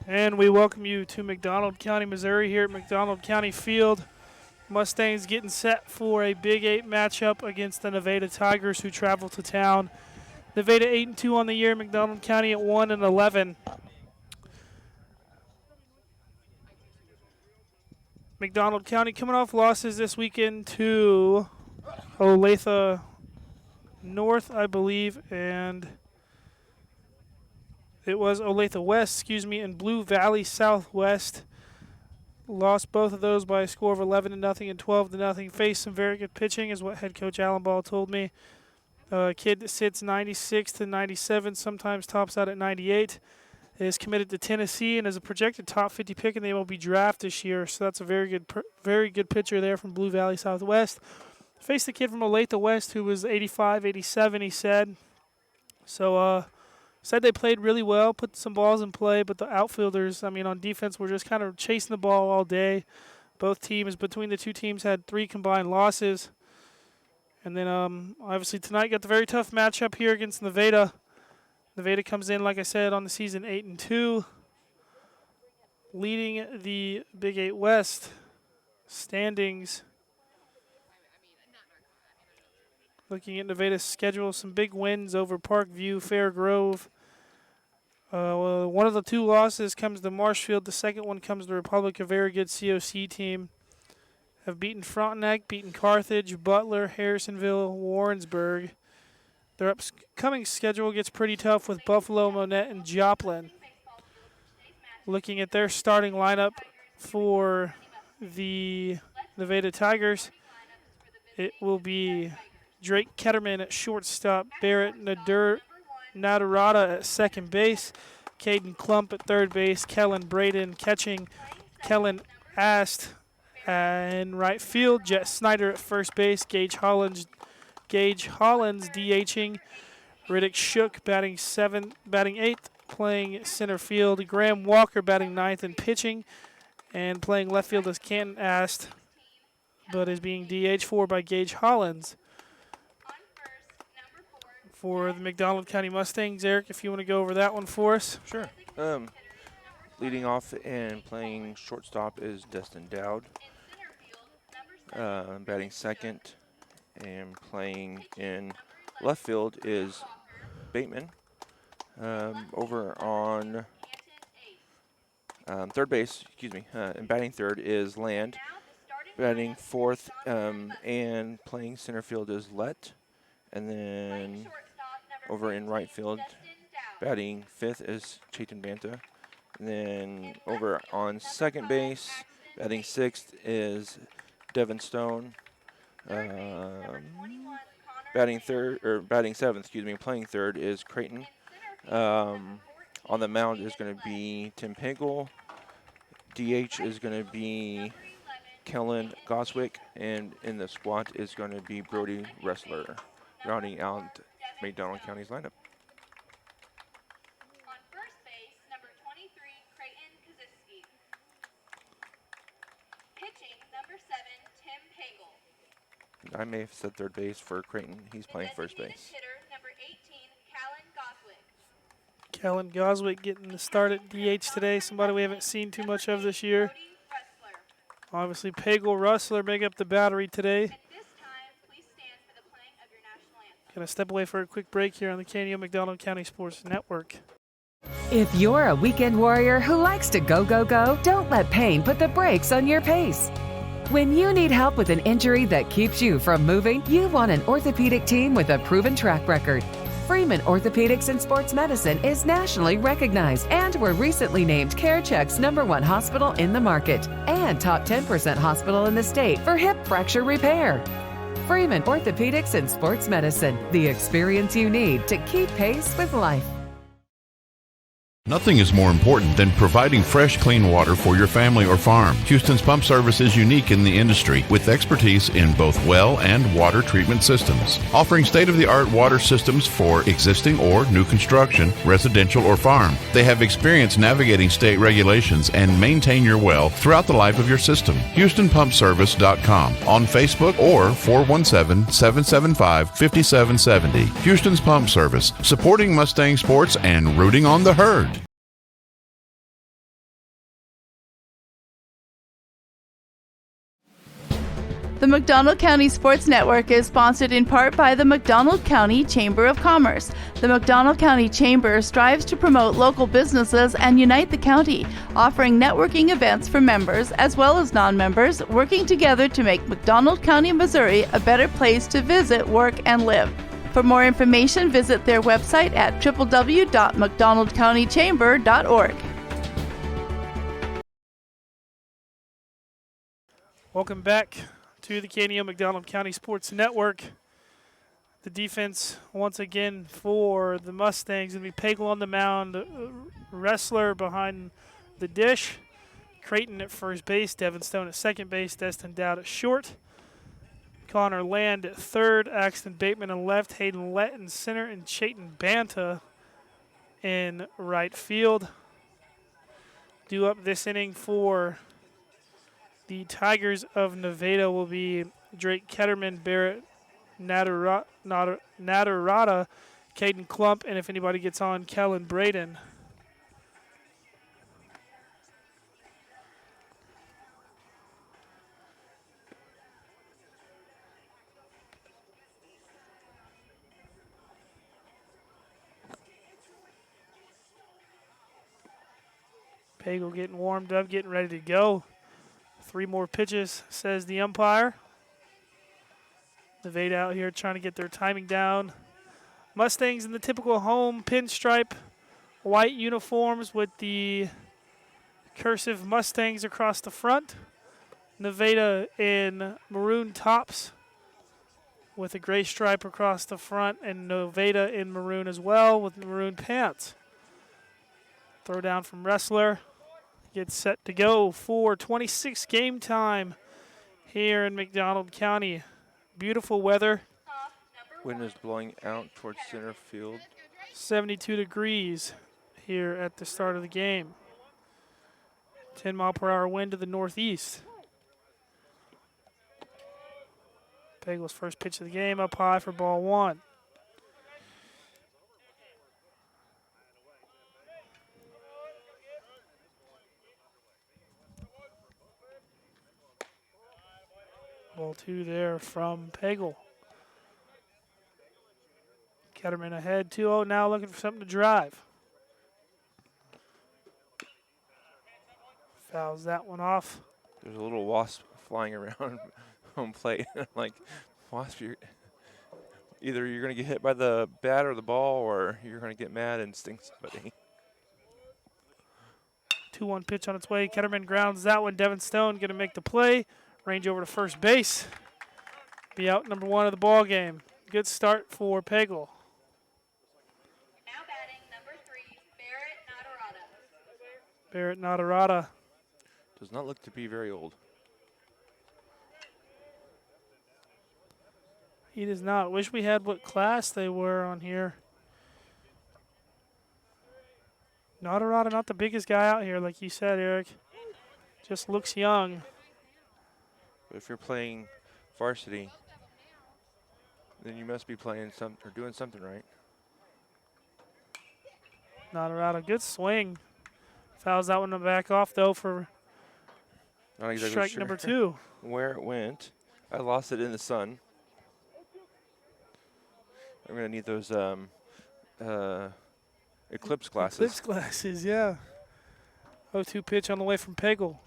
And we welcome you to McDonald County, Missouri, here at McDonald County Field. Mustangs getting set for a Big 8 matchup against the Nevada Tigers, who travel to town. Nevada 8-2 on the year, McDonald County at 1-11. McDonald County coming off losses this weekend to Olathe North, I believe, and it was Olathe West, and Blue Valley Southwest. Lost both of those by a score of 11-0 and 12-0. Faced some very good pitching, is what head coach Alan Ball told me. A kid that sits 96 to 97, sometimes tops out at 98, is committed to Tennessee and is a projected top 50 pick in the MLB draft this year. So that's a very good pitcher there from Blue Valley Southwest. Faced the kid from Olathe West who was 85, 87, he said. So, said they played really well, put some balls in play, but the outfielders, on defense, were just kind of chasing the ball all day. Both teams, between the two teams, had 3 combined losses. And then, obviously, tonight got the very tough matchup here against Nevada. Nevada comes in, like I said, on the season 8-2, leading the Big 8 West standings. Looking at Nevada's schedule, some big wins over Parkview, Fair Grove. One of the 2 losses comes to Marshfield. The second one comes to Republic, a very good COC team. Have beaten Frontenac, beaten Carthage, Butler, Harrisonville, Warrensburg. Their upcoming schedule gets pretty tough with Buffalo, Monette, and Joplin. Looking at their starting lineup for the Nevada Tigers, it will be Drake Ketterman at shortstop, Barrett Nadarada at second base, Caden Klump at third base, Kellen Braden catching, Kellen Ast in right field, Jet Snyder at first base, Gage Hollins DHing, Riddick Shook batting 8th, playing center field, Graham Walker batting 9th and pitching, and playing left field as Canton Ast, but is being DH for by Gage Hollins. For the McDonald County Mustangs, Eric, if you want to go over that one for us. Sure. Leading off and playing shortstop is Destin Dowd. Batting second and playing in left field is Bateman. Over on third base, and batting third is Land. Batting fourth and playing center field is Lett. And then over in right field, batting fifth is Chayton Banta. And then over on second base, batting sixth is Devin Stone. Batting seventh, playing third is Creighton. On the mound is going to be Tim Pagel. DH is going to be Kellen Goswick, and in the squat is going to be Brody Wrestler, rounding out McDonald County's lineup. On first base, number 23, Creighton Kaziski. Pitching, number 7, Tim Pagel. I may have said third base for Creighton. He's playing first base. Hitter, number 18, Callan Goswick. Callan Goswick getting the start at DH today, somebody we haven't seen too much of this year. Obviously, Pagel, Rustler make up the battery today. Going to step away for a quick break here on the KNO McDonald County Sports Network. If you're a weekend warrior who likes to go, go, go, don't let pain put the brakes on your pace. When you need help with an injury that keeps you from moving, you want an orthopedic team with a proven track record. Freeman Orthopedics and Sports Medicine is nationally recognized and were recently named CareCheck's #1 hospital in the market and top 10% hospital in the state for hip fracture repair. Freeman Orthopedics and Sports Medicine, the experience you need to keep pace with life. Nothing is more important than providing fresh, clean water for your family or farm. Houston's Pump Service is unique in the industry with expertise in both well and water treatment systems, offering state-of-the-art water systems for existing or new construction, residential or farm. They have experience navigating state regulations and maintain your well throughout the life of your system. HoustonPumpService.com on Facebook or 417-775-5770. Houston's Pump Service, supporting Mustang sports and rooting on the herd. The McDonald County Sports Network is sponsored in part by the McDonald County Chamber of Commerce. The McDonald County Chamber strives to promote local businesses and unite the county, offering networking events for members as well as non-members, working together to make McDonald County, Missouri a better place to visit, work, and live. For more information, visit their website at www.mcdonaldcountychamber.org. Welcome back to the KNEO McDonald County Sports Network. The defense, once again, for the Mustangs, going to be Pagel on the mound, Wrestler behind the dish, Creighton at first base, Devin Stone at second base, Destin Dowd at short, Connor Land at third, Axton Bateman in left, Hayden Lett in center, and Chayton Banta in right field. Due up this inning for the Tigers of Nevada will be Drake Ketterman, Barrett Nadarata, Caden Klump, and if anybody gets on, Kellen Braden. Pagel getting warmed up, getting ready to go. 3 more pitches, says the umpire. Nevada out here trying to get their timing down. Mustangs in the typical home pinstripe white uniforms with the cursive Mustangs across the front. Nevada in maroon tops with a gray stripe across the front, and Nevada in maroon as well with maroon pants. Throw down from Wrestler. Gets set to go for 26 game time here in McDonald County. Beautiful weather. Wind is blowing out towards center field. 72 degrees here at the start of the game. 10-mile-per-hour wind to the northeast. Pagel's first pitch of the game up high for ball 1. Ball 2 there from Pagel. Ketterman ahead 2-0, now looking for something to drive. Fouls that one off. There's a little wasp flying around home plate. Like, wasp, either you're going to get hit by the bat or the ball, or you're going to get mad and sting somebody. 2-1 pitch on its way. Ketterman grounds that one. Devin Stone going to make the play. Range over to first base. Be out number 1 of the ball game. Good start for Pagel. Now batting number 3, Barrett Nadarata. Barrett Nadarata. Does not look to be very old. He does not. Wish we had what class they were on here. Nadarata, not the biggest guy out here, like you said, Eric. Just looks young. But if you're playing varsity, then you must be playing some or doing something right. Nadarata, good swing. Fouls that one back off, though, for Not exactly strike sure number 2. where it went. I lost it in the sun. I'm going to need those eclipse glasses. Eclipse glasses, yeah. 0-2 pitch on the way from Pagel.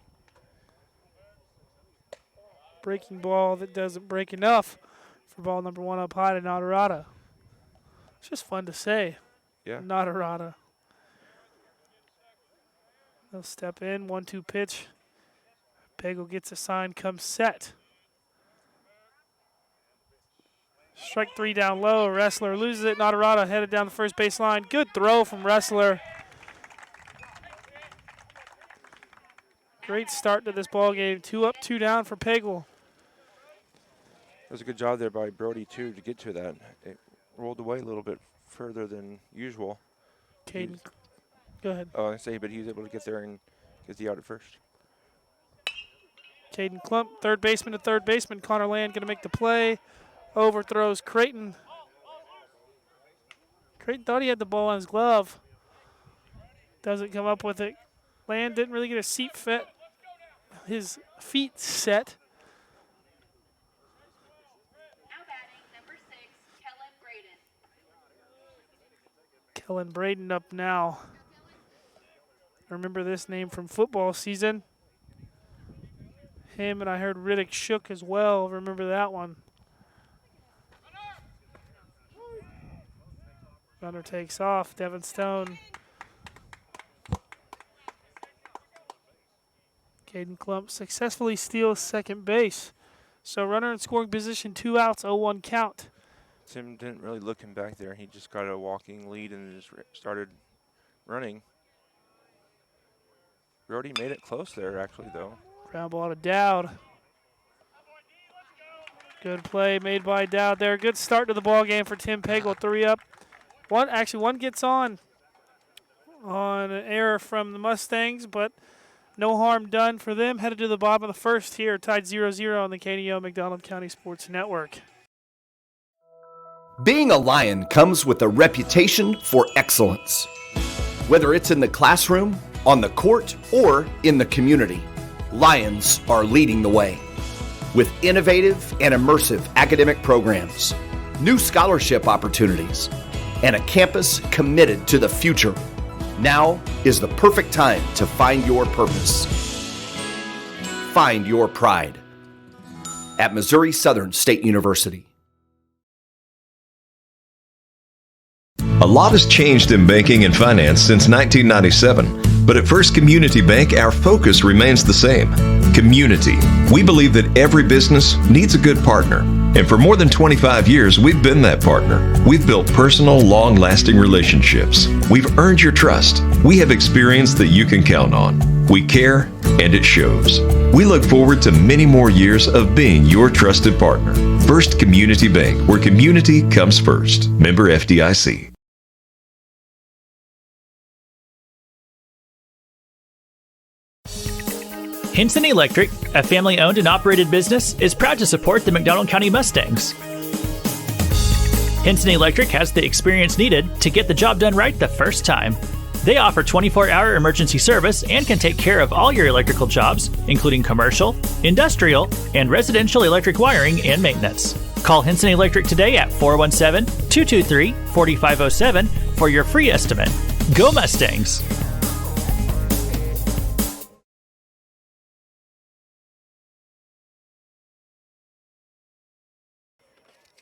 Breaking ball that doesn't break enough for ball number 1 up high to Nadarata. It's just fun to say. Yeah. Nadarata. They'll step in, 1-2 pitch. Pagel gets a sign, comes set. Strike 3 down low. Wrestler loses it. Nadarata headed down the first base line. Good throw from Wrestler. Great start to this ball game. 2 up, 2 down for Pagel. It was a good job there by Brody, too, to get to that. It rolled away a little bit further than usual. Caden, go ahead. Oh, I say, but he was able to get there and get the out at first. Caden Klump, third baseman to third baseman. Connor Land going to make the play. Overthrows Creighton. Creighton thought he had the ball on his glove. Doesn't come up with it. Land didn't really get his feet set. Kellen Braden up now. I remember this name from football season. Him and I heard Riddick Shook as well. Remember that one. Runner takes off. Devin Stone. Caden Klump successfully steals second base. So runner in scoring position, 2 outs, 0-1 count. Tim didn't really look him back there. He just got a walking lead and just started running. Brody made it close there, actually, though. Ground ball to Dowd. Good play made by Dowd there. Good start to the ball game for Tim Pagel. 3 up. One gets on an error from the Mustangs, but no harm done for them. Headed to the bottom of the first here, tied 0-0 on the KDO McDonald County Sports Network. Being a Lion comes with a reputation for excellence. Whether it's in the classroom, on the court, or in the community, Lions are leading the way. With innovative and immersive academic programs, new scholarship opportunities, and a campus committed to the future, now is the perfect time to find your purpose. Find your pride at Missouri Southern State University. A lot has changed in banking and finance since 1997, but at First Community Bank, our focus remains the same: community. We believe that every business needs a good partner, and for more than 25 years, we've been that partner. We've built personal, long-lasting relationships. We've earned your trust. We have experience that you can count on. We care, and it shows. We look forward to many more years of being your trusted partner. First Community Bank, where community comes first. Member FDIC. Hinson Electric, a family-owned and operated business, is proud to support the McDonald County Mustangs. Hinson Electric has the experience needed to get the job done right the first time. They offer 24-hour emergency service and can take care of all your electrical jobs, including commercial, industrial, and residential electric wiring and maintenance. Call Hinson Electric today at 417-223-4507 for your free estimate. Go Mustangs!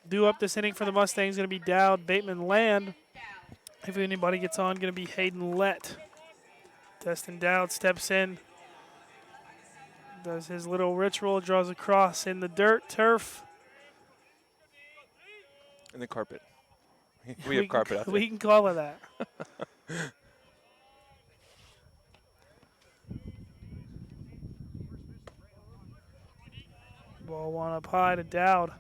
Due up this inning for the Mustangs going to be Dowd, Bateman, Land. If anybody gets on, going to be Hayden Lett. Destin Dowd steps in, does his little ritual, draws across in the dirt, turf. In the carpet. We have carpet out there. We can call it that. Ball one up high to Dowd.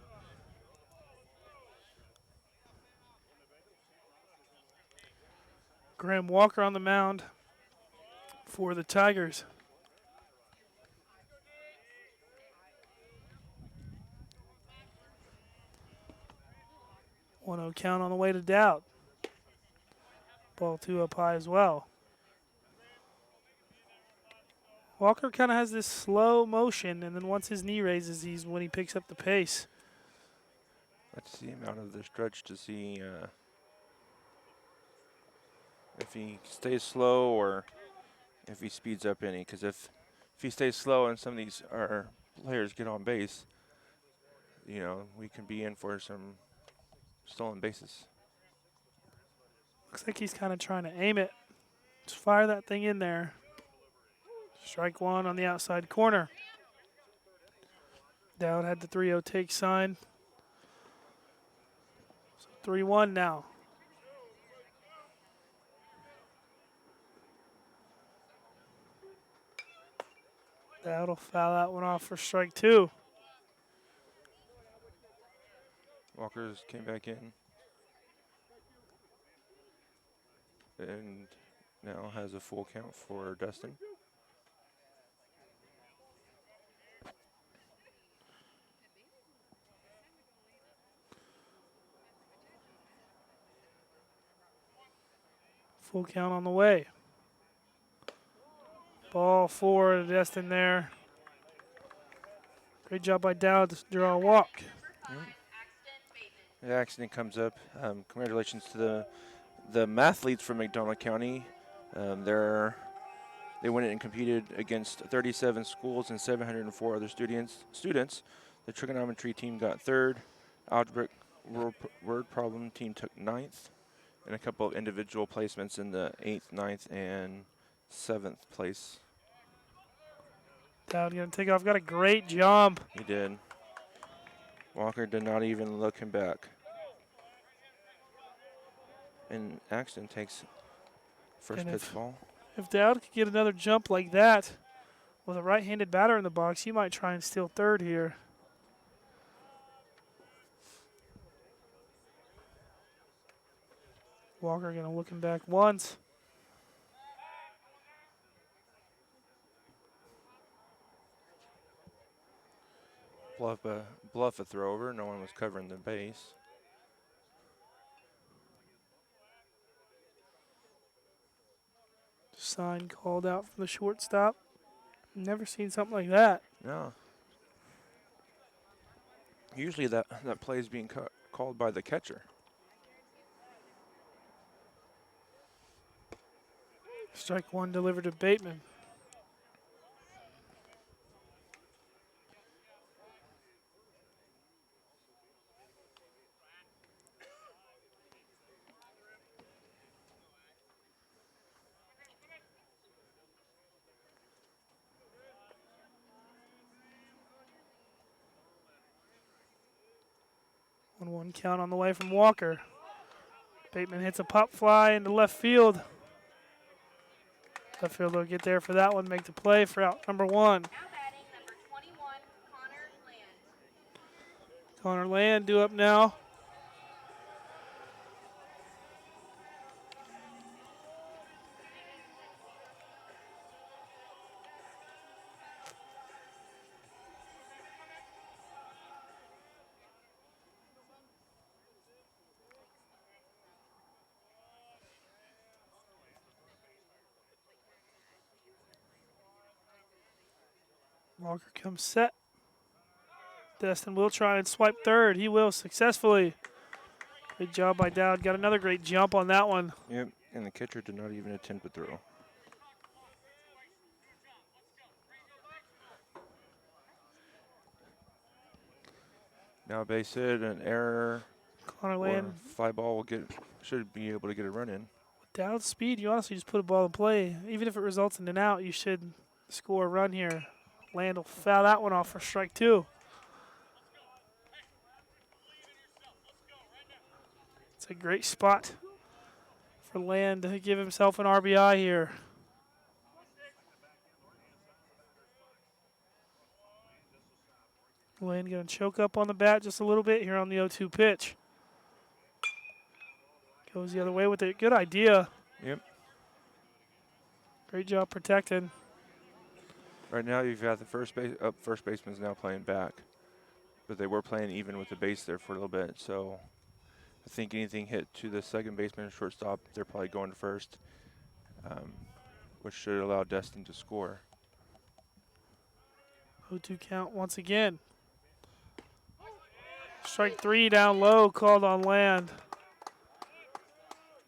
Graham Walker on the mound for the Tigers. 1-0 count on the way to Dowd. Ball 2 up high as well. Walker kind of has this slow motion, and then once his knee raises, he's when he picks up the pace. Let's see him out of the stretch to see if he stays slow or if he speeds up any. Because if he stays slow and some of these our players get on base, you know, we can be in for some stolen bases. Looks like he's kind of trying to aim it. Just fire that thing in there. Strike one on the outside corner. Dowd had the 3-0 take sign. So 3-1 now. Dowd will foul that one off for strike 2. Walker's came back in and now has a full count for Dustin. Full count on the way. Ball 4 to Destin there. Great job by Dowd to draw a walk. The accident comes up. Congratulations to the the mathletes from McDonald County, they went in and competed against 37 schools and 704 other students. The trigonometry team got third. Algebraic word problem team took ninth. And a couple of individual placements in the 8th, 9th, and 7th place. Dowd going to take off. Got a great jump. He did. Walker did not even look him back. And Axton takes first And pitch ball. If Dowd could get another jump like that with a right-handed batter in the box, he might try and steal third here. Walker going to look him back once. Bluff a throw over. No one was covering the base. Sign called out from the shortstop. Never seen something like that. No. Usually that play is being called by the catcher. Strike one delivered to Bateman. One count on the way from Walker. Bateman hits a pop fly into left field. Left fielder will get there for that one, make the play for out number one. Now batting number 21, Connor Land. Connor Land due up now. Walker comes set. Destin will try and swipe third. He will successfully. Good job by Dowd. Got another great jump on that one. Yep, and the catcher did not even attempt a throw. Now base hit, an error. Connor Land. Fly ball should be able to get a run in. With Dowd's speed, you honestly just put a ball in play. Even if it results in an out, you should score a run here. Land will foul that one off for strike two. It's a great spot for Land to give himself an RBI here. Land going to choke up on the bat just a little bit here on the 0-2 pitch. Goes the other way with it. Good idea. Yep. Great job protecting. Right now you've got the first baseman's now playing back. But they were playing even with the base there for a little bit. So I think anything hit to the second baseman and shortstop, they're probably going to first, which should allow Destin to score. 0-2 count once again. Strike three down low, called on Land.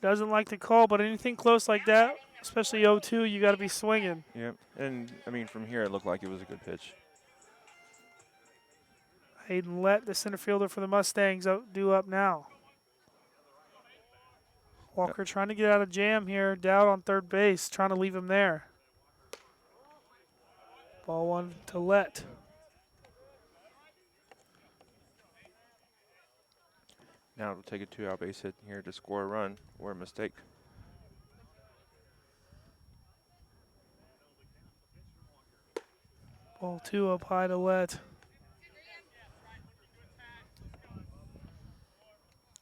Doesn't like the call, but anything close like that, especially 0-2, you got to be swinging. Yep, and I mean from here it looked like it was a good pitch. Hayden Lett, the center fielder for the Mustangs, due up now. Walker trying to get out of jam here. Dowd on third base, trying to leave him there. Ball one to Lett. Now it'll take a 2-out base hit here to score a run or a mistake. Ball two up high to Lett.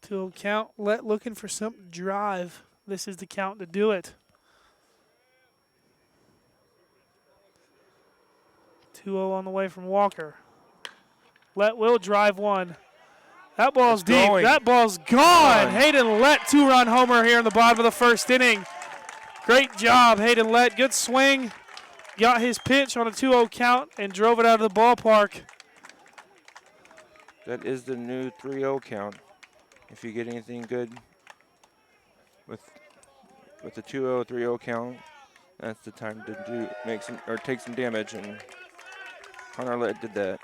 2-0 count. Lett looking for some drive. This is the count to do it. 2-0 on the way from Walker. Lett will drive one. That ball's deep. Going. That ball's gone. Hayden Lett, 2-run homer here in the bottom of the first inning. Great job, Hayden Lett. Good swing. Got his pitch on a 2-0 count and drove it out of the ballpark. That is the new 3-0 count. If you get anything good with the 2-0, 3-0 count. That's the time to take some damage, and Connor Lett did that.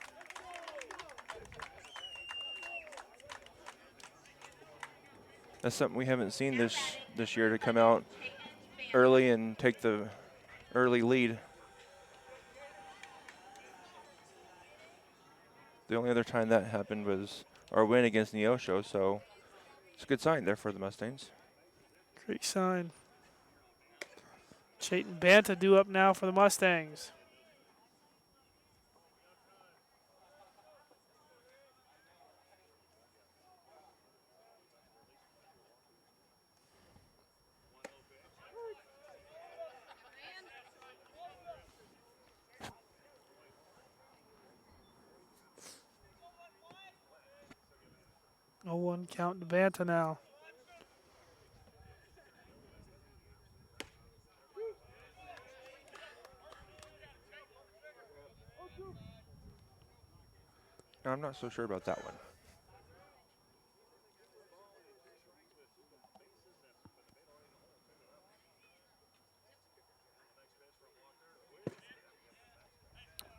That's something we haven't seen this year, to come out early and take the early lead. The only other time that happened was our win against Neosho, so it's a good sign there for the Mustangs. Great sign. Chayton Banta due up now for the Mustangs. Oh, 1 count to Banta now. No, I'm not so sure about that one.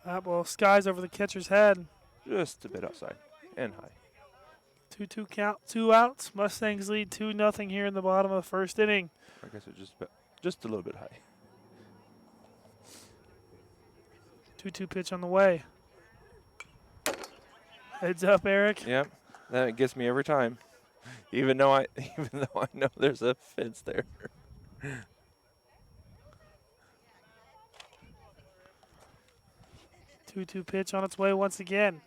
That ball skies over the catcher's head. Just a bit outside and high. 2-2 count, 2 outs. Mustangs lead 2-0 here in the bottom of the first inning. I guess it's just a little bit high. 2-2 pitch on the way. Heads up, Eric. Yep, that gets me every time. Even though I know there's a fence there. 2-2 pitch on its way once again.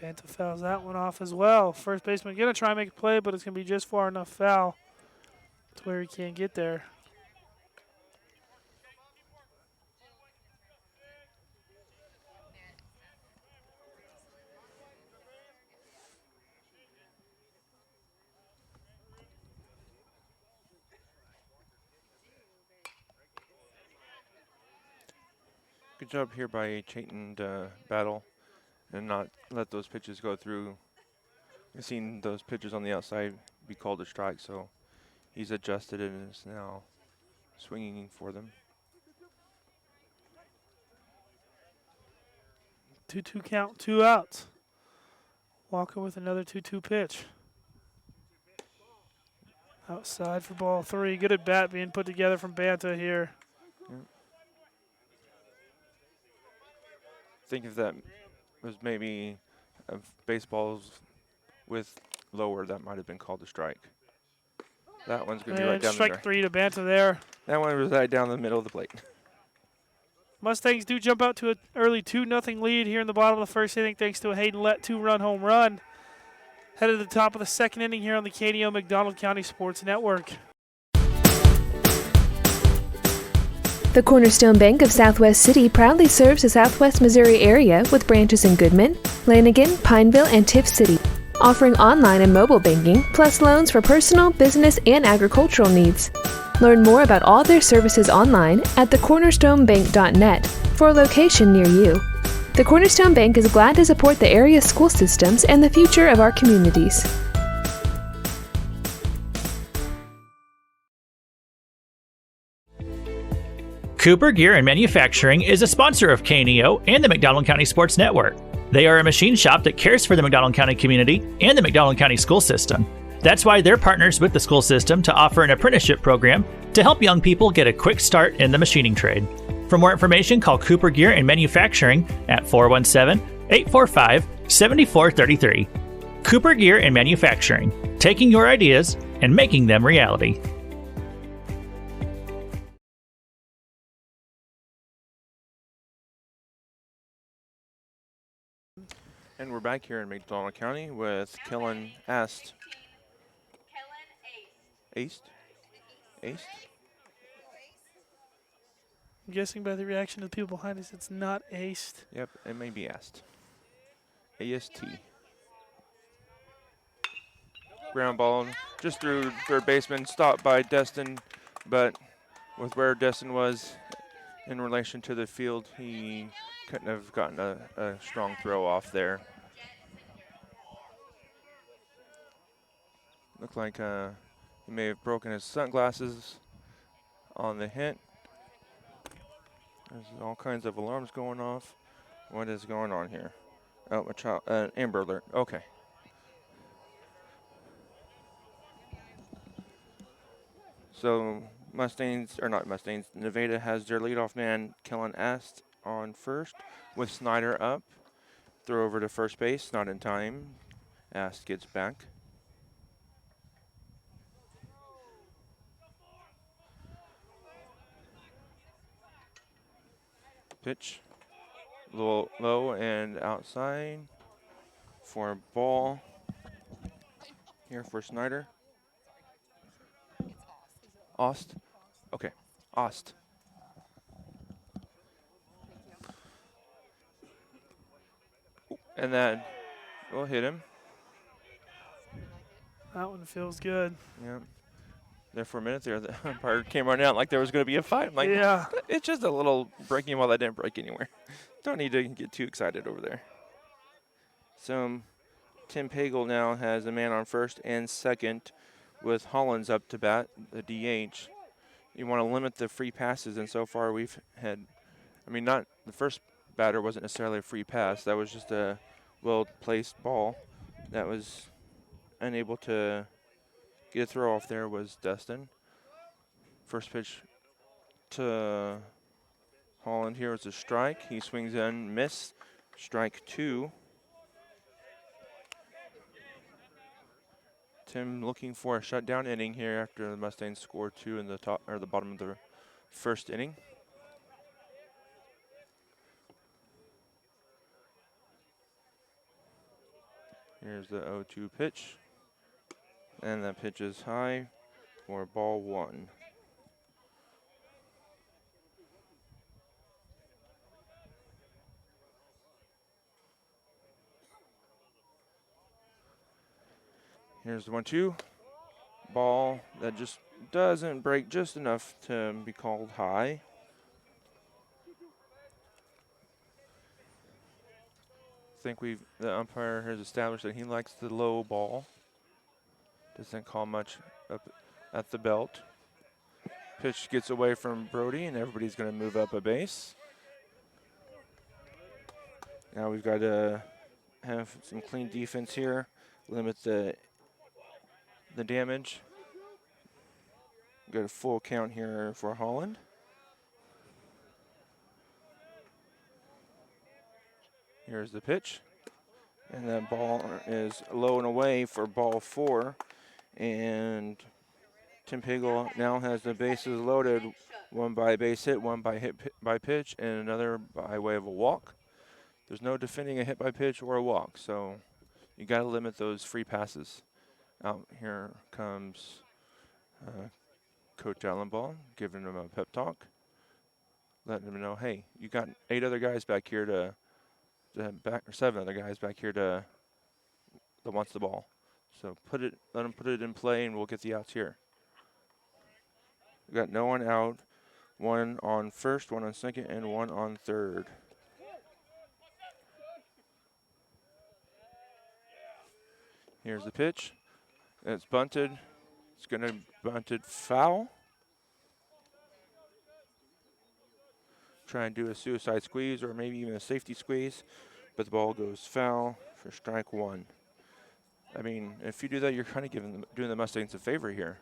Banta fouls that one off as well. First baseman going to try and make a play, but it's going to be just far enough foul to where he can't get there. Good job here by Chayton to battle and not let those pitches go through. We've seen those pitches on the outside be called a strike, so he's adjusted and is now swinging for them. 2-2 count, 2 outs. Walker with another 2-2 pitch. Outside for ball 3. Good at bat being put together from Banta here. Yep. Think if that was maybe baseballs with lower, that might have been called a strike. That one's going to be right down strike the middle. 3 to Banta there. That one was right down the middle of the plate. Mustangs do jump out to an early 2-0 lead here in the bottom of the first inning thanks to a Hayden Lett 2-run home run. Headed to the top of the second inning here on the KDO McDonald County Sports Network. The Cornerstone Bank of Southwest City proudly serves the Southwest Missouri area with branches in Goodman, Lanigan, Pineville, and Tiff City, offering online and mobile banking, plus loans for personal, business, and agricultural needs. Learn more about all their services online at thecornerstonebank.net for a location near you. The Cornerstone Bank is glad to support the area's school systems and the future of our communities. Cooper Gear and Manufacturing is a sponsor of KNEO and the McDonald County Sports Network. They are a machine shop that cares for the McDonald County community and the McDonald County school system. That's why they're partners with the school system to offer an apprenticeship program to help young people get a quick start in the machining trade. For more information, call Cooper Gear and Manufacturing at 417-845-7433. Cooper Gear and Manufacturing, taking your ideas and making them reality. And we're back here in McDonald County with Kellen Ast. Aced? Aced? I'm guessing by the reaction of the people behind us, it's not aced. Yep, it may be Ast. AST. Ground ball just through third baseman, stopped by Destin, but with where Destin was in relation to the field, he couldn't have gotten a strong throw off there. Looked like he may have broken his sunglasses on the hit. There's all kinds of alarms going off. What is going on here? Oh, a child, Amber Alert. Okay. So Mustangs, or not Mustangs, Nevada has their leadoff man, Kellen Ast, on first with Snyder up. Throw over to first base, not in time. Ast gets back. Pitch. Low and outside for a ball here for Snyder. Ost. Okay. Ost. And that will hit him. That one feels good. Yeah. There for a minute there, the umpire came running out like there was going to be a fight. I'm like, Yeah. it's just a little breaking ball that didn't break anywhere. Don't need to get too excited over there. So Tim Pagel now has a man on first and second with Hollins up to bat, the DH. You want to limit the free passes, and so far we've had, I mean, not the first batter wasn't necessarily a free pass. That was just a well-placed ball that was unable to get a throw off there was Dustin. First pitch to Holland here was a strike. He swings in, miss, strike 2. Tim looking for a shutdown inning here after the Mustangs scored 2 in the top or the bottom of the first inning. Here's the 0-2 pitch. And that pitch is high for ball 1. Here's the 1-2. Ball that just doesn't break just enough to be called high. I think the umpire has established that he likes the low ball. Doesn't call much up at the belt. Pitch gets away from Brody, and everybody's going to move up a base. Now we've got to have some clean defense here, limit the damage. Got a full count here for Holland. Here's the pitch. And that ball is low and away for ball 4. And Tim Pagel now has the bases loaded, one by base hit, one by hit by pitch, and another by way of a walk. There's no defending a hit by pitch or a walk, so you got to limit those free passes. Out here comes Coach Allenball, giving him a pep talk, letting him know, hey, you got 8 other guys back here or 7 other guys back here that wants the ball. So let him put it in play, and we'll get the outs here. We got no one out, 1 on first, 1 on second, and 1 on third. Here's the pitch. It's bunted. It's going to bunted foul. Try and do a suicide squeeze or maybe even a safety squeeze, but the ball goes foul for strike 1. I mean, if you do that, you're kind of doing the Mustangs a favor here.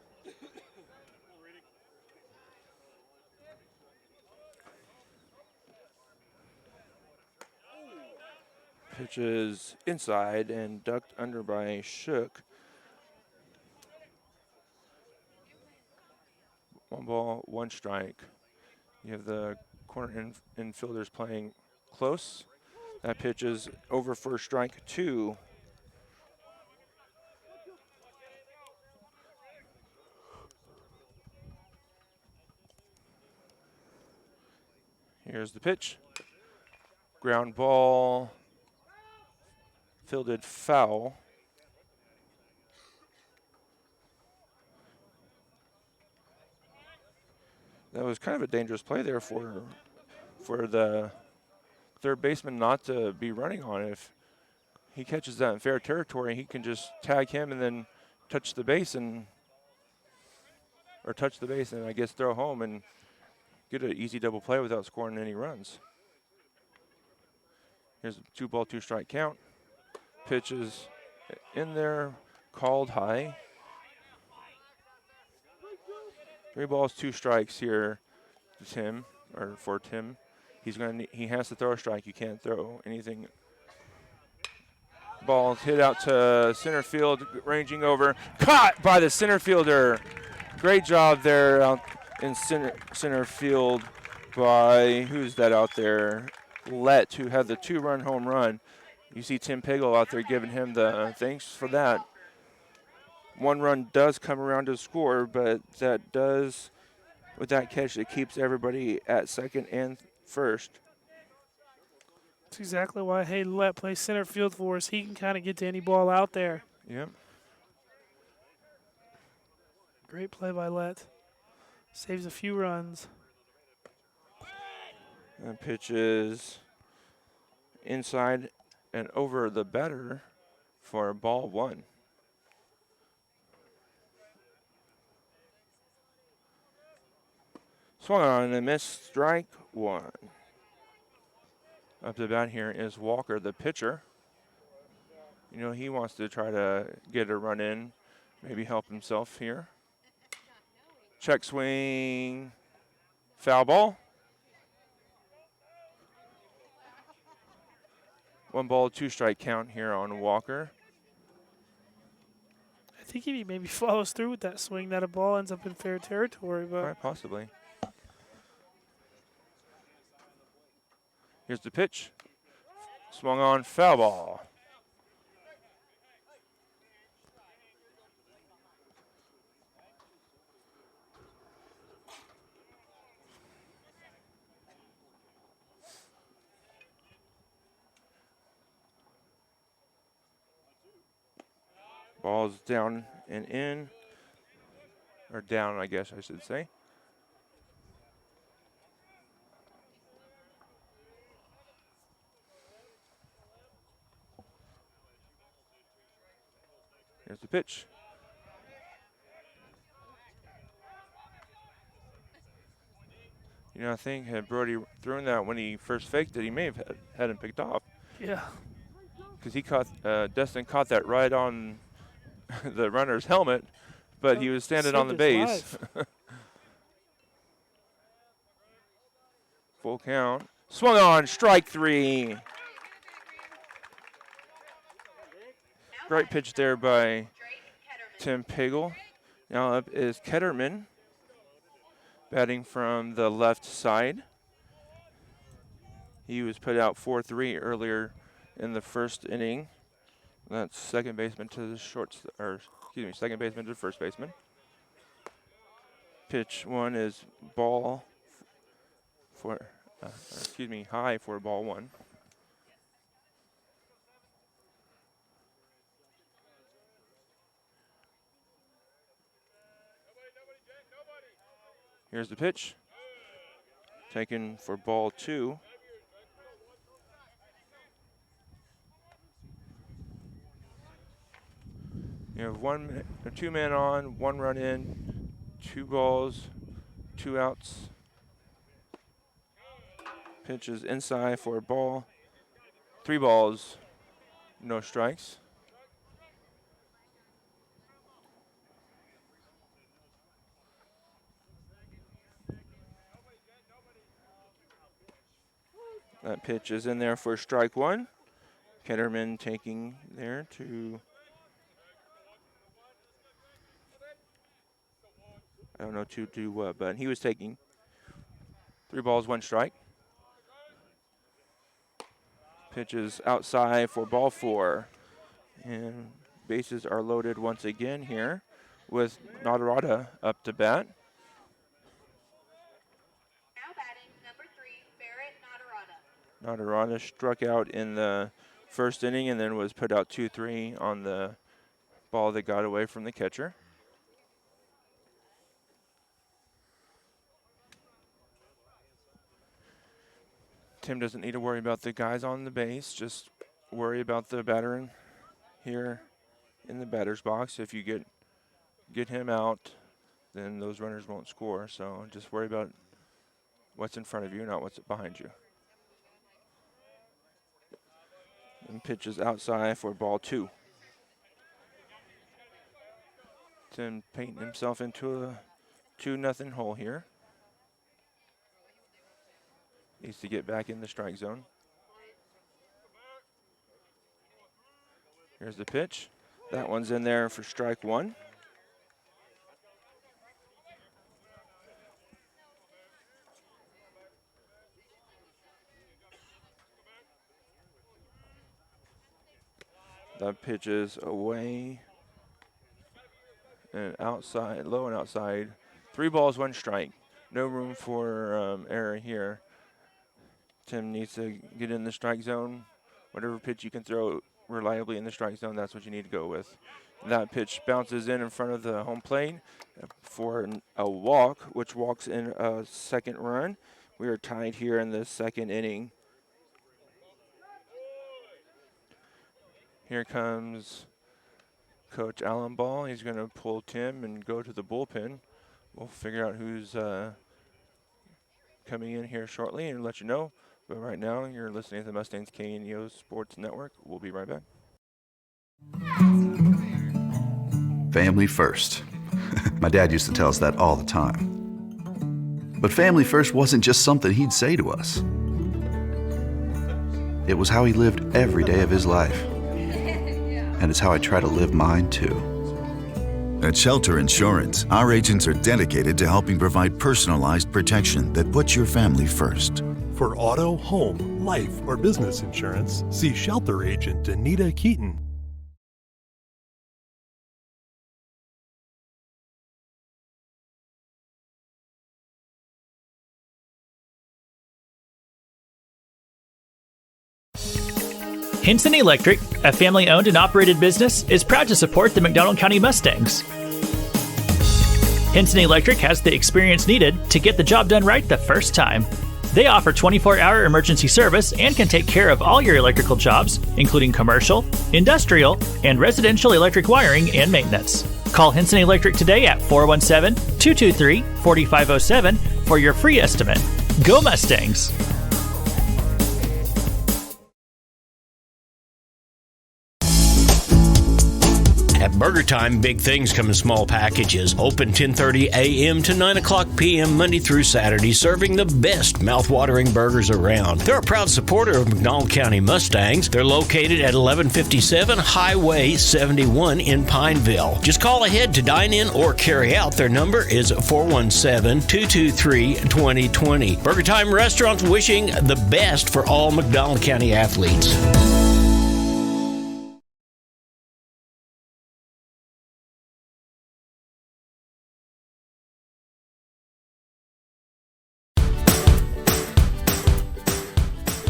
Pitch is inside and ducked under by Shook. 1 ball, 1 strike. You have the corner infielders playing close. That pitch is over for strike 2. Here's the pitch. Ground ball. Fielded foul. That was kind of a dangerous play there for the third baseman not to be running on. If he catches that in fair territory, he can just tag him and then touch the base and I guess throw home and get an easy double play without scoring any runs. Here's a 2-ball, 2-strike count. Pitch is in there, called high. 3 balls, 2 strikes here to Tim, or for Tim. He has to throw a strike. You can't throw anything. Ball's hit out to center field, ranging over. Caught by the center fielder. Great job there out in center field by, who's that out there? Lett, who had the 2-run home run. You see Tim Pagel out there giving him the thanks for that. 1 run does come around to score, but that does, with that catch, it keeps everybody at second and first. That's exactly why Hayden Lett plays center field for us. He can kind of get to any ball out there. Yep. Great play by Lett. Saves a few runs. And pitch is inside and over the batter for ball 1. Swung on and a missed, strike 1. Up to the bat here is Walker, the pitcher. You know, he wants to try to get a run in, maybe help himself here. Check swing, foul ball. 1 ball, 2-strike count here on Walker. I think if he maybe follows through with that swing, that a ball ends up in fair territory. But Quite possibly. Here's the pitch. Swung on, foul ball. Ball's down and in, or down, I guess I should say. Here's the pitch. You know, I think had Brody thrown that when he first faked it, he may have had him picked off. yeah, Because he caught, Destin caught that right on the runner's helmet, but he was standing on the Saved his base. life. Full count. Swung on, strike 3. Great pitch there by Tim Pagel. Now up is Ketterman, batting from the left side. He was put out 4-3 earlier in the first inning. That's second baseman to the second baseman to the first baseman. Pitch 1 is ball for, high for ball 1. Here's the pitch. Taken for ball 2. You have 2 men on, 1 run in, 2 balls, 2 outs. Pitch is inside for a ball. 3 balls, no strikes. That pitch is in there for strike 1. Ketterman taking there to, I don't know to do what, but he was taking 3 balls, 1 strike. Pitch is outside for ball 4. And bases are loaded once again here with Nadarada up to bat. Now batting number 3, Barrett Nadarada. Nadarada struck out in the first inning and then was put out 2-3 on the ball that got away from the catcher. Tim doesn't need to worry about the guys on the base, just worry about the batter here in the batter's box. If you get get him out, then those runners won't score. So just worry about what's in front of you, not what's behind you. And pitches outside for ball 2. Tim painting himself into a 2-0 hole here. Needs to get back in the strike zone. Here's the pitch. That one's in there for strike 1. That pitch is away and outside, low and outside. 3 balls, 1 strike. No room for error here. Tim needs to get in the strike zone. Whatever pitch you can throw reliably in the strike zone, that's what you need to go with. That pitch bounces in front of the home plate for a walk, which walks in a second run. We are tied here in the 2nd inning. Here comes Coach Allenball. He's going to pull Tim and go to the bullpen. We'll figure out who's coming in here shortly and let you know. But right now, you're listening to the Mustangs KNEO Sports Network. We'll be right back. Family first. My dad used to tell us that all the time. But family first wasn't just something he'd say to us. It was how he lived every day of his life. And it's how I try to live mine too. At Shelter Insurance, our agents are dedicated to helping provide personalized protection that puts your family first. For auto, home, life, or business insurance, see Shelter Agent Anita Keaton. Hinson Electric, a family-owned and operated business, is proud to support the McDonald County Mustangs. Hinson Electric has the experience needed to get the job done right the first time. They offer 24-hour emergency service and can take care of all your electrical jobs, including commercial, industrial, and residential electric wiring and maintenance. Call Hinson Electric today at 417-223-4507 for your free estimate. Go Mustangs! At Burger Time, big things come in small packages. Open 10:30 a.m. to 9 o'clock p.m. Monday through Saturday, serving the best mouth-watering burgers around. They're a proud supporter of McDonald County Mustangs. They're located at 1157 Highway 71 in Pineville. Just call ahead to dine in or carry out. Their number is 417-223-2020. Burger Time Restaurants wishing the best for all McDonald County athletes.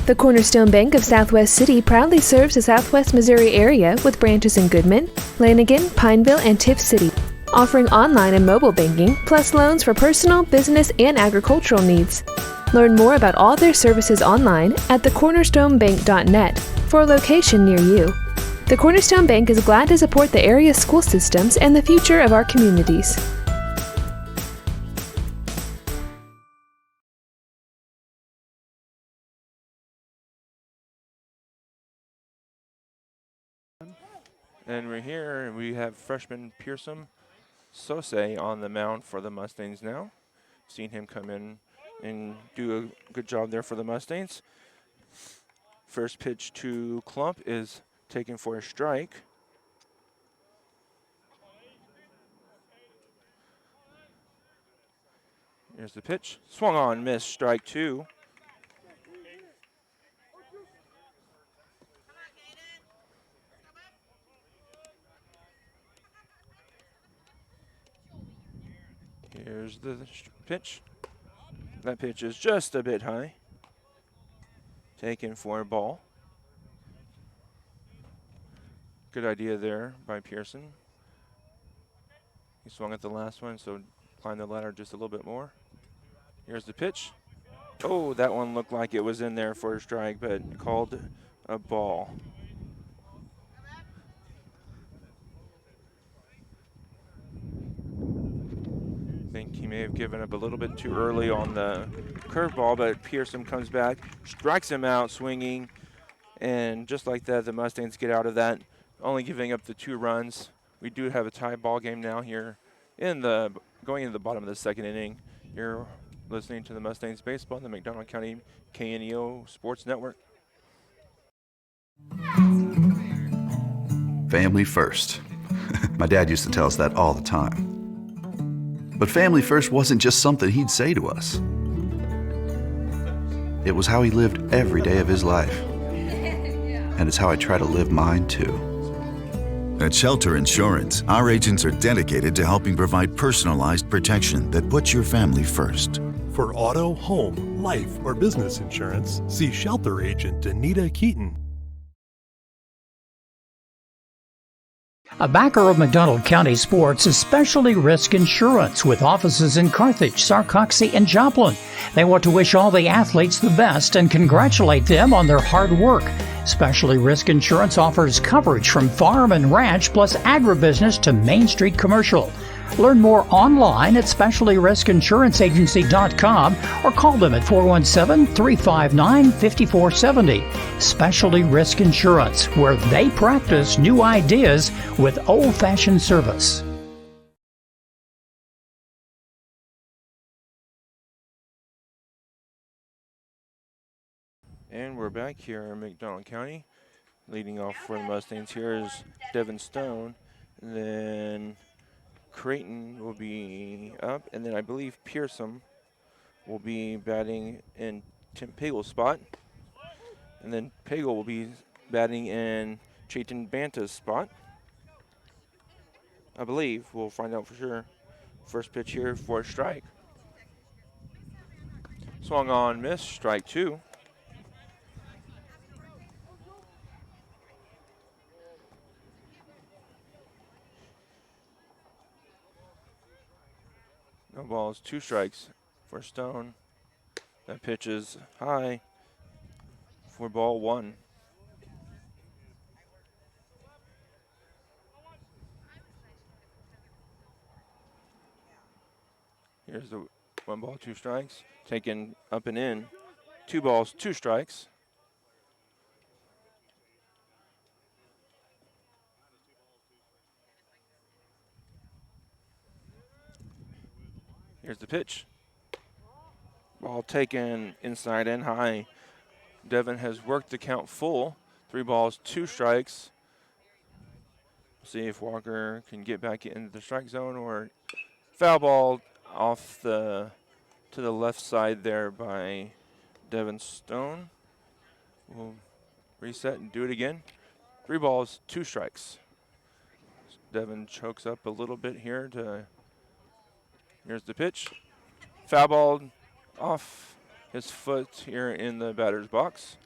The Cornerstone Bank of Southwest City proudly serves the Southwest Missouri area with branches in Goodman, Lanigan, Pineville, and Tiff City, offering online and mobile banking, plus loans for personal, business, and agricultural needs. Learn more about all their services online at thecornerstonebank.net for a location near you. The Cornerstone Bank is glad to support the area's school systems and the future of our communities. And we're here, and we have freshman Pearson Sose on the mound for the Mustangs now. Seen him come in and do a good job there for the Mustangs. First pitch to Klump is taken for a strike. Here's the pitch. Swung on, missed, strike 2. Here's the pitch. That pitch is just a bit high. Taken for a ball. Good idea there by Pearson. He swung at the last one, so climb the ladder just a little bit more. Here's the pitch. Oh, that one looked like it was in there for a strike, but called a ball. think he may have given up a little bit too early on the curveball, but Pearson comes back, strikes him out swinging, and just like that, the Mustangs get out of that, only giving up the 2 runs. We do have a tie ball game now here going into the bottom of the second inning. You're listening to the Mustangs baseball on the McDonald County KNEO Sports Network. Family first. My dad used to tell us that all the time. But family first wasn't just something he'd say to us. It was how he lived every day of his life. And it's how I try to live mine too. At Shelter Insurance, our agents are dedicated to helping provide personalized protection that puts your family first. For auto, home, life, or business insurance, see Shelter Agent Anita Keaton. A backer of McDonald County Sports is Specialty Risk Insurance with offices in Carthage, Sarcoxie, and Joplin. They want to wish all the athletes the best and congratulate them on their hard work. Specialty Risk Insurance offers coverage from farm and ranch plus agribusiness to Main Street commercial. Learn more online at specialtyriskinsuranceagency.com or call them at 417-359-5470. Specialty Risk Insurance, where they practice new ideas with old-fashioned service. And we're back here in McDonald County. Leading off for the Mustangs here is Devin Stone. And then Creighton will be up, and then I believe Pearson will be batting in Tim Pagel's spot. And then Pagel will be batting in Chayton Banta's spot. I believe. We'll find out for sure. First pitch here for a strike. Swung on, miss, strike 2. No balls, 2 strikes for Stone. That pitch is high for ball 1. Here's the 1 ball, 2 strikes. Taken up and in. 2 balls, 2 strikes. Here's the pitch. Ball taken inside and high. Devin has worked the count full. 3 balls, 2 strikes. See if Walker can get back into the strike zone, or foul ball off to the left side there by Devin Stone. We'll reset and do it again. 3 balls, 2 strikes. Devin chokes up a little bit here here's the pitch. Foul ball off his foot here in the batter's box.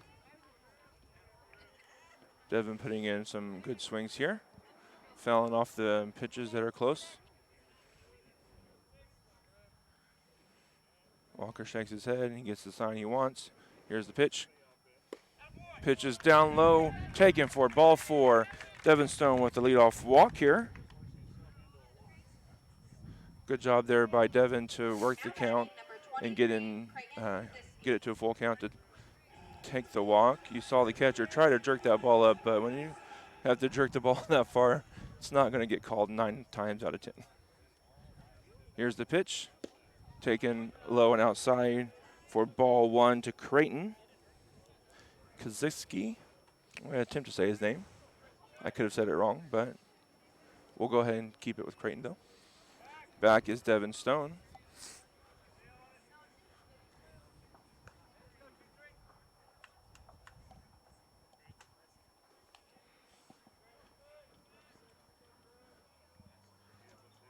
Devin putting in some good swings here. Fouling off the pitches that are close. Walker shakes his head and he gets the sign he wants. Here's the pitch. Pitch is down low, taken for ball 4. Devin Stone with the leadoff walk here. Good job there by Devin to work the count and get it to a full count to take the walk. You saw the catcher try to jerk that ball up, but when you have to jerk the ball that far, it's not going to get called 9 times out of 10. Here's the pitch. Taken low and outside for ball 1 to Creighton. Kaczynski. I'm going to attempt to say his name. I could have said it wrong, but we'll go ahead and keep it with Creighton, though. Back is Devin Stone.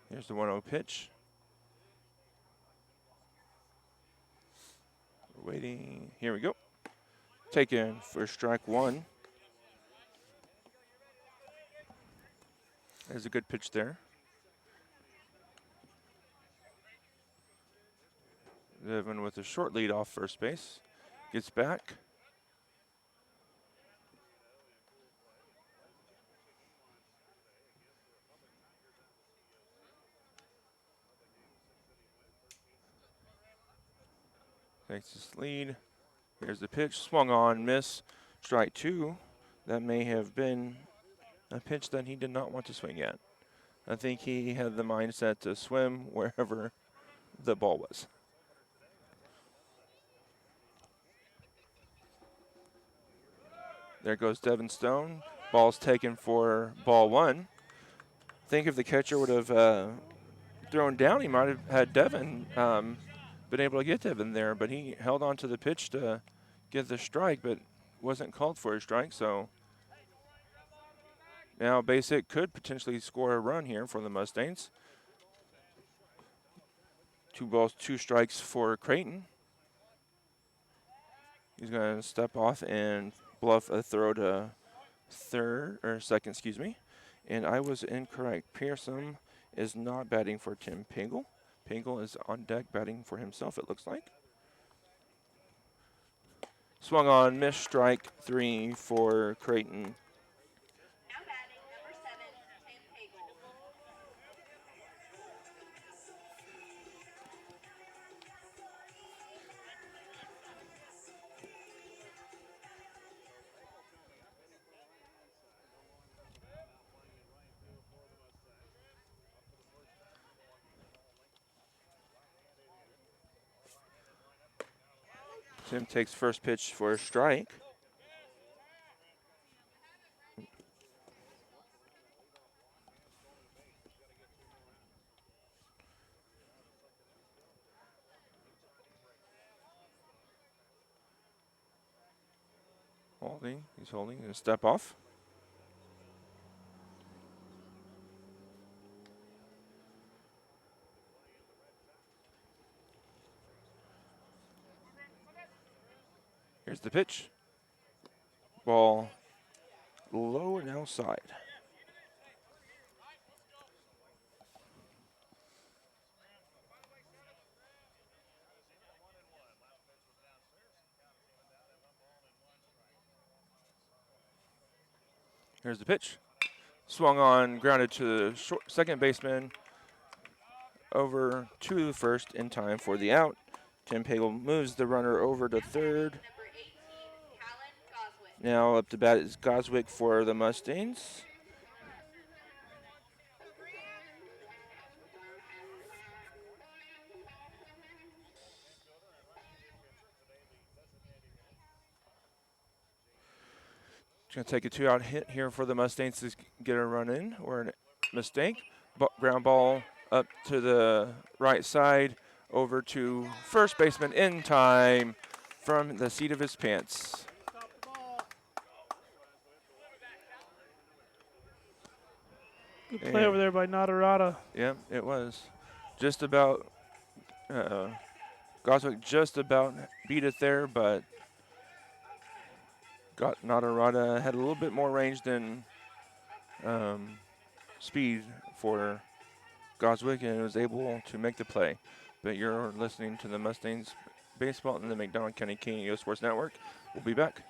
Here's the 1-0 pitch. We're waiting. Here we go. Taken for strike 1. There's a good pitch there. Devin with a short lead off first base. Gets back. Takes his lead. Here's the pitch. Swung on, miss. Strike 2. That may have been a pitch that he did not want to swing at. I think he had the mindset to swim wherever the ball was. There goes Devin Stone. Ball's taken for ball 1. I think if the catcher would have thrown down, he might have had Devin been able to get Devin there, but he held on to the pitch to get the strike, but wasn't called for a strike, so now Basic could potentially score a run here for the Mustangs. 2 balls, 2 strikes for Creighton. He's going to step off and bluff a throw to second, excuse me. And I was incorrect. Pearson is not batting for Tim Pingle. Pingle is on deck batting for himself, it looks like. Swung on, missed, strike 3 for Creighton. Now batting number 7, Tim Pagel. Tim takes first pitch for a strike. Holding, he's holding, and step off. Here's the pitch. Ball low and outside. Here's the pitch. Swung on, grounded to the second baseman. Over to first in time for the out. Tim Pagel moves the runner over to third. Now up to bat is Goswick for the Mustangs. It's going to take a 2-out hit here for the Mustangs to get a run in, or a mistake. Ground ball up to the right side, over to first baseman in time from the seat of his pants. Good play over there by Nadarata. Yeah, it was. Just about, Goswick just about beat it there, but Nadarata had a little bit more range than speed for Goswick, and was able to make the play. But you're listening to the Mustangs baseball and the McDonald County KNEO Sports Network. We'll be back.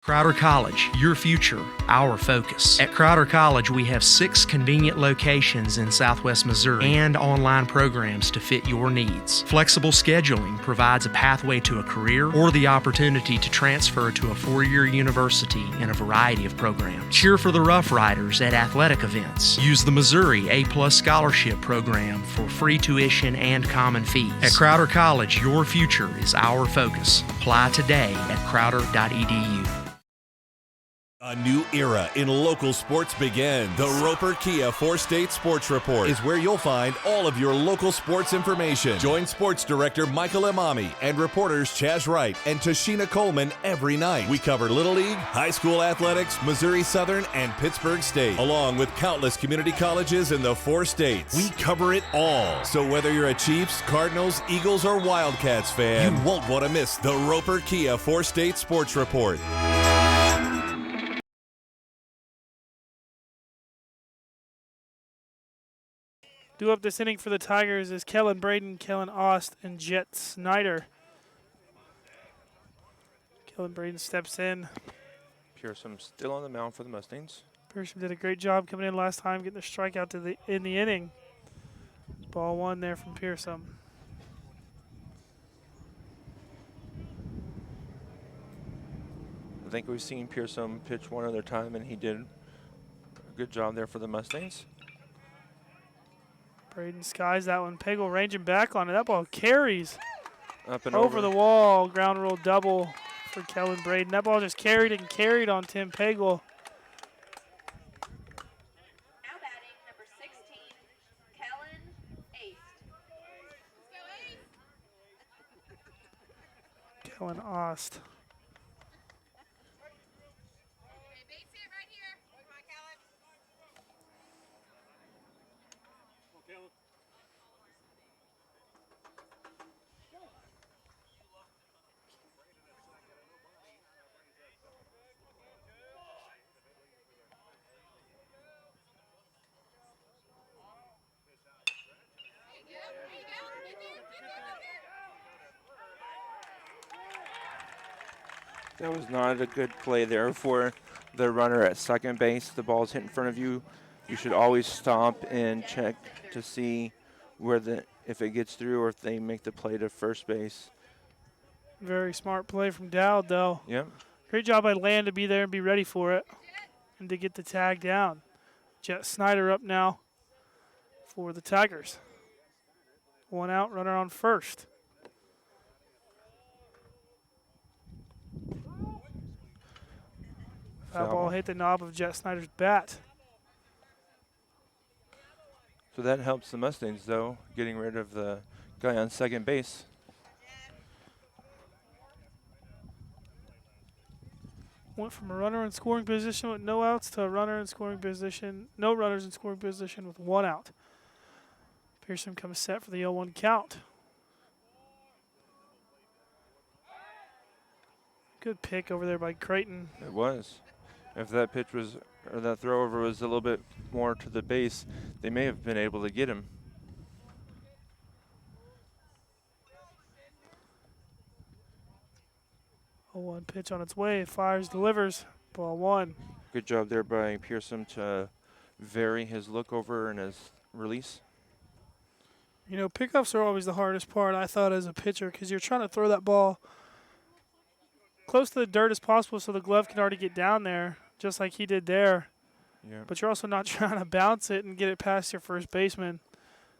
Crowder College, your future, our focus. At Crowder College, we have 6 convenient locations in Southwest Missouri and online programs to fit your needs. Flexible scheduling provides a pathway to a career or the opportunity to transfer to a 4-year university in a variety of programs. Cheer for the Rough Riders at athletic events. Use the Missouri A+ Scholarship Program for free tuition and common fees. At Crowder College, your future is our focus. Apply today at crowder.edu. A new era in local sports begins. The Roper Kia 4-State Sports Report is where you'll find all of your local sports information. Join Sports Director Michael Imami and reporters Chaz Wright and Tashina Coleman every night. We cover Little League, high school athletics, Missouri Southern, and Pittsburgh State, along with countless community colleges in the 4 states. We cover it all. So whether you're a Chiefs, Cardinals, Eagles, or Wildcats fan, you won't want to miss the Roper Kia 4-State Sports Report. Due up this inning for the Tigers is Kellen Braden, Kellen Ost, and Jet Snyder. Kellen Braden steps in. Pearson still on the mound for the Mustangs. Pearson did a great job coming in last time, getting a strikeout in the inning. Ball 1 there from Pearson. I think we've seen Pearson pitch one other time, and he did a good job there for the Mustangs. Braden skies that one. Pagel ranging back on it. That ball carries Up and over over. the wall. Ground roll double for Kellen Braden. That ball just carried and carried on Tim Pagel. Now batting number 16, Kellen Ace. Kellen Ost. That was not a good play there for the runner at second base. The ball's hit in front of you. You should always stop and check to see if it gets through or if they make the play to first base. Very smart play from Dowd, though. Yep. Great job by Land to be there and be ready for it and to get the tag down. Jet Snyder up now for the Tigers. One out, runner on first. That ball hit the knob of Jet Snyder's bat. So that helps the Mustangs, though, getting rid of the guy on second base. Went from a runner in scoring position with no outs to a runner in scoring position, no runners in scoring position with one out. Pearson comes set for the 0-1 count. Good pick over there by Creighton. It was. If that pitch was, or that throw over was a little bit more to the base, they may have been able to get him. A 1 pitch on its way. Fires, delivers. Ball 1. Good job there by Pearson to vary his look over and his release. You know, pickoffs are always the hardest part, I thought, as a pitcher, because you're trying to throw that ball close to the dirt as possible so the glove can already get down there, just like he did there. Yeah. But you're also not trying to bounce it and get it past your first baseman.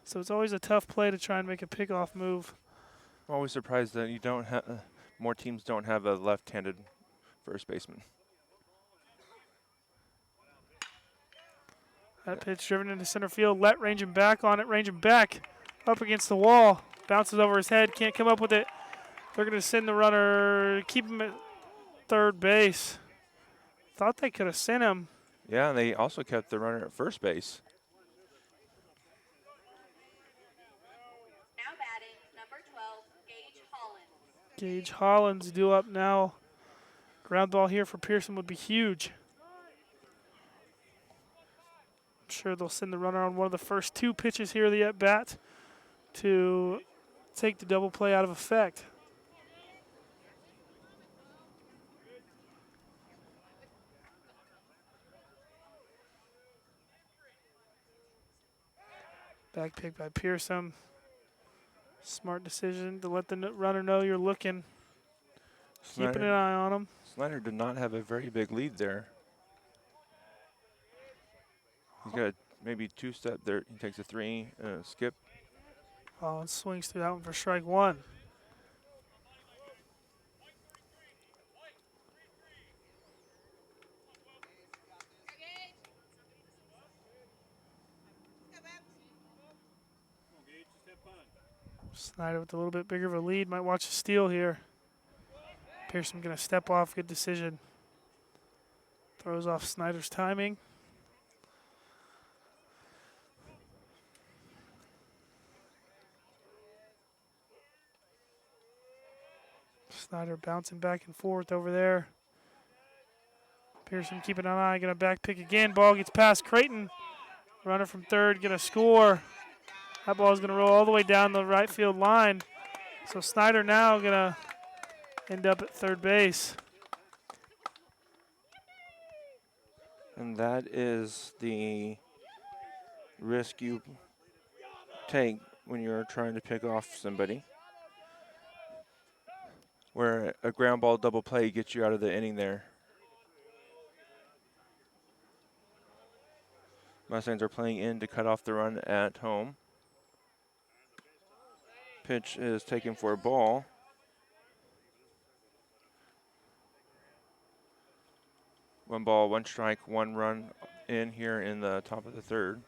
So it's always a tough play to try and make a pickoff move. I'm always surprised that you don't have more teams don't have a left-handed first baseman. That pitch driven into center field. Let ranging back on it. Ranging back up against the wall. Bounces over his head. Can't come up with it. They're going to send the runner, keep him at third base. Thought they could have sent him. Yeah, and they also kept the runner at first base. Now batting number 12, Gage Hollins. Gage Hollins due up now. Ground ball here for Pearson would be huge. I'm sure they'll send the runner on one of the first 2 pitches here of the at-bat to take the double play out of effect. Back pick by Pearson. Smart decision to let the runner know you're looking. Keeping an eye on him. Snyder did not have a very big lead there. He's got maybe 2-step there. He takes a 3 and a skip. Oh, and swings through that one for strike 1. Snyder with a little bit bigger of a lead. Might watch a steal here. Pearson going to step off. Good decision. Throws off Snyder's timing. Snyder bouncing back and forth over there. Pearson keeping an eye. Going to back pick again. Ball gets past Creighton. Runner from third going to score. That ball is going to roll all the way down the right field line. So Snyder now going to end up at third base. And that is the risk you take when you're trying to pick off somebody. Where a ground ball double play gets you out of the inning there. Mustangs are playing in to cut off the run at home. Pitch is taken for a ball. One ball, one strike, one run in here in the top of the third.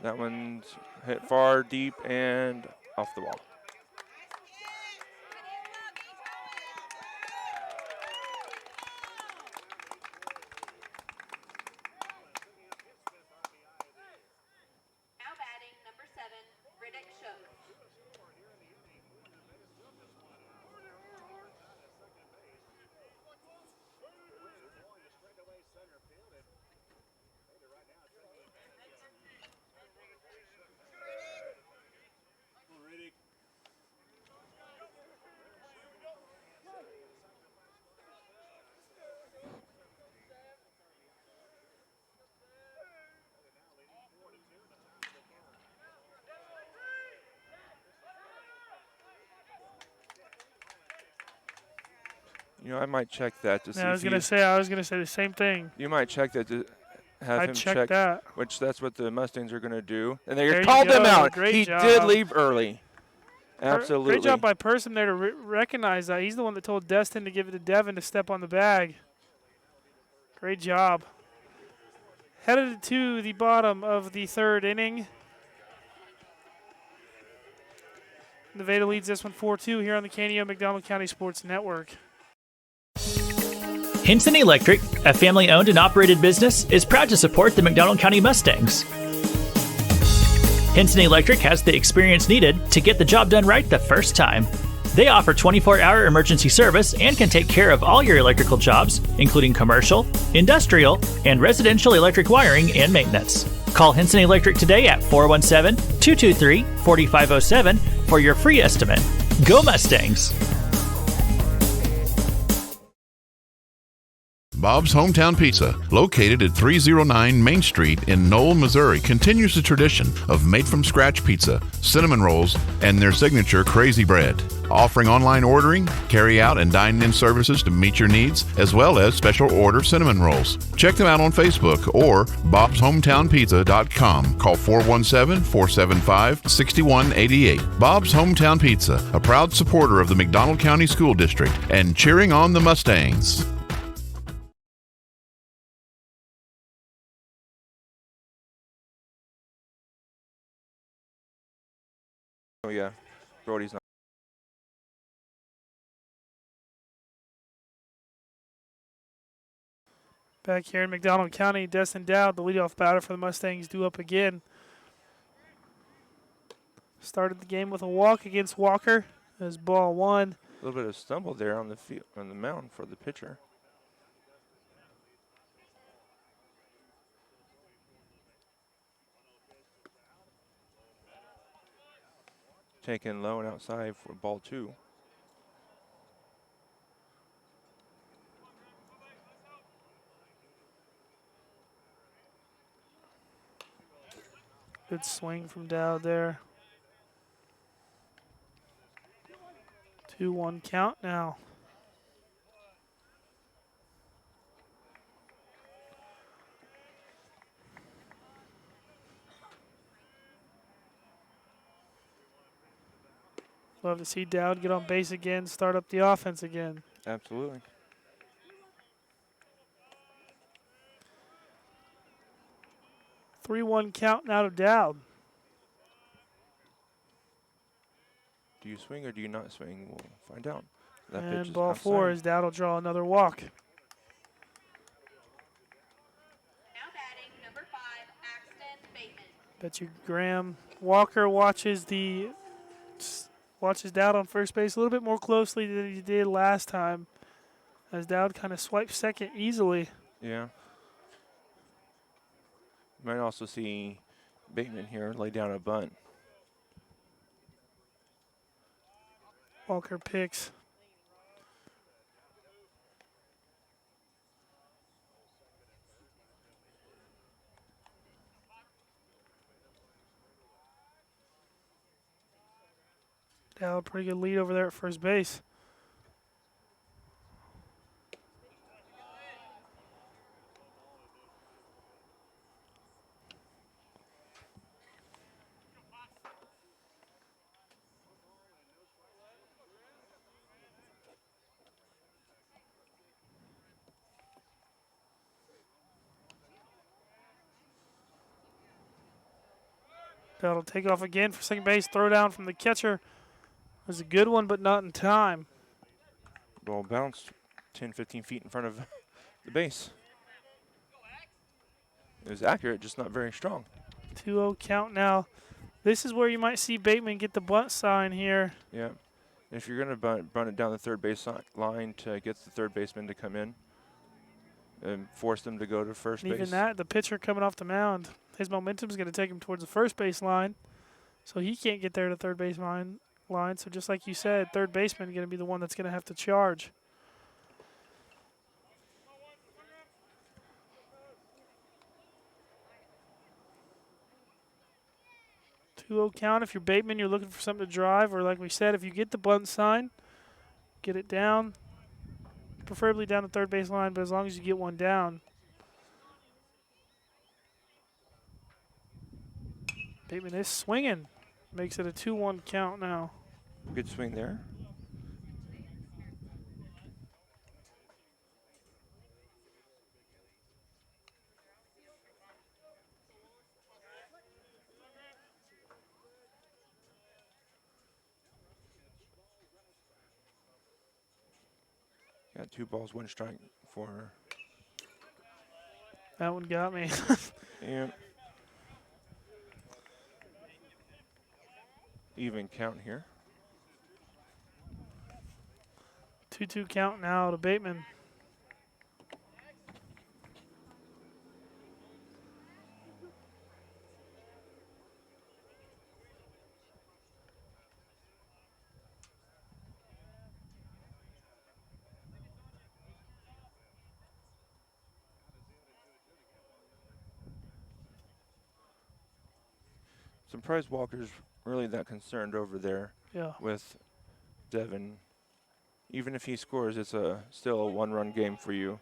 That one's hit far, deep, and off the wall. Now batting number 7, Riddick Shook. You know, I might check that to see. I was gonna say the same thing. You might check that to have I'd him check that. which that's what the Mustangs are gonna do. And they There you called him go. out. Great He job. did leave early. Absolutely. Great job by Person there to recognize that. He's the one that told Destin to give it to Devin to step on the bag. Great job. Headed to the bottom of the third inning. Nevada leads this one 4-2 here on the Canio McDonald County Sports Network. Hinson Electric, a family-owned and operated business, is proud to support the McDonald County Mustangs. Hinson Electric has the experience needed to get the job done right the first time. They offer 24-hour emergency service and can take care of all your electrical jobs, including commercial, industrial, and residential electric wiring and maintenance. Call Hinson Electric today at 417-223-4507 for your free estimate. Go Mustangs! Bob's Hometown Pizza, located at 309 Main Street in Knoll, Missouri, continues the tradition of made-from-scratch pizza, cinnamon rolls, and their signature crazy bread. Offering online ordering, carry-out, and dine-in services to meet your needs, as well as special order cinnamon rolls. Check them out on Facebook or bobshometownpizza.com. Call 417-475-6188. Bob's Hometown Pizza, a proud supporter of the McDonald County School District and cheering on the Mustangs. Oh, yeah. Brody's not. Back here in McDonald County, Destin Dowd, the leadoff batter for the Mustangs, due up again. Started the game with a walk against Walker as ball 1. A little bit of stumble there on the field, on the mound for the pitcher. Taken low and outside for ball 2. Good swing from Dowd there. 2-1 count now. Love to see Dowd get on base again, start up the offense again. Absolutely. Three-one count now to Dowd. Do you swing or do you not swing? We'll find out. That pitch And is ball outside. 4 as Dowd will draw another walk. Now batting number 5, Axton Bateman. Bet you Graham Walker watches Dowd on first base a little bit more closely than he did last time, as Dowd kind of swiped second easily. Yeah. You might also see Bateman here lay down a bunt. Walker picks. Dowd, pretty good lead over there at first base. Bell will take off again for second base. Throw down from the catcher. It was a good one, but not in time. Ball bounced 10, 15 feet in front of the base. It was accurate, just not very strong. 2-0 count now. This is where you might see Bateman get the bunt sign here. Yeah. If you're going to run it down the third base line to get the third baseman to come in and force them to go to first And base. even that, the pitcher coming off the mound, his momentum is going to take him towards the first base line, so he can't get there to third base line. So just like you said, third baseman going to be the one that's going to have to charge. Count. If you're Bateman, you're looking for something to drive, or like we said, if you get the bunt sign, get it down, preferably down the third base line, but as long as you get one down. Bateman is swinging. Makes it a 2-1 count now. Good swing there. Got 2 balls, 1 strike for. That one got me. Yeah. Even count here. 2-2 count now to Bateman. Surprised Walker's really that concerned over there. Yeah. With Devin. Even if he scores, it's still a 1-run game for you.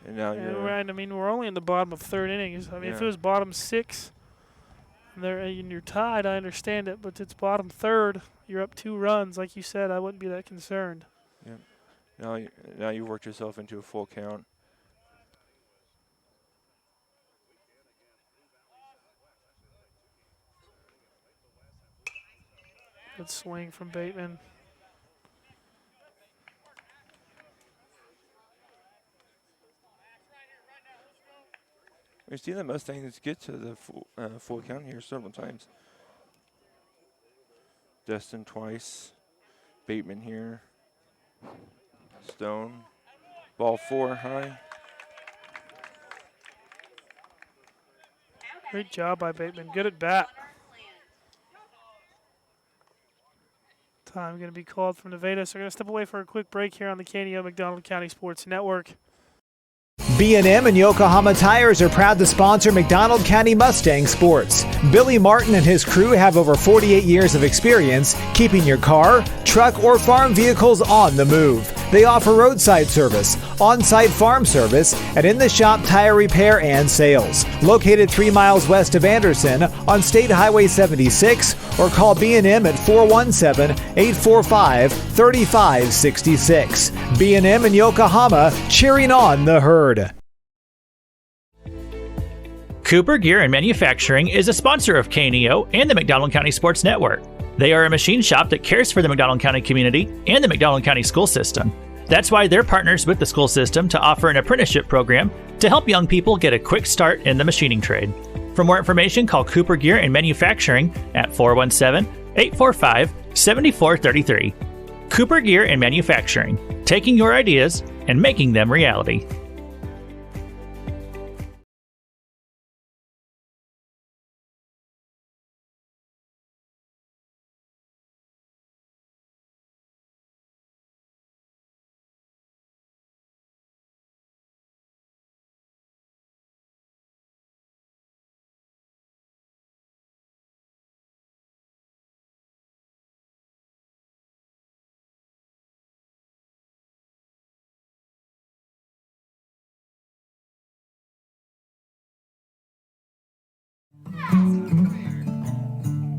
And now you're right. I mean, we're only in the bottom of third innings. I mean, if it was bottom 6 and you're tied, I understand it. But it's bottom third. You're up 2 runs. Like you said, I wouldn't be that concerned. Yeah. Now you've worked yourself into a full count. Good swing from Bateman. We've seen the Mustangs get to the full count here several times. Destin twice. Bateman here. Stone. Ball 4 high. Great job by Bateman. Good at bat. Time going to be called from Nevada, so we're going to step away for a quick break here on the KNO McDonald County Sports Network. B&M and Yokohama Tires are proud to sponsor McDonald County Mustang Sports. Billy Martin and his crew have over 48 years of experience keeping your car, truck, or farm vehicles on the move. They offer roadside service, on-site farm service, and in-the-shop tire repair and sales. Located 3 miles west of Anderson on State Highway 76, or call B&M at 417-845-3566. B&M and Yokohama, cheering on the herd. Cooper Gear and Manufacturing is a sponsor of KNEO and the McDonald County Sports Network. They are a machine shop that cares for the McDonald County community and the McDonald County school system. That's why they're partners with the school system to offer an apprenticeship program to help young people get a quick start in the machining trade. For more information, call Cooper Gear and Manufacturing at 417-845-7433. Cooper Gear and Manufacturing, taking your ideas and making them reality.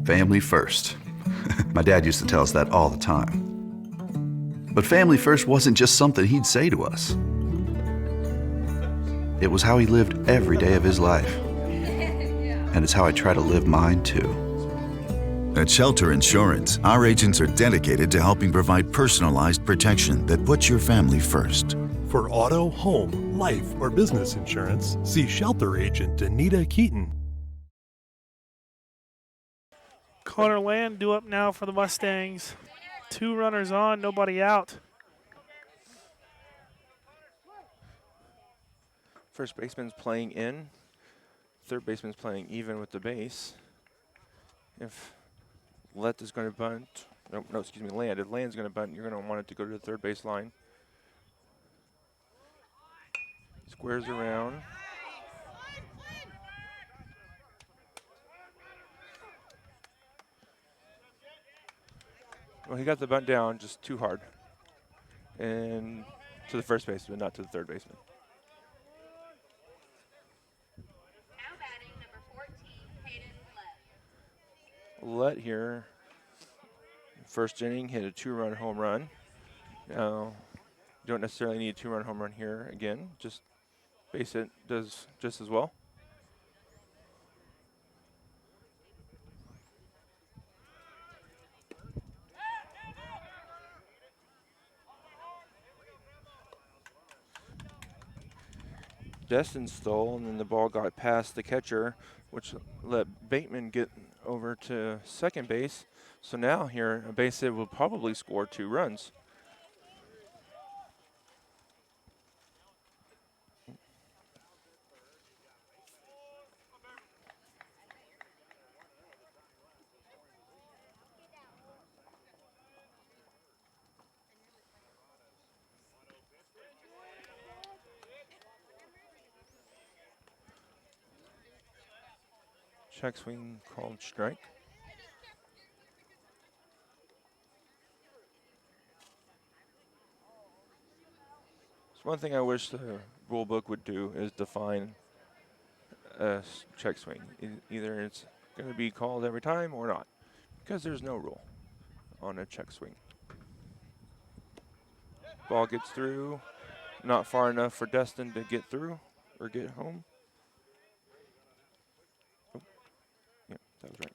Family first. My dad used to tell us that all the time. But family first wasn't just something he'd say to us. It was how he lived every day of his life. and it's how I try to live mine too. At Shelter Insurance, our agents are dedicated to helping provide personalized protection that puts your family first. For auto, home, life, or business insurance, see Shelter Agent Anita Keaton. Connor Land due up now for the Mustangs. 2 runners on, nobody out. First baseman's playing in. Third baseman's playing even with the base. If Let is going to bunt, no, excuse me, Land. If Land's going to bunt, you're going to want it to go to the third base line. Squares around. Well, he got the bunt down just too hard. And to the first baseman, not to the third baseman. Now batting number 14, Hayden Lett. Lett here, first inning, hit a 2-run home run. Now, you don't necessarily need a 2-run home run here again. Just base it does just as well. Destin stole, and then the ball got past the catcher, which let Bateman get over to second base. So now here, a base hit will probably score 2 runs. Check swing called strike. So one thing I wish the rule book would do is define a check swing. Either it's going to be called every time or not, because there's no rule on a check swing. Ball gets through, not far enough for Destin to get through or get home. Yeah, that was right.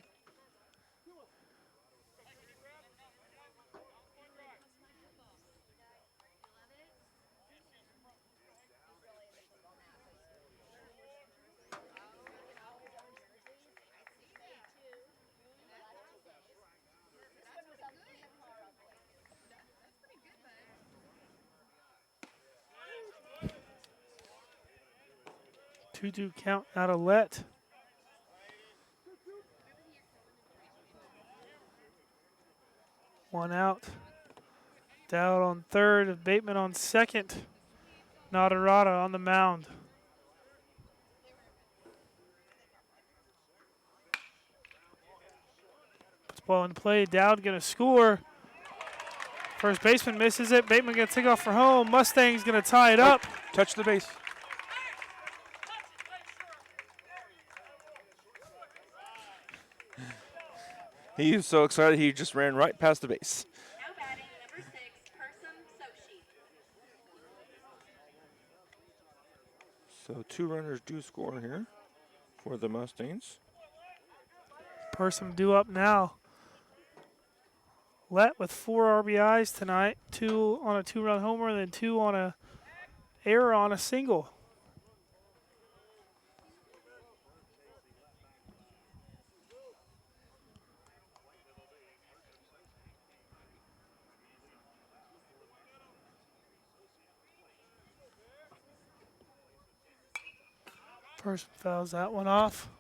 Two count out of Lett. One out. Dowd on third, Bateman on second. Nadarata on the mound. Puts ball in play. Dowd gonna score. First baseman misses it. Bateman gonna take off for home. Mustang's gonna tie it up. Touch the base. He was so excited he just ran right past the base. Now batting number 6, Persum Sochi. So 2 runners do score here for the Mustangs. Persum due up now. Lett with 4 RBIs tonight, 2 on a 2-run homer, and then 2 on a error on a single. Persum fouls that one off.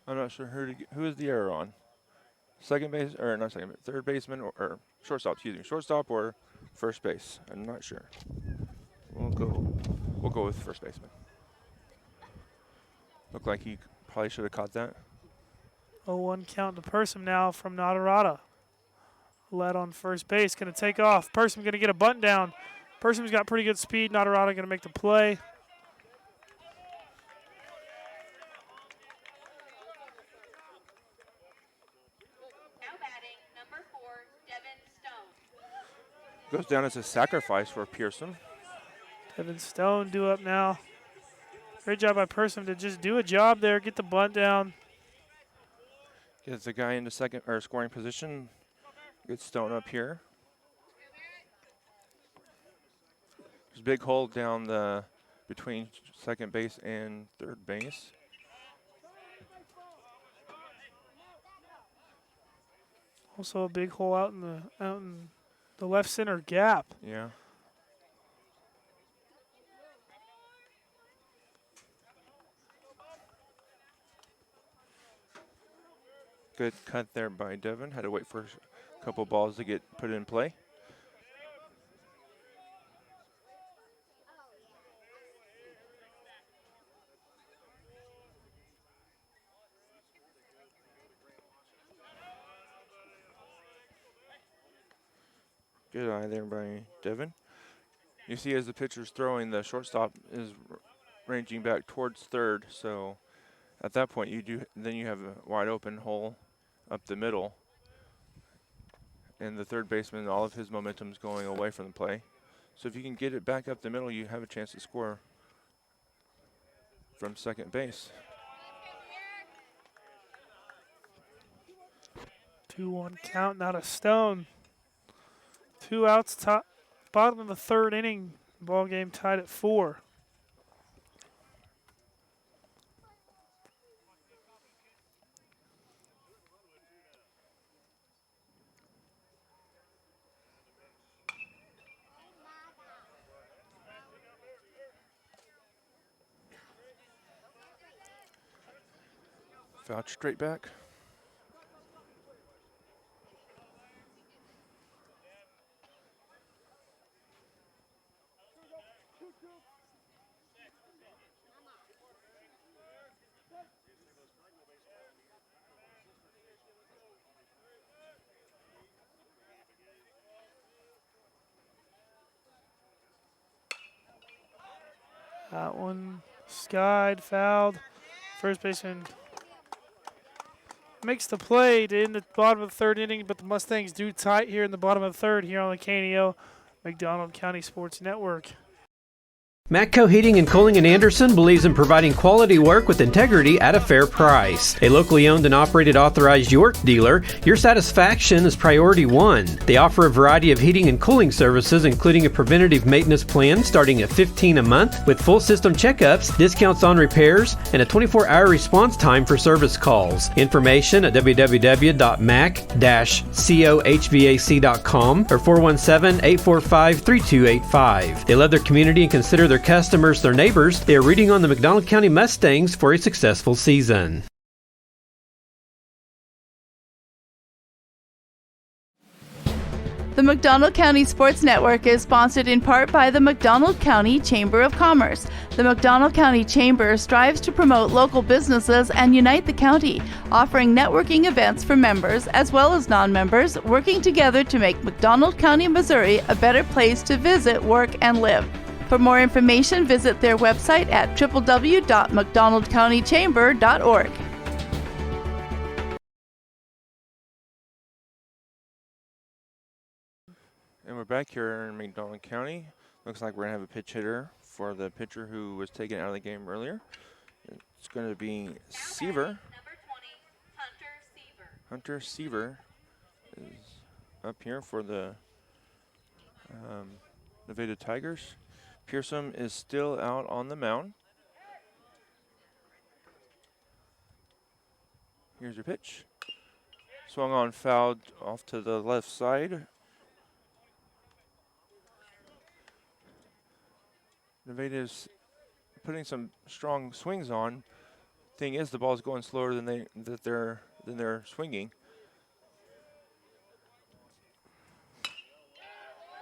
I'm not sure who is the error on. Second base, or not second base, third baseman or shortstop, excuse me, shortstop or first base. I'm not sure. We'll go with first baseman. Looked like he probably should have caught that. 0-1 count to Persum now from Nadarata. Lett on first base, gonna take off. Persum gonna get a bunt down. Persum's got pretty good speed. Nadarata gonna make the play. Goes down as a sacrifice for Pearson. Devin Stone due up now. Great job by Person to just do a job there, get the bunt down. Gets the guy into second or scoring position. Good Stone up here. There's a big hole down the between second base and third base. Also a big hole out in the left center gap. Yeah. Good cut there by Devin. Had to wait for a couple balls to get put in play. Good eye there by Devin. You see as the pitcher's throwing, the shortstop is ranging back towards third, so at that point then you have a wide open hole up the middle. And the third baseman, all of his momentum's going away from the play. So if you can get it back up the middle, you have a chance to score from second base. 2-1 count, not a Stone. 2 outs, bottom of the third inning. Ball game tied at 4. Foul straight back. That one skied, fouled. First baseman makes the play to end the bottom of the third inning, but the Mustangs do tight here in the bottom of the third here on the KNEO McDonald County Sports Network. Matco Heating and Cooling in Anderson believes in providing quality work with integrity at a fair price. A locally owned and operated authorized York dealer, your satisfaction is priority one. They offer a variety of heating and cooling services, including a preventative maintenance plan starting at $15 a month with full system checkups, discounts on repairs, and a 24-hour response time for service calls. Information at www.mac-cohvac.com or 417-845-3285. They love their community and consider their customers their neighbors. They are rooting on the McDonald County Mustangs for a successful season. The McDonald County Sports Network is sponsored in part by the McDonald County Chamber of Commerce. The McDonald County Chamber strives to promote local businesses and unite the county, offering networking events for members as well as non-members, working together to make McDonald County, Missouri a better place to visit, work, and live. For more information, visit their website at www.mcdonaldcountychamber.org. And we're back here in McDonald County. Looks like we're going to have a pitch hitter for the pitcher who was taken out of the game earlier. It's going to be Seaver. Hunter Seaver is up here for the Nevada Tigers. Pearson is still out on the mound. Here's your pitch. Swung on, fouled off to the left side. Nevada's putting some strong swings on. Thing is, the ball's going slower than they're swinging.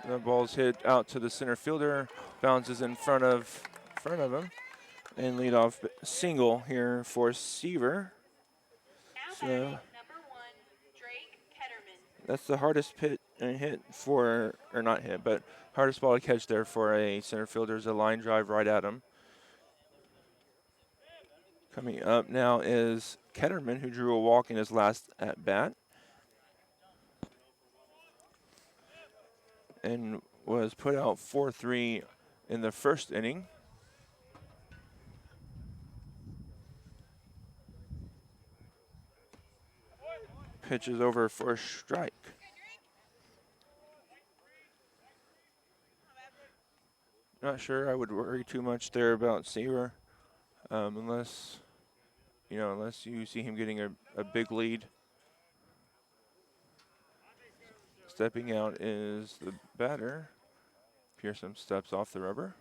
The ball's hit out to the center fielder, bounces in front of him, and leadoff single here for Seaver. So that's the hardest hit for, or not hit, but hardest ball to catch there for a center fielder is a line drive right at him. Coming up now is Ketterman, who drew a walk in his last at bat. And was put out 4-3 in the first inning. Pitch is over for a strike. Not sure I would worry too much there about Seaver, unless you see him getting a big lead. Stepping out is the batter. Pearson steps off the rubber.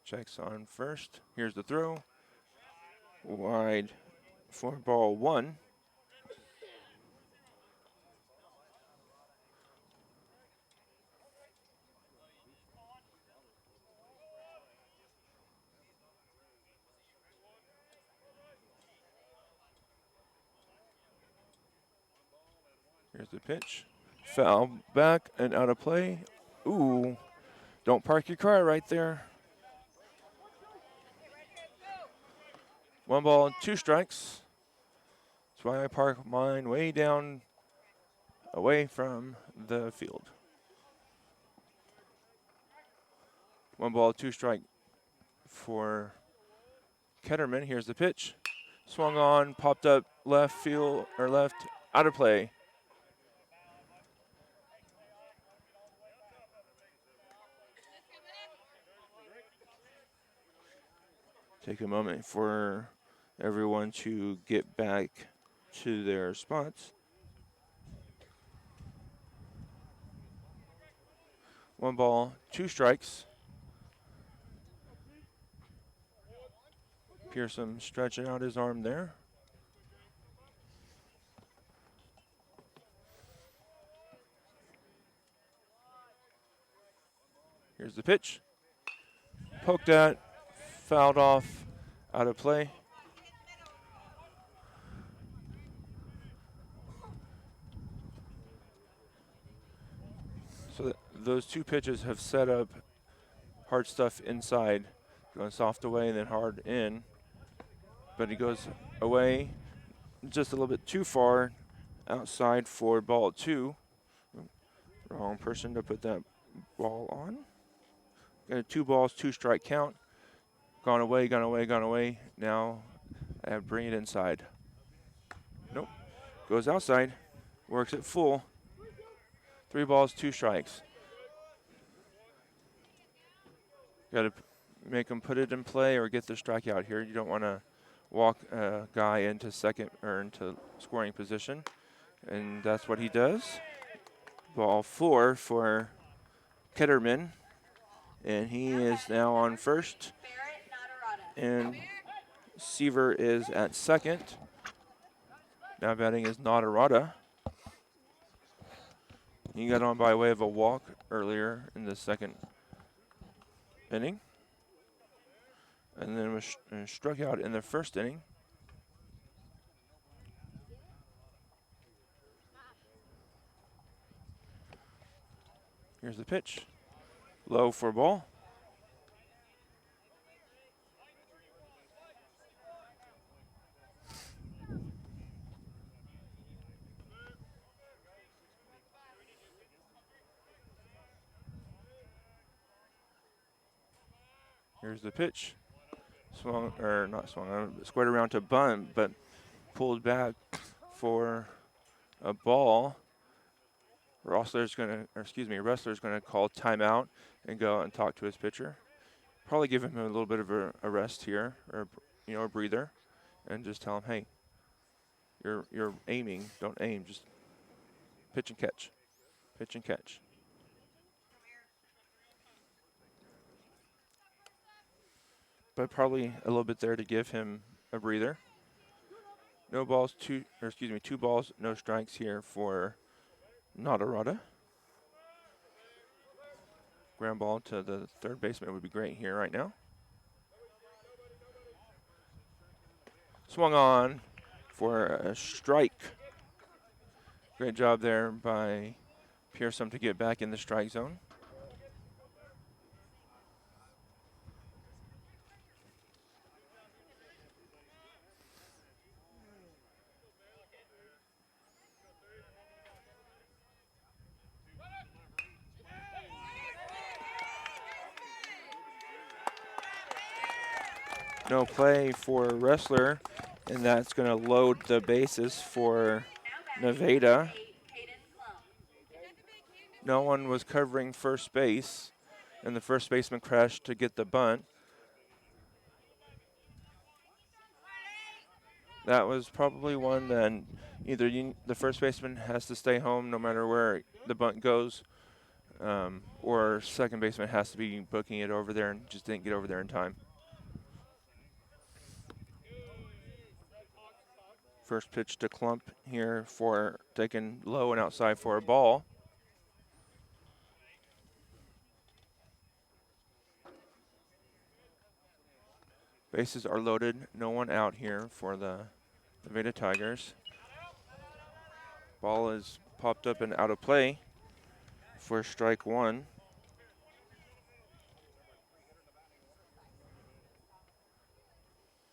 Checks on first. Here's the throw. Wide for ball 1. Here's the pitch. Foul back and out of play. Ooh, don't park your car right there. 1 ball, 2 strikes. That's why I park mine way down away from the field. 1 ball, 2 strike for Ketterman. Here's the pitch. Swung on, popped up left field or left, out of play. Take a moment for everyone to get back to their spots. 1 ball, 2 strikes. Pearson stretching out his arm there. Here's the pitch. Poked at, fouled off, out of play. So those 2 pitches have set up hard stuff inside, going soft away and then hard in. But he goes away just a little bit too far outside for ball 2. Wrong person to put that ball on. Got a 2 balls, 2 strike count. Gone away, gone away, gone away. Now I have to bring it inside. Nope. Goes outside. Works it full. 3 balls, 2 strikes. Got to make him put it in play or get the strikeout here. You don't want to walk a guy into second or into scoring position. And that's what he does. Ball 4 for Ketterman. And he is now on first. And Seaver is at second. Now batting is Nadarada. He got on by way of a walk earlier in the second inning. And then was struck out in the first inning. Here's the pitch. Low for ball. Here's the pitch. Swung, or not swung, squared around to bunt, but pulled back for a ball. Wrestler's gonna call timeout and go out and talk to his pitcher. Probably give him a little bit of a rest here, or a breather, and just tell him, hey, you're aiming, don't aim, just pitch and catch, pitch and catch. But probably a little bit there to give him a breather. 2 balls, no strikes here for Nadarada. Ground ball to the third baseman would be great here right now. Swung on for a strike. Great job there by Pearson to get back in the strike zone. No play for Wrestler, And that's going to load the bases for Nevada. No one was covering first base, and the first baseman crashed to get the bunt. That was probably one that either the first baseman has to stay home no matter where the bunt goes, or second baseman has to be booking it over there and just didn't get over there in time. First pitch to Klump here for taken low and outside for a ball. Bases are loaded, no one out here for the Nevada Tigers. Ball is popped up and out of play for strike one.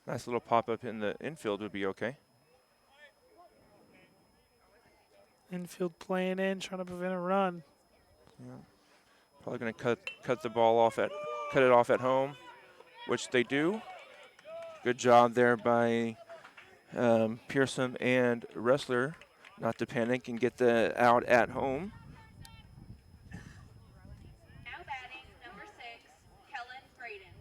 Nice little pop up in the infield would be okay. Infield playing in, trying to prevent a run. Yeah. Probably going to cut the ball off cut it off at home, which they do. Good job there by Pearson and Wrestler not to panic and get the out at home. Now batting, number 6, Kellen Braden.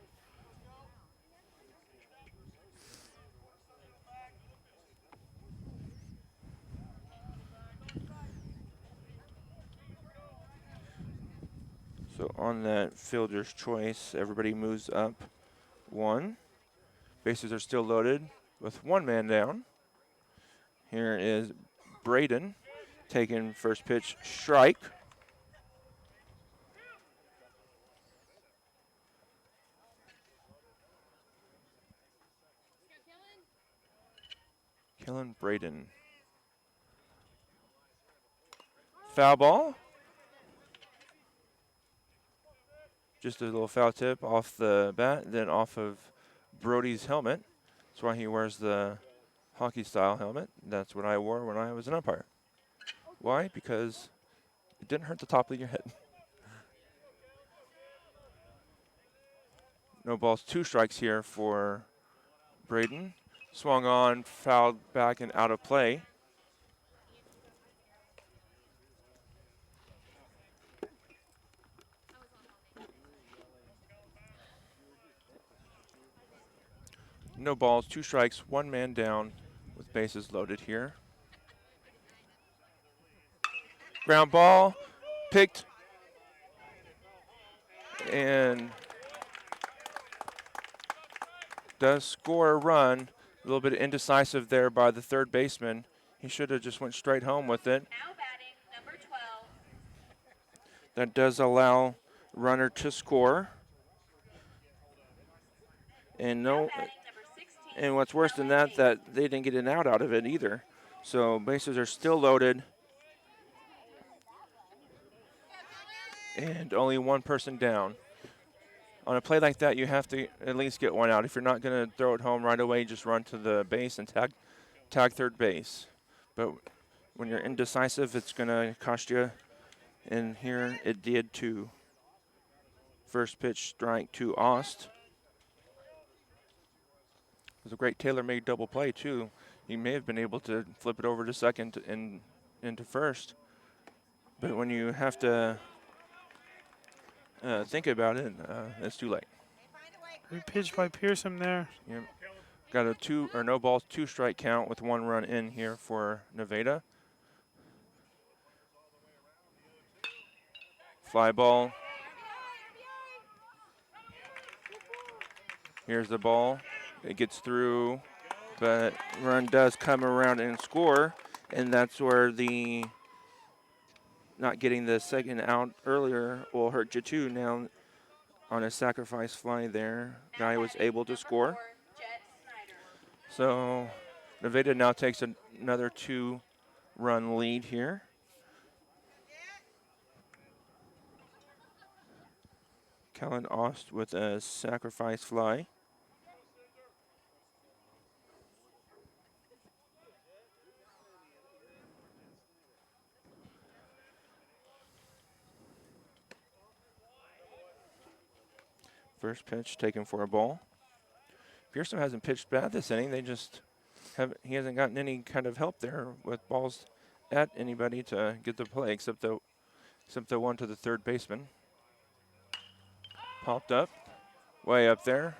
So on that fielder's choice, everybody moves up one. Bases are still loaded with one man down. Here is Braden taking first pitch, strike. Kellen Braden. Foul ball. Just a little foul tip off the bat, then off of Brody's helmet. That's why he wears the hockey style helmet. That's what I wore when I was an umpire. Why? Because it didn't hurt the top of your head. No balls, 2 strikes here for Braden. Swung on, fouled back and out of play. No balls, 2 strikes, 1 man down with bases loaded here. Ground ball, picked, and does score a run. A little bit indecisive there by the third baseman. He should have just went straight home with it. Now batting, number 12. That does allow runner to score. And and what's worse than that they didn't get an out of it either. So bases are still loaded. And only one person down. On a play like that, you have to at least get one out. If you're not going to throw it home right away, just run to the base and tag third base. But when you're indecisive, it's going to cost you. And here it did too. First pitch strike to Ost. It was a great tailor-made double play too. He may have been able to flip it over to second and into first. But when you have to think about it, it's too late. Great pitch by Pearson there. Yep. Got a no balls, 2 strike count with 1 run in here for Nevada. Fly ball. Here's the ball. It gets through, but run does come around and score, and that's where the not getting the second out earlier will hurt you too. Now on a sacrifice fly there, guy was able to score. So Nevada now takes another 2-run lead here. Callan Ost with a sacrifice fly. First pitch taken for a ball. Pearson hasn't pitched bad this inning. They just he hasn't gotten any kind of help there with balls at anybody to get the play, except the one to the third baseman. Popped up, way up there.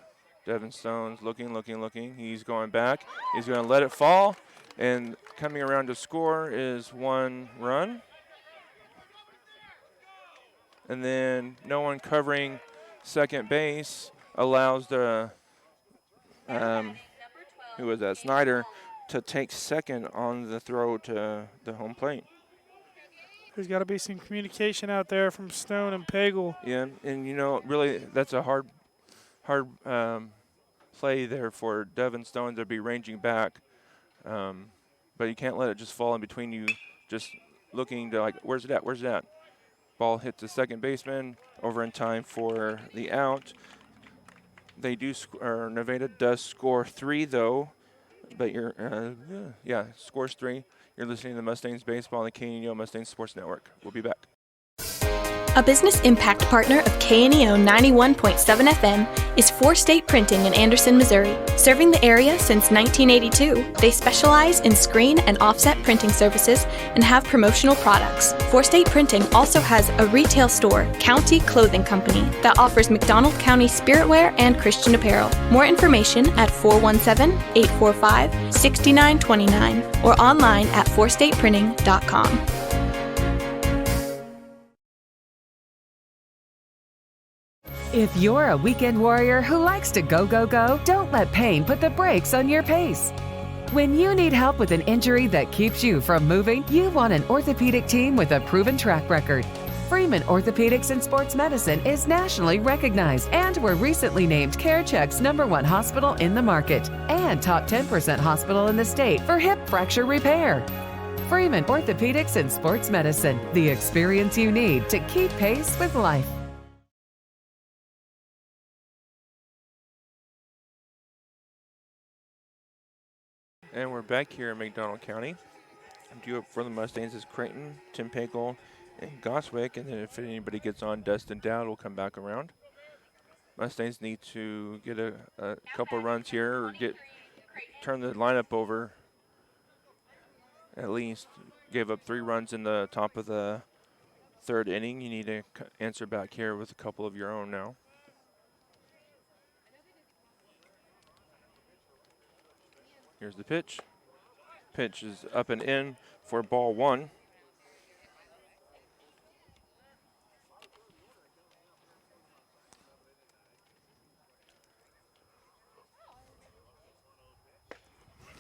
Devin Stone's looking. He's going back. He's going to let it fall, and coming around to score is 1 run. And then no one covering second base allows the who was that, Snyder, to take second on the throw to the home plate. There's got to be some communication out there from Stone and Pagel. Yeah, and really that's a hard play there for Devin Stone to be ranging back. But you can't let it just fall in between you, just looking to where's it at? Ball hit the second baseman, over in time for the out. They do, Nevada does score 3 though, but scores 3. You're listening to Mustangs Baseball on the KNEO Mustangs Sports Network. We'll be back. A business impact partner of KNEO 91.7 FM is 4 State Printing in Anderson, Missouri. Serving the area since 1982, they specialize in screen and offset printing services and have promotional products. 4 State Printing also has a retail store, County Clothing Company, that offers McDonald County spiritwear and Christian apparel. More information at 417-845-6929 or online at 4stateprinting.com. If you're a weekend warrior who likes to go, go, go, don't let pain put the brakes on your pace. When you need help with an injury that keeps you from moving, you want an orthopedic team with a proven track record. Freeman Orthopedics and Sports Medicine is nationally recognized and were recently named CareCheck's #1 hospital in the market and top 10% hospital in the state for hip fracture repair. Freeman Orthopedics and Sports Medicine, the experience you need to keep pace with life. And we're back here in McDonald County. Due up for the Mustangs is Creighton, Tim Pagel, and Goswick. And then if anybody gets on, Dustin Dowd will come back around. Mustangs need to get a couple runs here or turn the lineup over. At least gave up 3 runs in the top of the 3rd inning. You need to answer back here with a couple of your own now. Here's the pitch. Pitch is up and in for ball 1.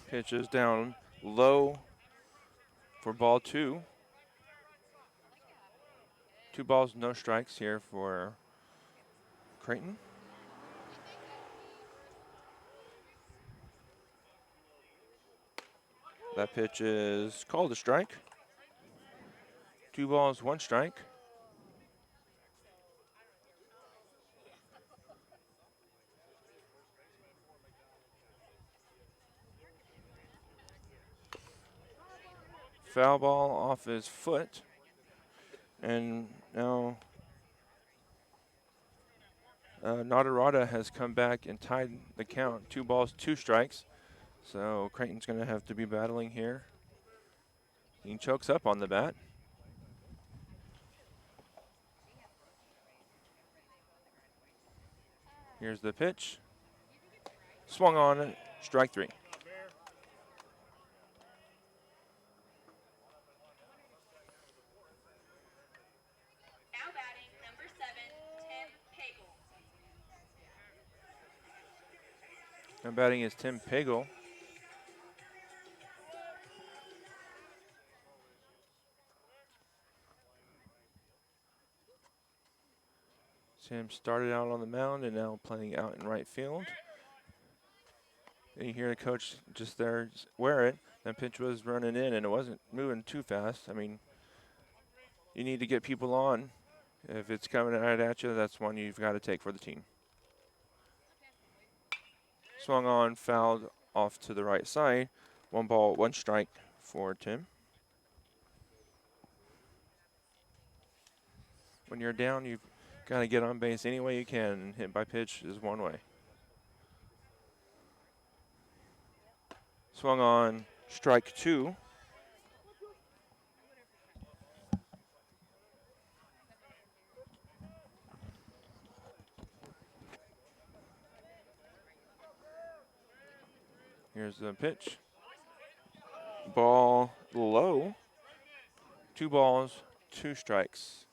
Pitch is down low for ball 2. 2 balls, no strikes here for Creighton. That pitch is called a strike. 2 balls, 1 strike. Foul ball off his foot. And now Nadarada has come back and tied the count. 2 balls, 2 strikes. So Creighton's going to have to be battling here. He chokes up on the bat. Here's the pitch. Swung on, strike 3. Now batting number 7, Tim Pagel. Now batting is Tim Pagel. Tim started out on the mound and now playing out in right field. And you hear the coach just there wear it. That pitch was running in and it wasn't moving too fast. I mean, you need to get people on. If it's coming right at you, that's one you've got to take for the team. Swung on, fouled off to the right side. 1 ball, 1 strike for Tim. When you're down, you've got to get on base any way you can, and hit by pitch is one way. Swung on, strike 2. Here's the pitch. Ball low. 2 balls, 2 strikes.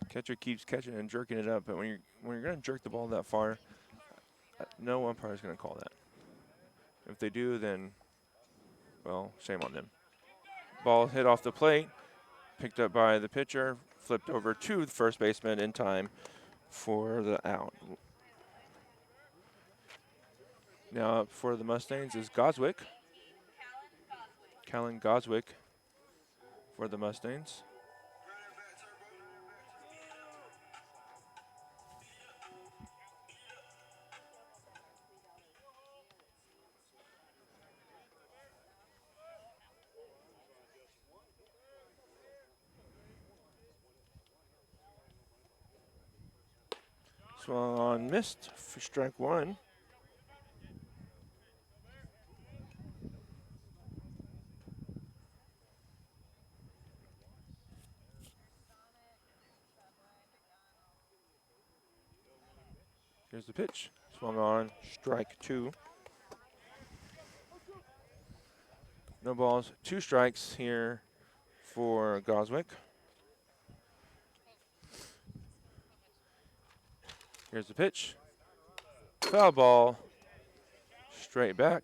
Catcher keeps catching and jerking it up, but when you're going to jerk the ball that far, no umpire is going to call that. If they do, then, well, shame on them. Ball hit off the plate, picked up by the pitcher, flipped over to the first baseman in time for the out. Now up for the Mustangs is Goswick. Callan Goswick for the Mustangs. Swung on, missed for strike 1. Here's the pitch. Swung on, strike 2. No balls, 2 strikes here for Goswick. Here's the pitch. Foul ball, straight back.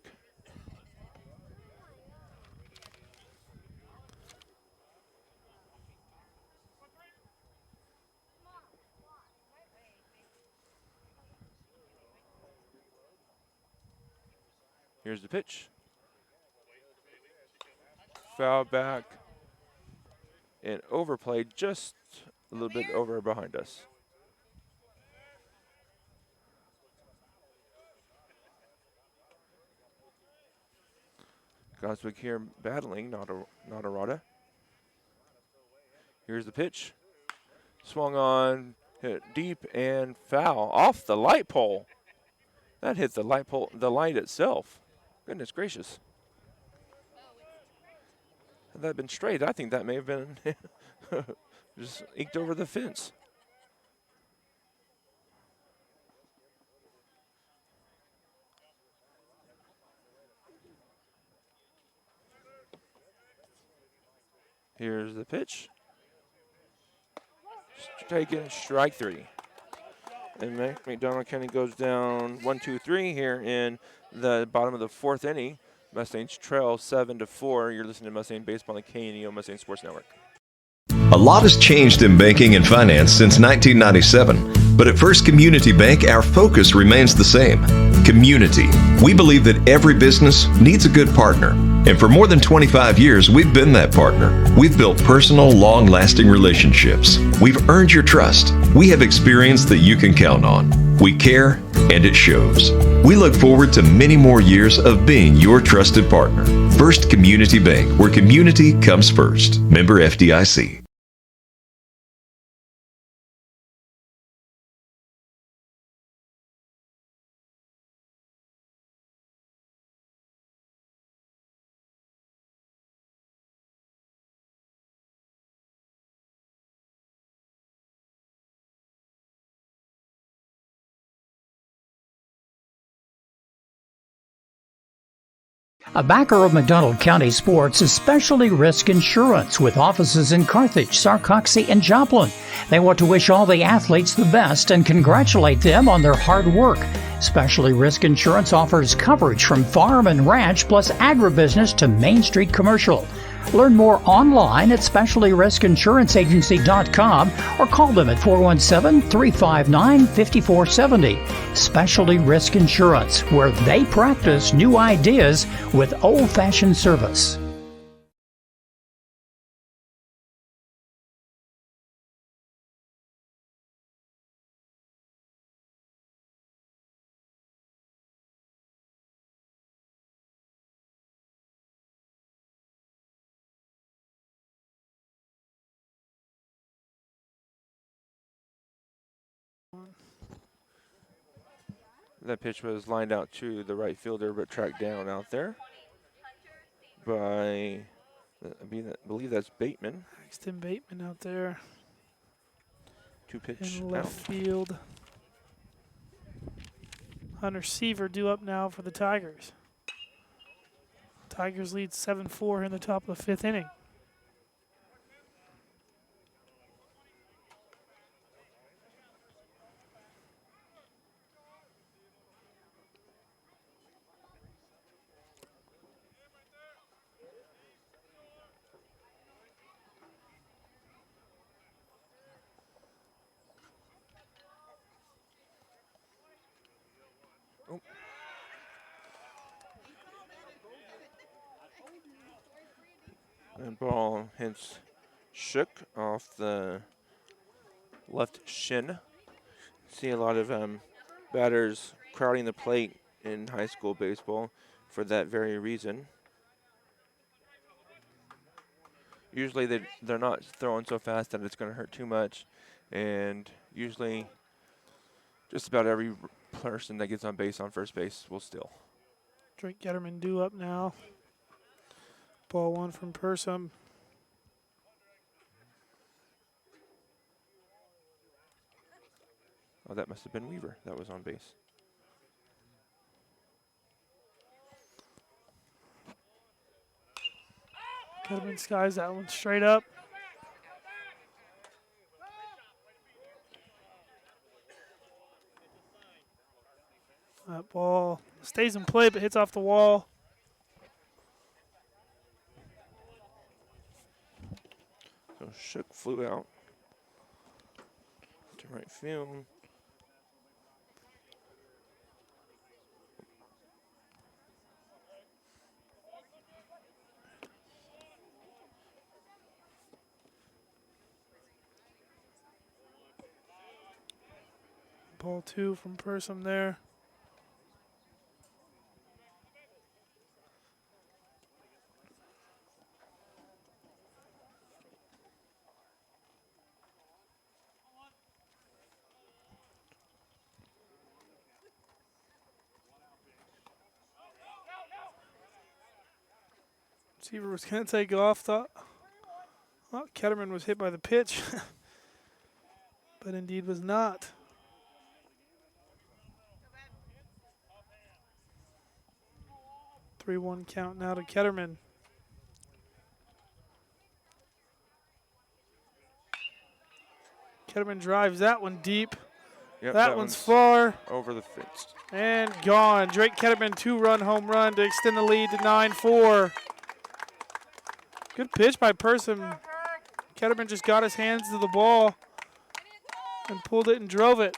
Here's the pitch. Foul back and overplayed just a little bit over behind us. Goswick here battling Nadarada. Here's the pitch. Swung on, hit deep and foul off the light pole. That hit the light pole, the light itself. Goodness gracious. Had that been straight, I think that may have been just eked over the fence. Here's the pitch. Taken, strike 3. And McDonald County goes down 1-2-3 here in the bottom of the 4th inning. Mustangs trail 7-4. You're listening to Mustang Baseball on the KNEO Mustang Sports Network. A lot has changed in banking and finance since 1997, but at First Community Bank, our focus remains the same. Community. We believe that every business needs a good partner, and for more than 25 years, we've been that partner. We've built personal, long-lasting relationships. We've earned your trust. We have experience that you can count on. We care, and it shows. We look forward to many more years of being your trusted partner. First Community Bank, where community comes first. Member FDIC. A backer of McDonald County Sports is Specialty Risk Insurance with offices in Carthage, Sarcoxie, and Joplin. They want to wish all the athletes the best and congratulate them on their hard work. Specialty Risk Insurance offers coverage from farm and ranch plus agribusiness to Main Street commercial. Learn more online at specialtyriskinsuranceagency.com or call them at 417-359-5470. Specialty Risk Insurance, where they practice new ideas with old-fashioned service. That pitch was lined out to the right fielder, but tracked down out there by, I believe that's Bateman. Paxton Bateman out there. Two pitch In left out. field. Hunter Seaver due up now for the Tigers. Tigers lead 7-4 in the top of the 5th inning. And ball hits Shook off the left shin. See a lot of batters crowding the plate in high school baseball for that very reason. Usually they're not throwing so fast that it's going to hurt too much, and usually just about every person that gets on base on first base will steal. Drake Getterman due up now. Ball one from Persum. Oh, that must have been Weaver that was on base. Getterman skies that one straight up. That ball stays in play but hits off the wall. So Shook flew out to right field. Ball two from Persum there. Receiver was going to take off. Thought Ketterman was hit by the pitch, but indeed was not. Three-one count now to Ketterman. Ketterman drives that one deep. Yep, that one's far. Over the fence. And gone. Drake Ketterman, 2-run home run to extend the lead to 9-4. Good pitch by Persum. Ketterman just got his hands to the ball and pulled it and drove it.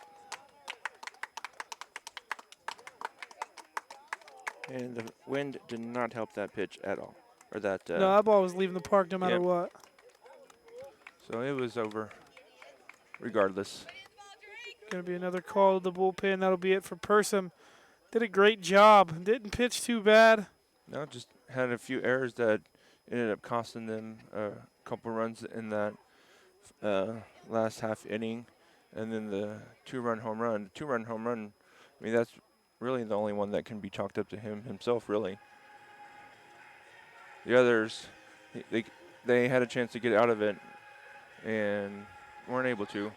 And the wind did not help that pitch at all. Or that. No, that ball was leaving the park no matter what. So it was over regardless. Going to be another call to the bullpen. That'll be it for Persum. Did a great job. Didn't pitch too bad. No, just had a few errors that ended up costing them a couple runs in that last half inning. And then the two-run home run. Two-run home run, I mean, that's really the only one that can be chalked up to himself, really. The others, they had a chance to get out of it and weren't able to.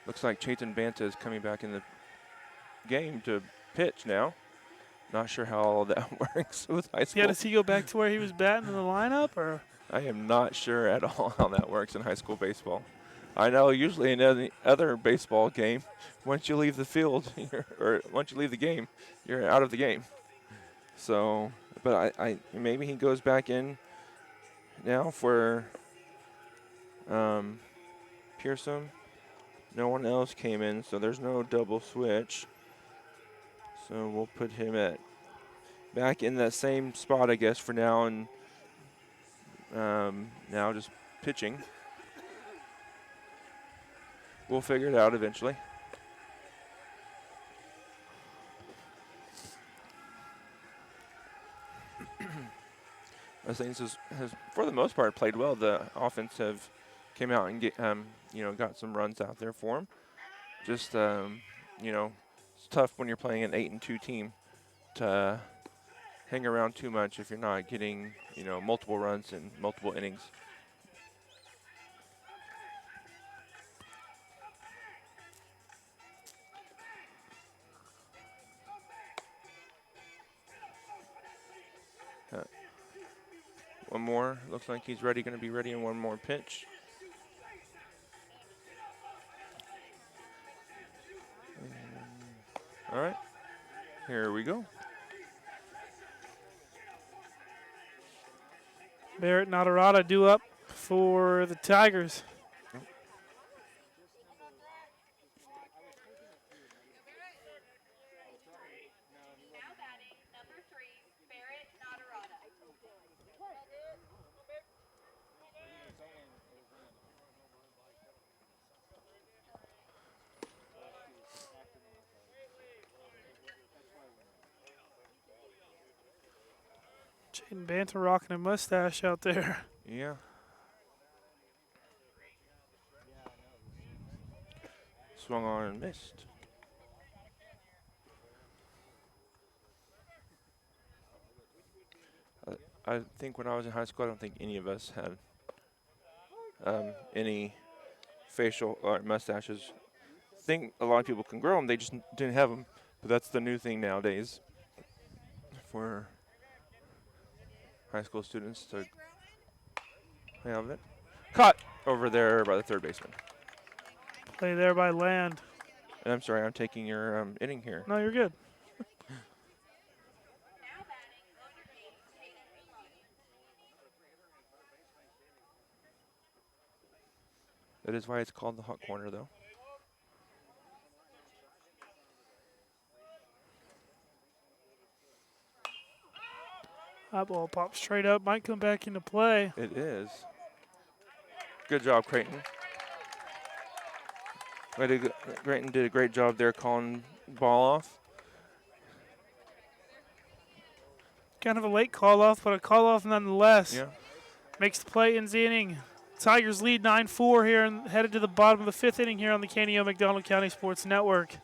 Looks like Chayton Banta is coming back in the game to pitch now. Not sure how all that works with high school. Yeah, does he go back to where he was batting in the lineup, or? I am not sure at all how that works in high school baseball. I know usually in any other baseball game, once you leave the field, or once you leave the game, you're out of the game. So, but I maybe he goes back in now for Pearson. No one else came in, so there's no double switch. So we'll put him back in that same spot, I guess, for now, and now just pitching. We'll figure it out eventually. Saints has, for the most part, played well. The offense have came out and got some runs out there for him. Just It's tough when you're playing an 8-2 team to hang around too much if you're not getting, multiple runs and multiple innings. One more. Looks like he's going to be ready in one more pitch. All right. Here we go. Barrett Nadarata due up for the Tigers. Jaden Banter rocking a mustache out there. Yeah. Swung on and missed. I think when I was in high school, I don't think any of us had any facial mustaches. I think a lot of people can grow them, they just didn't have them. But that's the new thing nowadays for high school students to have it. Caught over there by the third baseman. Play there by Land. And I'm sorry, I'm taking your inning here. No, you're good. That is why it's called the hot corner, though. That ball pops straight up. Might come back into play. It is. Good job, Creighton. Creighton did a great job there calling ball off. Kind of a late call off, but a call off nonetheless. Yeah. Makes the play in the inning. Tigers lead 9-4 here and headed to the bottom of the fifth inning here on the KNEO McDonald County Sports Network.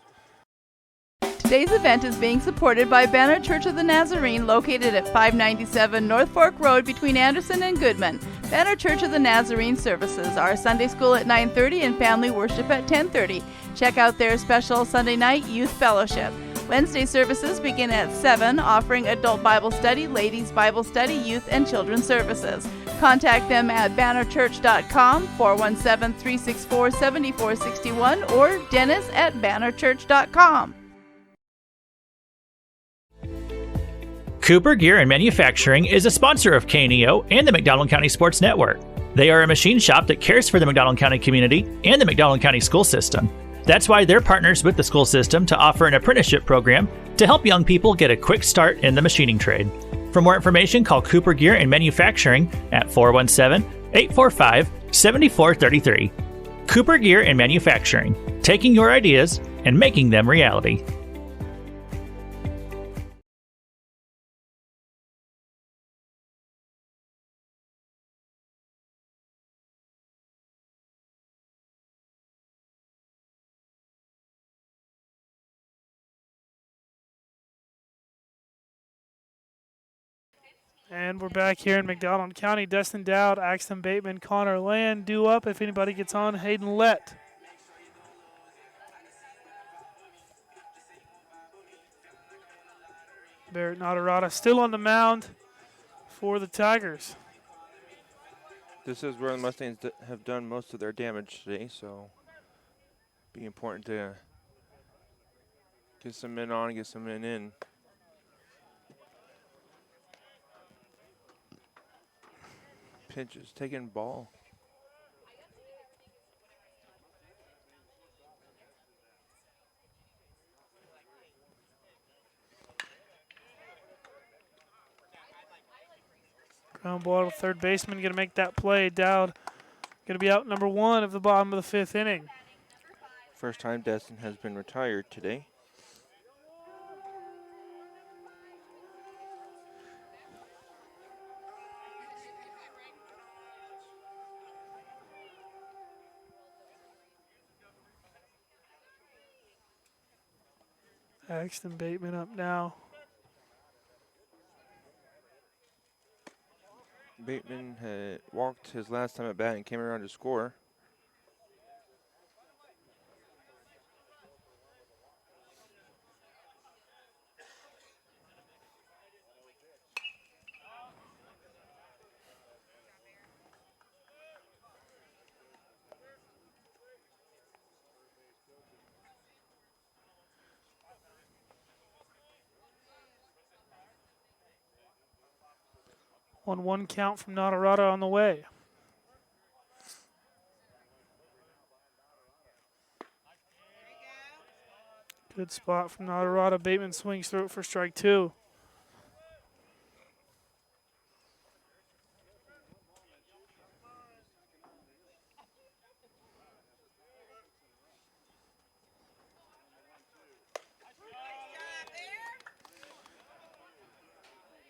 Today's event is being supported by Banner Church of the Nazarene, located at 597 North Fork Road between Anderson and Goodman. Banner Church of the Nazarene services are Sunday school at 9:30 and family worship at 10:30. Check out their special Sunday night youth fellowship. Wednesday services begin at 7, offering adult Bible study, ladies Bible study, youth and children's services. Contact them at bannerchurch.com, 417-364-7461, or Dennis at bannerchurch.com. Cooper Gear and Manufacturing is a sponsor of KNEO and the McDonald County Sports Network. They are a machine shop that cares for the McDonald County community and the McDonald County school system. That's why they're partners with the school system to offer an apprenticeship program to help young people get a quick start in the machining trade. For more information, call Cooper Gear and Manufacturing at 417-845-7433. Cooper Gear and Manufacturing, taking your ideas and making them reality. And we're back here in McDonald County. Dustin Dowd, Axton Bateman, Connor Land due up. If anybody gets on, Hayden Lett. Barrett Nadarata still on the mound for the Tigers. This is where the Mustangs have done most of their damage today, so be important to get some men on and get some men in. Pitches, taking ball. Ground ball to third baseman, going to make that play. Dowd going to be out number 1 of the bottom of the fifth inning. First time Destin has been retired today. Axton Bateman up now. Bateman had walked his last time at bat and came around to score. One count from Nadarata on the way. Good spot from Nadarata. Bateman swings through it for strike 2.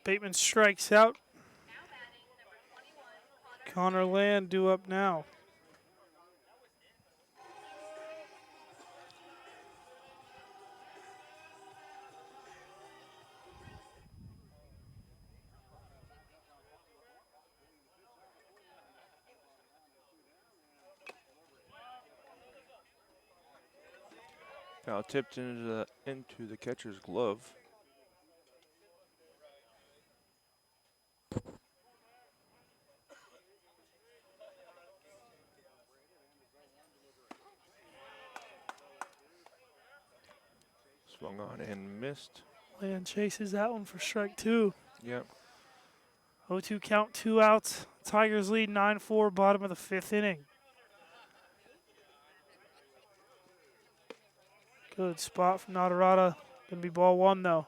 Bateman strikes out. Connor Land due up now. Foul tipped into the catcher's glove. Swung on and missed. Land chases that one for strike 2. Yep. 0-2 count, 2 outs. Tigers lead 9-4, bottom of the 5th inning. Good spot from Nadarata. Gonna be ball 1 though.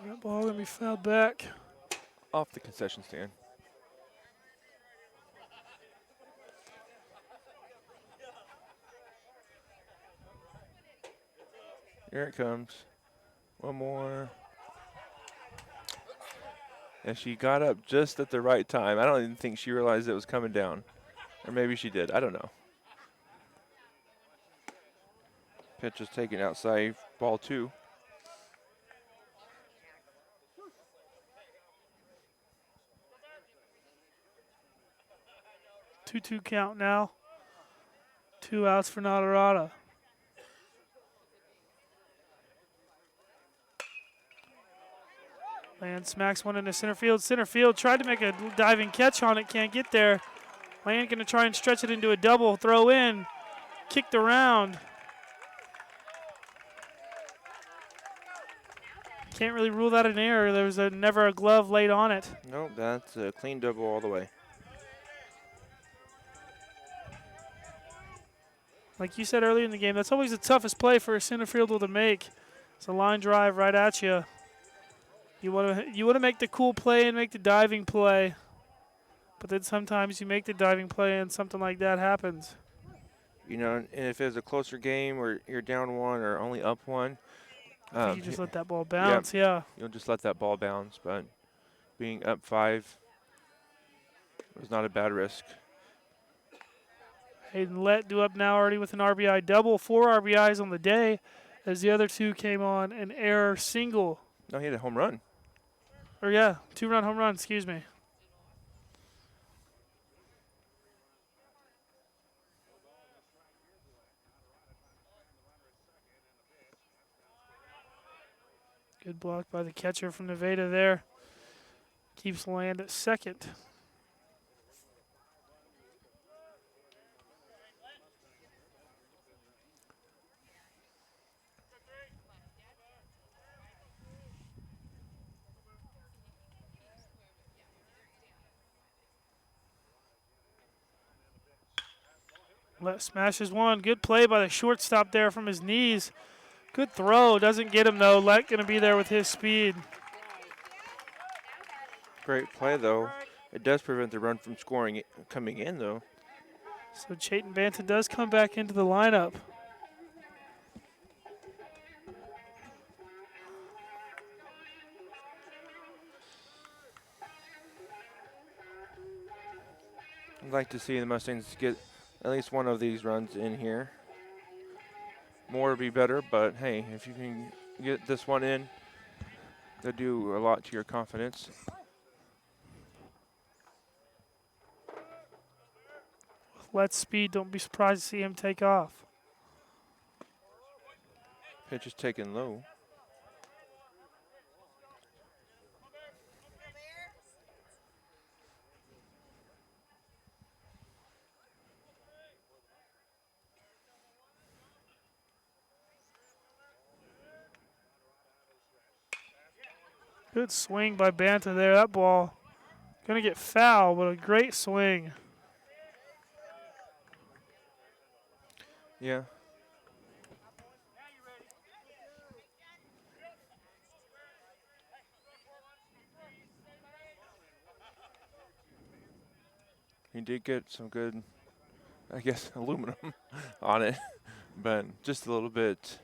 That ball gonna be fouled back. Off the concession stand. Here it comes. One more. And she got up just at the right time. I don't even think she realized it was coming down. Or maybe she did. I don't know. Pitch is taken outside. Ball 2. Two count now. 2 outs for Nadarata. Land smacks one into center field. Center field tried to make a diving catch on it. Can't get there. Land going to try and stretch it into a double. Throw in. Kicked around. Can't really rule that an error. There was never a glove laid on it. Nope, that's a clean double all the way. Like you said earlier in the game, that's always the toughest play for a center fielder to make. It's a line drive right at you. You want to make the cool play and make the diving play, but then sometimes you make the diving play and something like that happens. You know, and if it's a closer game or you're down 1 or only up 1, you just let that ball bounce. Yeah. You'll just let that ball bounce. But being up 5 was not a bad risk. Hayden Lett due up now already with an RBI double, 4 RBIs on the day, as the other 2 came on an error single. No, he had a home run. Or yeah, 2-run home run, excuse me. Good block by the catcher from Nevada there. Keeps Land at second. Smashes one. Good play by the shortstop there from his knees. Good throw. Doesn't get him, though. Lett going to be there with his speed. Great play, though. It does prevent the run from scoring coming in, though. So Chayton Banta does come back into the lineup. I'd like to see the Mustangs get at least one of these runs in here. More would be better, but hey, if you can get this one in, they'll do a lot to your confidence. With Lett's speed, don't be surprised to see him take off. Pitch is taken low. Good swing by Banta there. That ball going to get foul, but a great swing. Yeah. He did get some good, I guess, aluminum on it, but just a little bit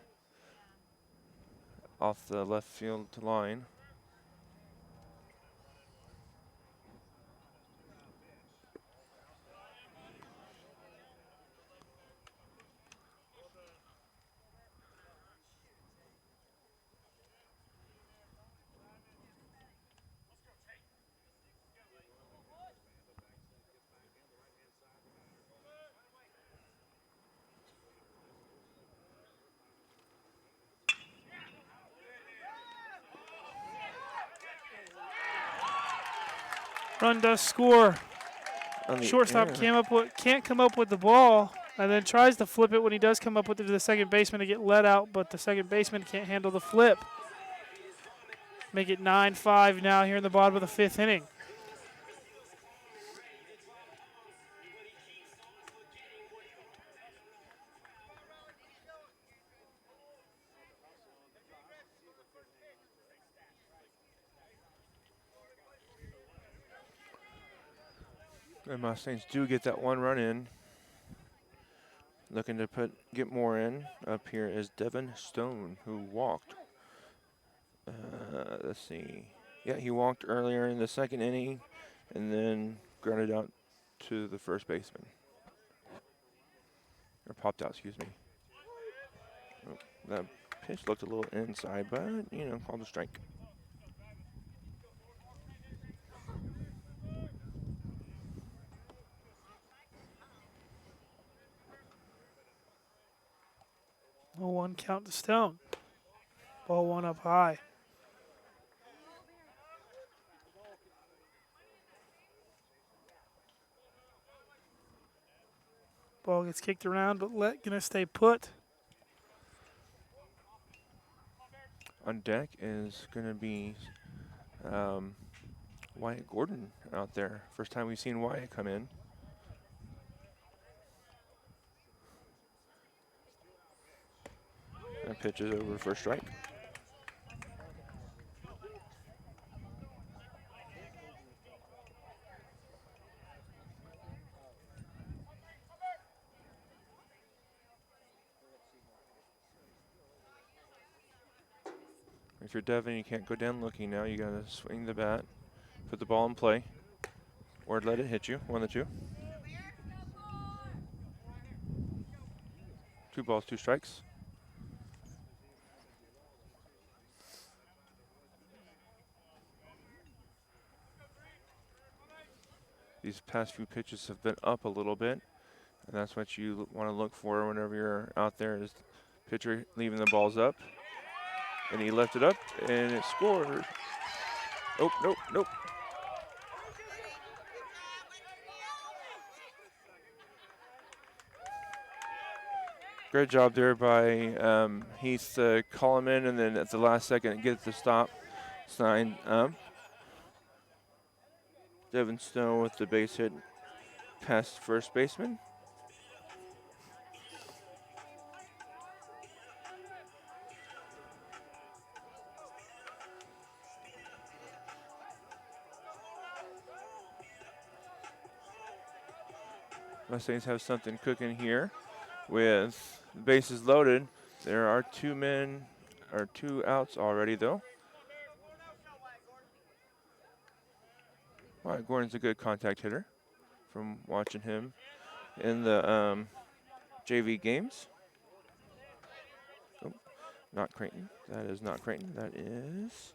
off the left field line. Run does score. Shortstop air. can't come up with the ball, and then tries to flip it when he does come up with it to the second baseman to get let out, but the second baseman can't handle the flip. Make it 9-5 now here in the bottom of the fifth inning. The Mustangs do get that one run in. Looking to get more in. Up here is Devin Stone, who walked. Let's see. Yeah, he walked earlier in the second inning and then grounded out to the first baseman. Or popped out, excuse me. Oh, that pitch looked a little inside, but, called a strike. No one count to Stone. Ball one up high. Ball gets kicked around, but Lett gonna stay put. On deck is going to be Wyatt Gordon out there. First time we've seen Wyatt come in. And pitches over for a strike. If you're Devin, you can't go down looking now. You got to swing the bat, put the ball in play, or let it hit you. One of the two. 2 balls, 2 strikes. These past few pitches have been up a little bit, and that's what you want to look for whenever you're out there, is pitcher leaving the balls up. And he left it up, and it scored. Nope, nope, nope. Great job there by Heath to call him in, and then at the last second get the stop sign up. Devin Snow with the base hit past first baseman. Mustangs have something cooking here with the bases loaded. There are 2 outs already, though. All right, Gordon's a good contact hitter from watching him in the JV games. Oh, not Creighton. That is not Creighton. That is...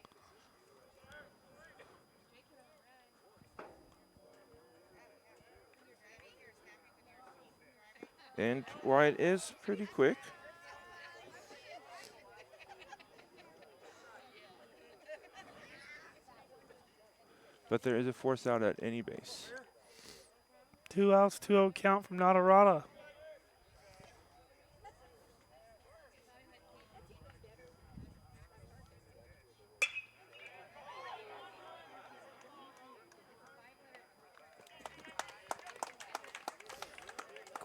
And Wyatt is pretty quick. But there is a force out at any base. 2 outs, 2-0 count from Natarata.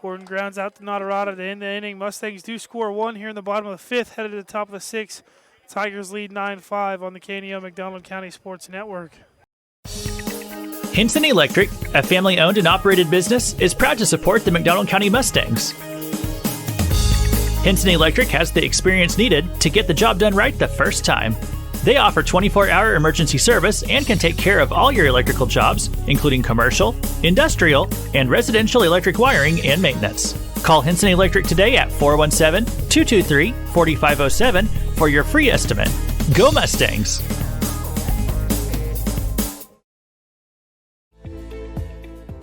Gordon grounds out to Natarata to end the inning. Mustangs do score 1 here in the bottom of the 5th, headed to the top of the 6th. Tigers lead 9-5 on the KNEO McDonald County Sports Network. Hinson Electric, a family-owned and operated business, is proud to support the McDonald County Mustangs. Hinson Electric has the experience needed to get the job done right the first time. They offer 24-hour emergency service and can take care of all your electrical jobs, including commercial, industrial, and residential electric wiring and maintenance. Call Hinson Electric today at 417-223-4507 for your free estimate. Go Mustangs!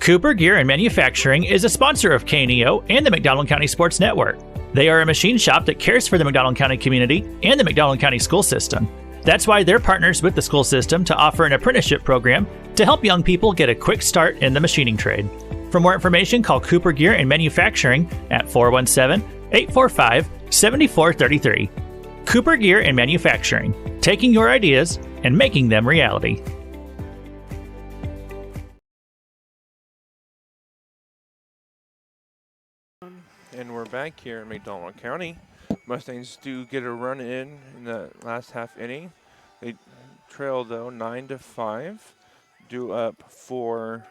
Cooper Gear and Manufacturing is a sponsor of KNEO and the McDonald County Sports Network. They are a machine shop that cares for the McDonald County community and the McDonald County school system. That's why they're partners with the school system to offer an apprenticeship program to help young people get a quick start in the machining trade. For more information, call Cooper Gear and Manufacturing at 417-845-7433. Cooper Gear and Manufacturing, taking your ideas and making them reality. And we're back here in McDonald County. Mustangs do get a run in the last half inning. They trail though 9-5. Due up for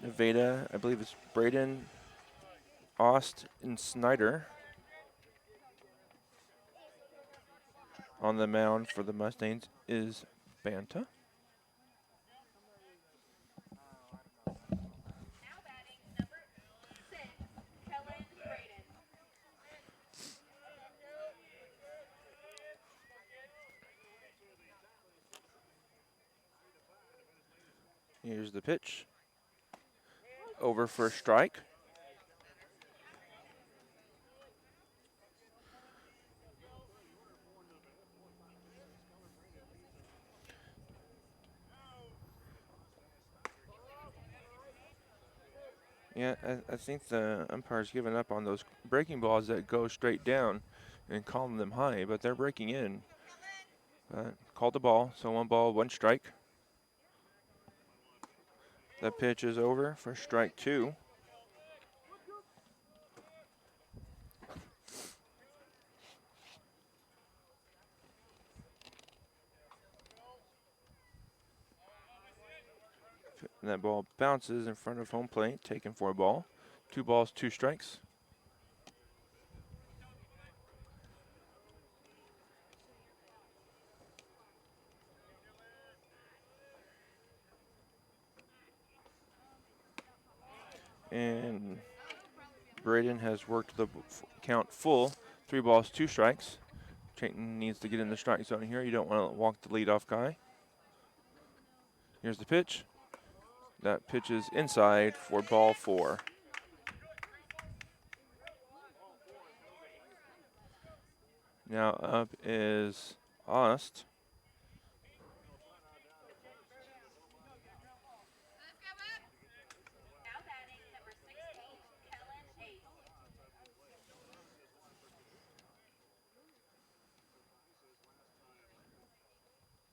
Nevada. I believe it's Braden, Ost, and Snyder. On the mound for the Mustangs is Banta. Here's the pitch. Over for a strike. Yeah, I think the umpire's given up on those breaking balls that go straight down and calling them high, but they're breaking in. Called the ball, so 1 ball, 1 strike. The pitch is over for strike 2. And that ball bounces in front of home plate, taken for a ball. 2 balls, 2 strikes. And Braden has worked the count full. 3 balls, 2 strikes. Chayton needs to get in the strike zone here. You don't want to walk the leadoff guy. Here's the pitch. That pitch is inside for ball 4. Now up is Ost.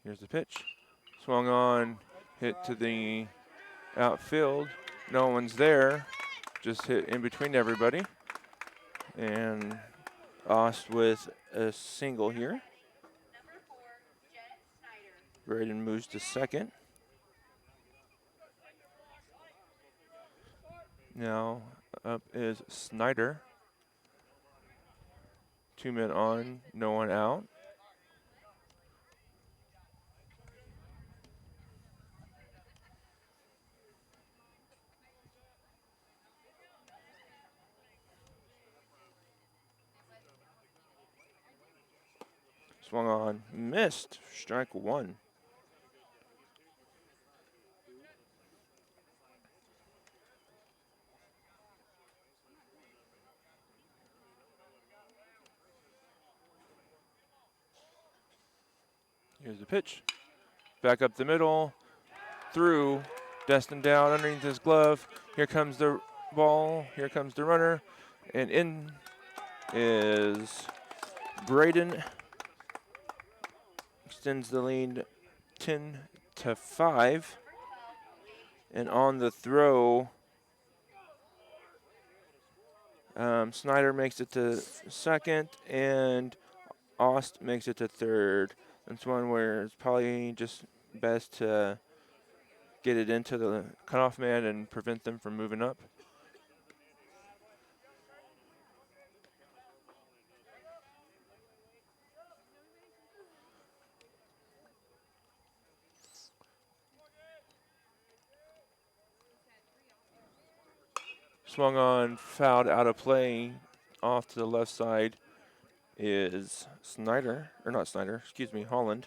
Here's the pitch. Swung on, hit to the outfield. No one's there. Just hit in between everybody. And Ost with a single here. Braden moves to second. Now up is Snyder. 2 men on, no one out. Swung on, missed. Strike one. Here's the pitch. Back up the middle. Through. Destin down underneath his glove. Here comes the ball. Here comes the runner. And in is Braden. Extends the lead 10-5. And on the throw, Snyder makes it to second, and Ost makes it to third. That's one where it's probably just best to get it into the cutoff man and prevent them from moving up. Swung on, fouled out of play. Off to the left side is Snyder, or not Snyder, excuse me, Holland.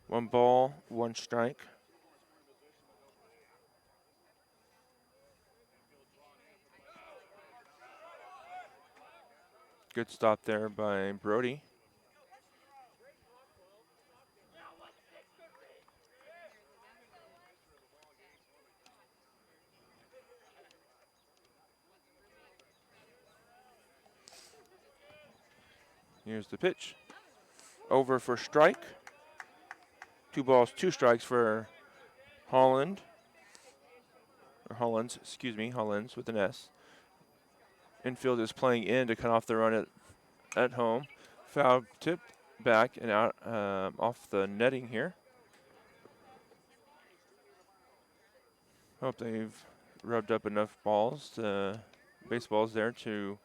One ball, one strike. Good stop there by Brody. Here's the pitch. Over for strike. 2 balls, 2 strikes for Holland. Or Hollands, excuse me, Hollands with an S. Infield is playing in to cut off the run at home. Foul tip back and out off the netting here. Hope they've rubbed up enough balls, baseballs there to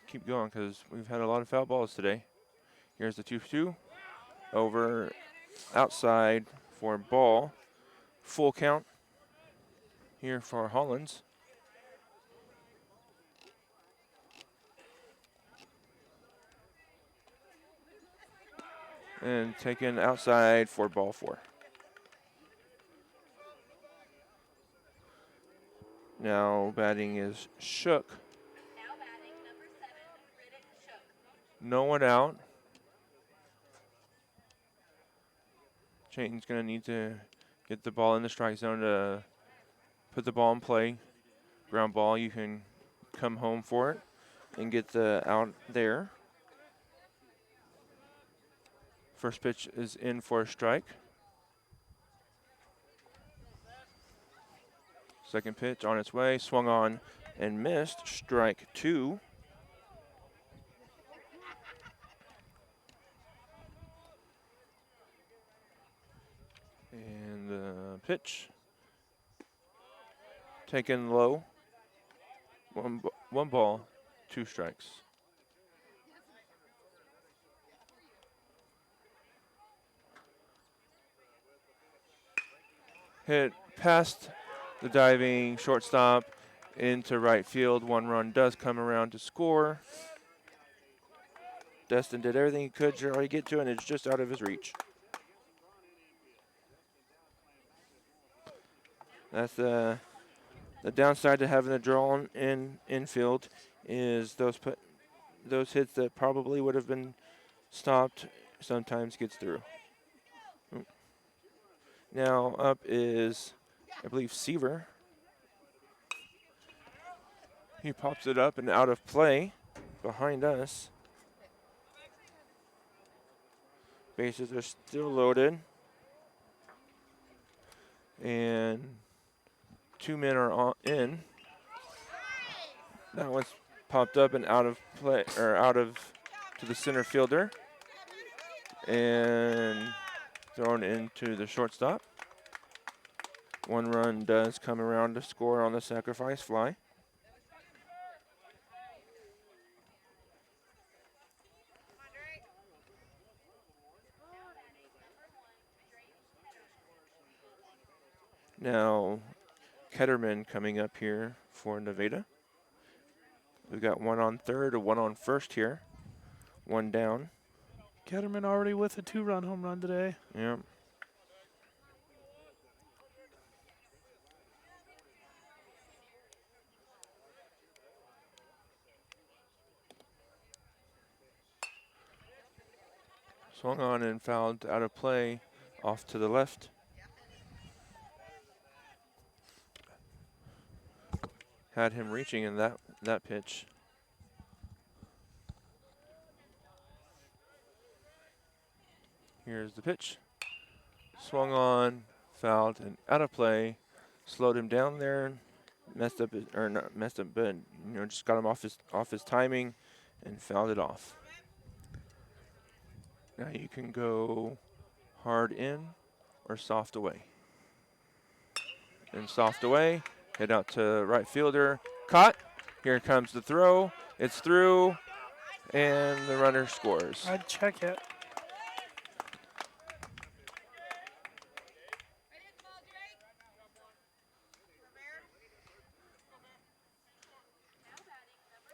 keep going, because we've had a lot of foul balls today. Here's the 2-2. Over outside for ball. Full count here for Hollands. And taken outside for ball 4. Now batting is Shook. Now batting number 7, Riddick Shook. No one out. Chayton's going to need to get the ball in the strike zone to put the ball in play. Ground ball, you can come home for it and get the out there. First pitch is in for a strike. Second pitch on its way, swung on and missed. Strike 2. And the pitch taken low. One ball, 2 strikes. Hit past the diving shortstop into right field. 1 run does come around to score. Destin did everything he could to try to get to it, and it's just out of his reach. That's the downside to having a draw in infield is those hits that probably would have been stopped sometimes gets through. Now up is, I believe, Seaver. He pops it up and out of play behind us. Bases are still loaded. And 2 men are in. That one's popped up and out of play, or out of to the center fielder. and thrown into the shortstop. 1 run does come around to score on the sacrifice fly. Now, Ketterman coming up here for Nevada. We've got 1 on third, 1 on first here. 1 down. Ketterman already with a 2-run home run today. Yep. Swung on and fouled out of play off to the left. Had him reaching in that pitch. Here's the pitch. Swung on, fouled, and out of play. Slowed him down there. Messed up, not messed up, but just got him off his timing, and fouled it off. Now you can go hard in or soft away. And soft away, hit out to right fielder, caught. Here comes the throw. It's through, and the runner scores. I'd check it.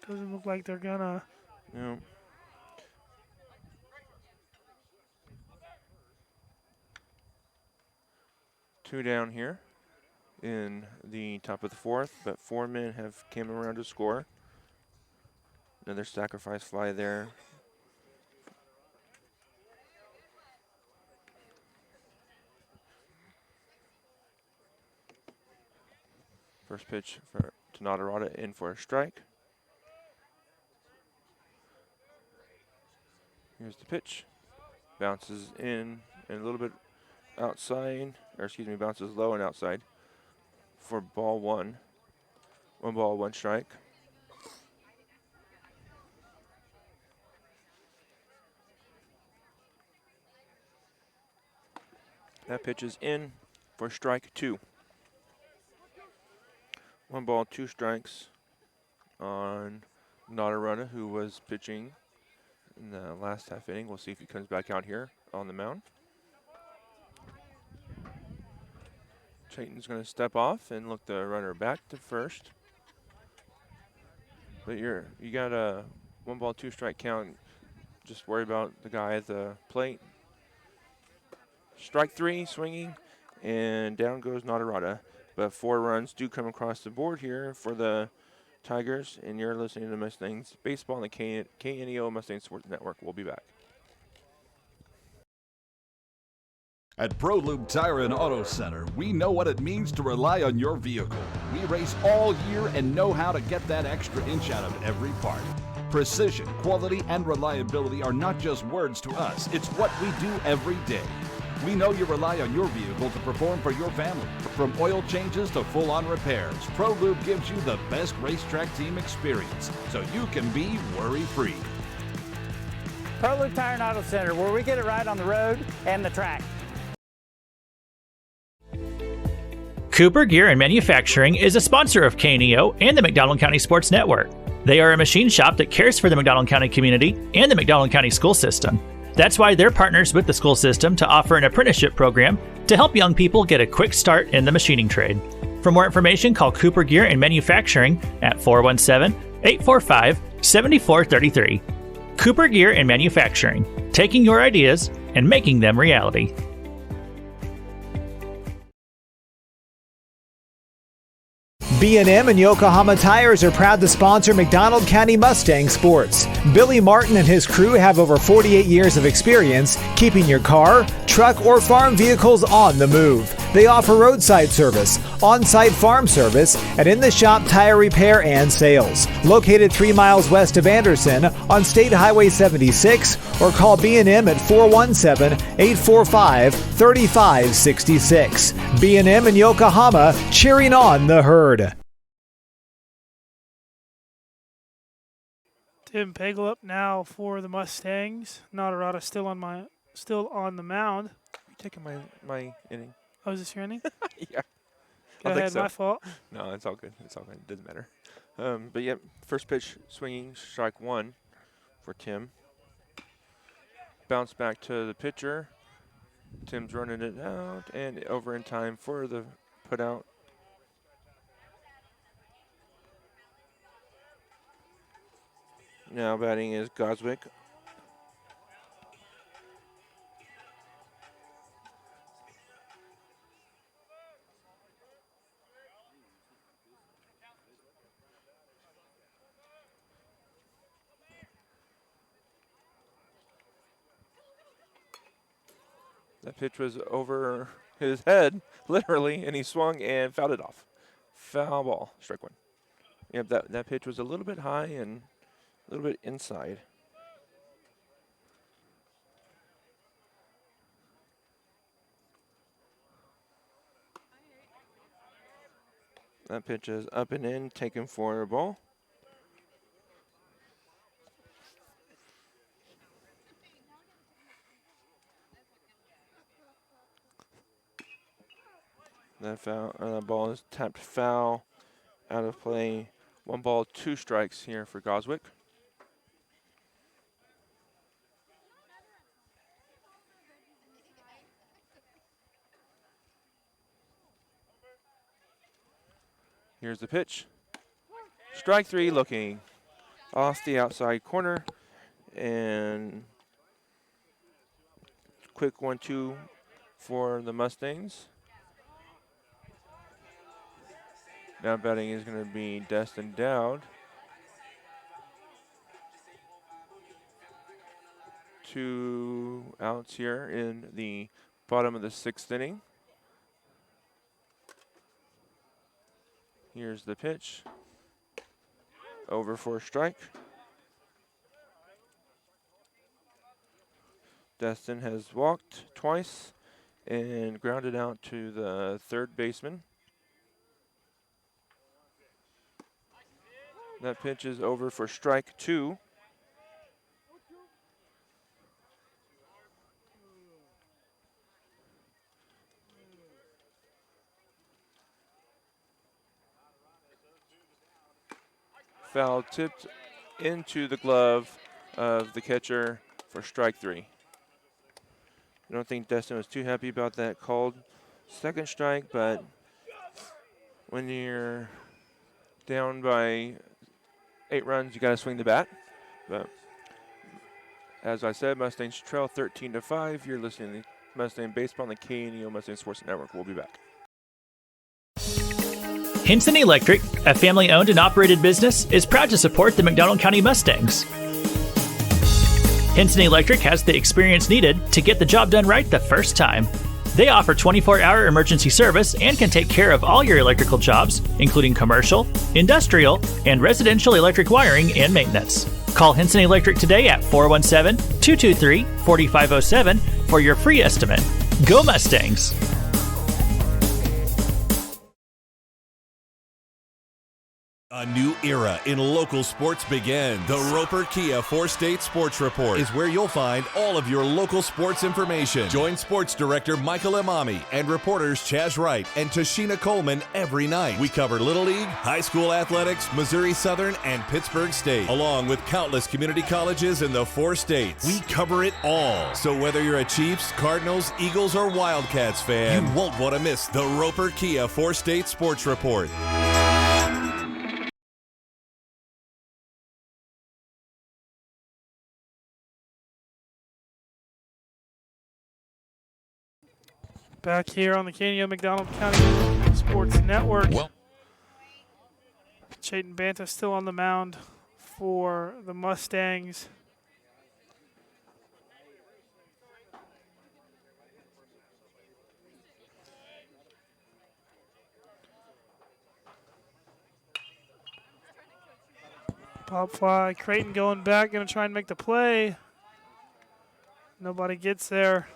Doesn't look like they're gonna. No. Two down here in the top of the 4th, but 4 men have came around to score. Another sacrifice fly there. First pitch to Nadarata in for a strike. Here's the pitch. Bounces in and a little bit outside, bounces low and outside for ball 1. 1 ball, 1 strike. That pitch is in for strike 2. 1 ball, 2 strikes on Nadarata, who was pitching in the last half inning. We'll see if he comes back out here on the mound. Chayton's going to step off and look the runner back to first. But you got a 1 ball, 2 strike count. Just worry about the guy at the plate. Strike 3, swinging, and down goes Nadarata. But 4 runs do come across the board here for the Tigers, and you're listening to Mustangs Baseball on the KNEO Mustang Sports Network. We'll be back. At ProLube Tire and Auto Center, we know what it means to rely on your vehicle. We race all year and know how to get that extra inch out of every part. Precision, quality, and reliability are not just words to us. It's what we do every day. We know you rely on your vehicle to perform for your family. From oil changes to full-on repairs, ProLube gives you the best racetrack team experience, so you can be worry-free. ProLube Tire and Auto Center, where we get it right on the road and the track. Cooper Gear and Manufacturing is a sponsor of KNEO and the McDonald County Sports Network. They are a machine shop that cares for the McDonald County community and the McDonald County school system. That's why they're partners with the school system to offer an apprenticeship program to help young people get a quick start in the machining trade. For more information, call Cooper Gear and Manufacturing at 417-845-7433. Cooper Gear and Manufacturing, taking your ideas and making them reality. B&M and Yokohama Tires are proud to sponsor McDonald County Mustang Sports. Billy Martin and his crew have over 48 years of experience keeping your car, truck, or farm vehicles on the move. They offer roadside service, on-site farm service, and in-the-shop tire repair and sales. Located 3 miles west of Anderson on State Highway 76, or call B&M at 417-845-3566. B&M and Yokohama, cheering on the herd. Tim Pagel up now for the Mustangs. Nadarata still on still on the mound. You taking my inning? Oh, is this your inning? Yeah. Go I think ahead, so. my fault. No, it's all good. It's all good. It doesn't matter. But yep, first pitch swinging, strike one for Tim. Bounce back to the pitcher. Tim's running it out and over in time for the put out. Now batting is Goswick. That pitch was over his head, literally, and he swung and fouled it off. Foul ball, strike one. Yep, that pitch was a little bit high and a little bit inside. That pitch is up and in, taken for a ball. That ball is tapped foul, out of play. 1 ball, 2 strikes here for Goswick. Here's the pitch. Strike 3 looking off the outside corner. And quick 1-2 for the Mustangs. Now batting is going to be Destin Dowd. 2 outs here in the bottom of the 6th inning. Here's the pitch. Over for a strike. Destin has walked twice and grounded out to the third baseman. That pitch is over for strike 2. Foul tipped into the glove of the catcher for strike 3. I don't think Destin was too happy about that called second strike, but when you're down by 8 runs, you got to swing the bat. But as I said, Mustangs trail 13-5. You're listening to Mustang Baseball on the KNEO Mustang Sports Network. We'll be back. Hinson Electric, a family-owned and operated business, is proud to support the McDonald County Mustangs. Hinson Electric has the experience needed to get the job done right the first time. They offer 24-hour emergency service and can take care of all your electrical jobs, including commercial, industrial, and residential electric wiring and maintenance. Call Hinson Electric today at 417-223-4507 for your free estimate. Go Mustangs! A new era in local sports begins. The Roper Kia 4-State Sports Report is where you'll find all of your local sports information. Join Sports Director Michael Imami and reporters Chaz Wright and Tashina Coleman every night. We cover Little League, high school athletics, Missouri Southern, and Pittsburgh State, along with countless community colleges in the 4 states. We cover it all. So whether you're a Chiefs, Cardinals, Eagles, or Wildcats fan, you won't want to miss the Roper Kia 4-State Sports Report. Back here on the KNEO McDonald County Sports Network. Chayton Banta still on the mound for the Mustangs. Pop fly. Creighton going back, going to try and make the play. Nobody gets there.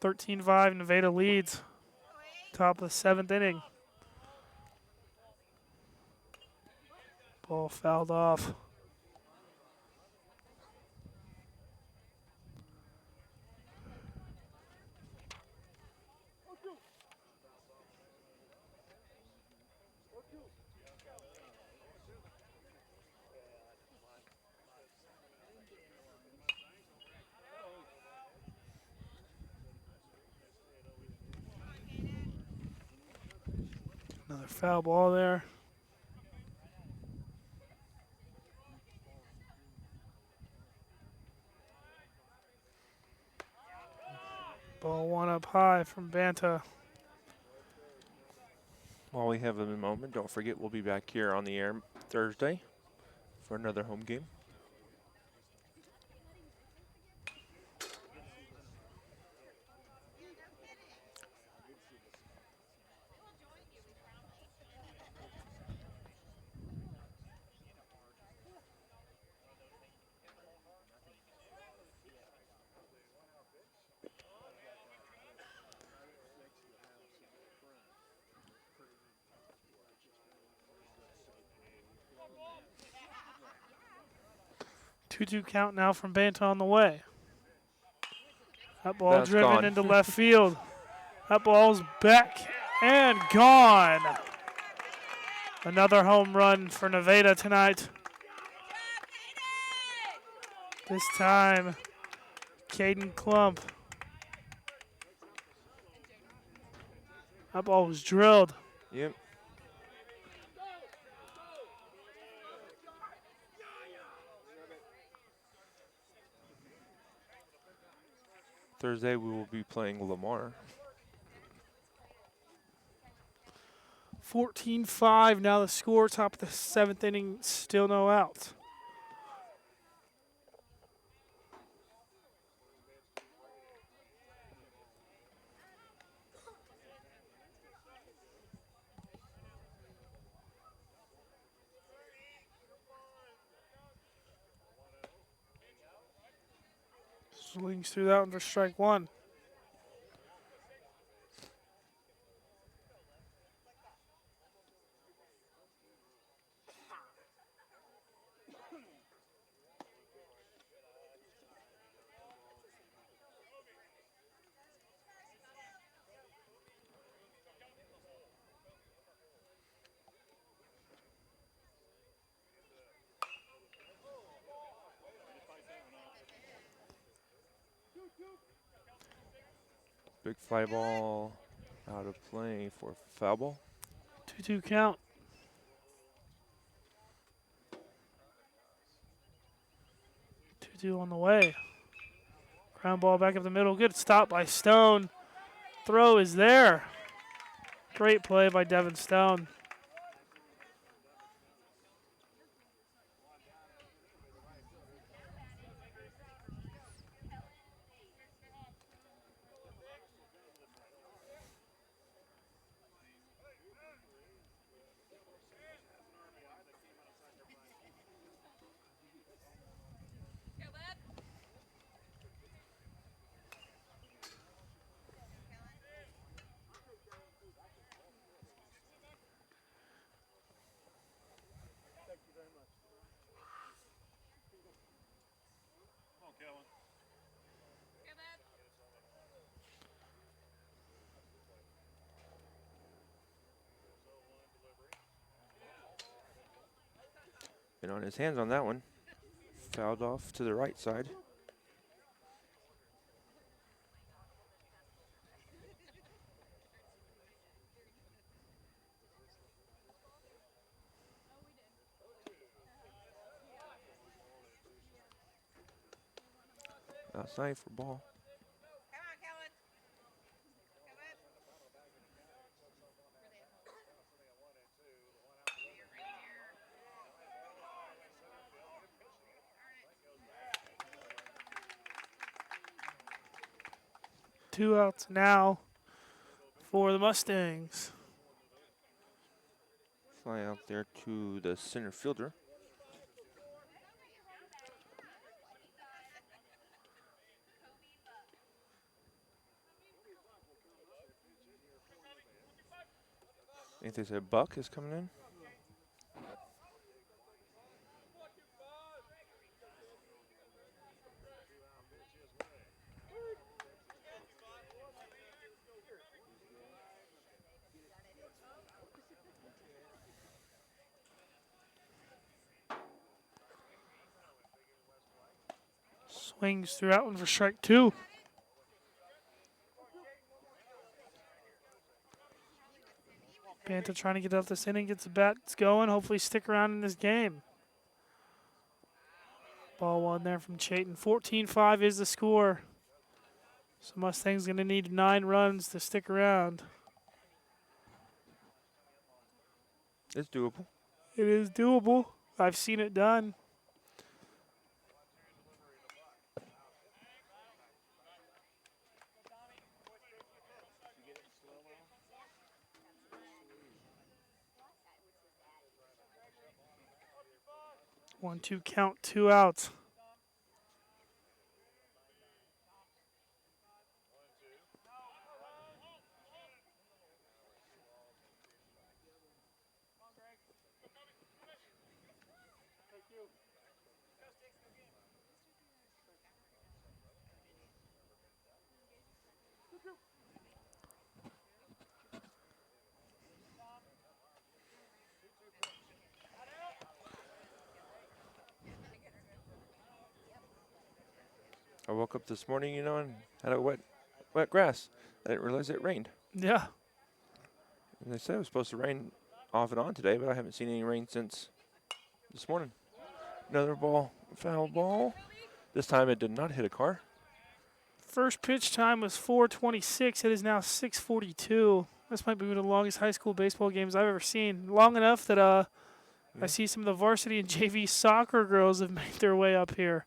13-5, Nevada leads. Top of the 7th inning. Ball fouled off. Another foul ball there. Ball one up high from Banta. While we have a moment, don't forget we'll be back here on the air Thursday for another home game. Two count now from Banta on the way. That ball That's driven gone. into left field. That ball's back and gone. Another home run for Nevada tonight. This time, Caden Klump. That ball was drilled. Yep. Thursday we will be playing Lamar. 14-5 now the score, top of the 7th inning, still no outs. Swings through that one for strike one. Big fly ball out of play for foul ball. 2-2 count. On the way. Ground ball back up the middle. Good stop by Stone. Throw is there. Great play by Devin Stone. Been on his hands on that one. Fouled off to the right side. Outside for ball. Two outs now for the Mustangs. Fly out there to the center fielder. I think they said Buck is coming in. Swings through that one for strike 2. Banta trying to get out this inning, gets the bats going, hopefully stick around in this game. Ball 1 there from Chayton. 14-5 is the score. So Mustang's going to need 9 runs to stick around. It's doable. It is doable. I've seen it done. One, 2 count, 2 outs. I woke up this morning, and had a wet grass. I didn't realize it rained. Yeah. And they said it was supposed to rain off and on today, but I haven't seen any rain since this morning. Another ball, foul ball. This time it did not hit a car. First pitch time was 4:26. It is now 6:42. This might be one of the longest high school baseball games I've ever seen. Long enough that I see some of the varsity and JV soccer girls have made their way up here.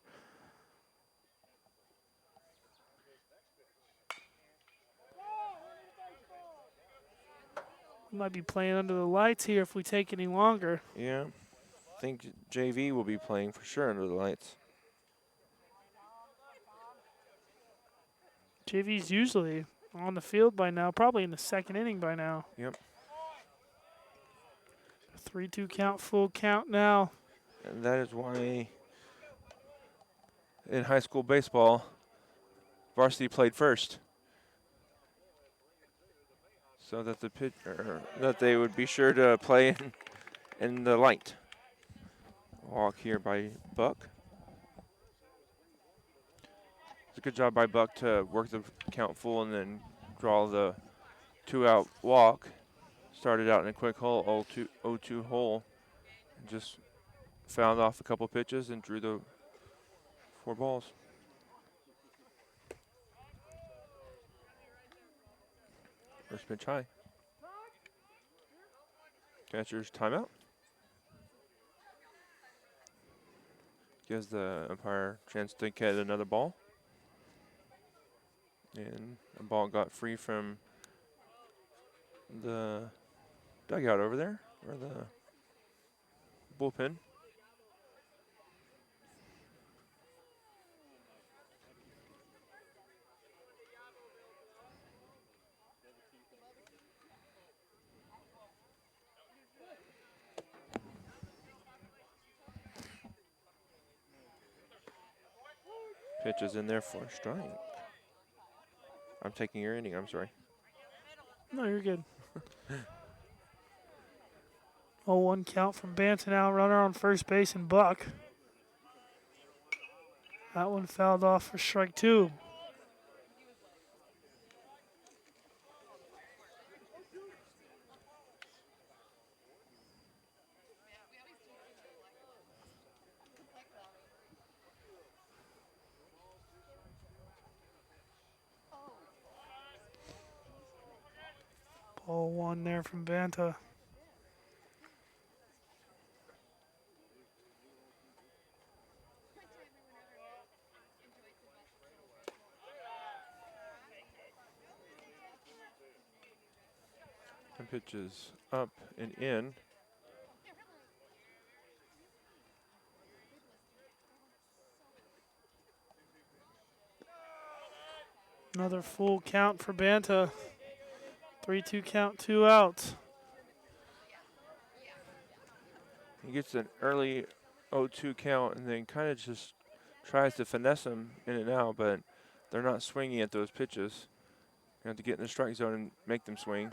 We might be playing under the lights here if we take any longer. Yeah. I think JV will be playing for sure under the lights. JV's usually on the field by now, probably in the second inning by now. Yep. 3-2 count, full count now. And that is why in high school baseball, varsity played first. So that that they would be sure to play in the light. Walk here by Buck. It's a good job by Buck to work the count full and then draw the 2-out walk. Started out in a quick hole, 0-2 hole, and just found off a couple pitches and drew the 4 balls. First pitch high. Catcher's timeout. Gives the umpire a chance to get another ball. And a ball got free from the dugout over there, or the bullpen. Pitch is in there for a strike. I'm taking your inning, I'm sorry. No, you're good. 0-1 count from Banta now. Runner on first base and Buck. That one fouled off for strike 2. Ball 1 there from Banta. And pitch is up and in. Another full count for Banta. 3-2 count, 2 outs. He gets an early 0-2 count and then kind of just tries to finesse him in and out, but they're not swinging at those pitches. You have to get in the strike zone and make them swing.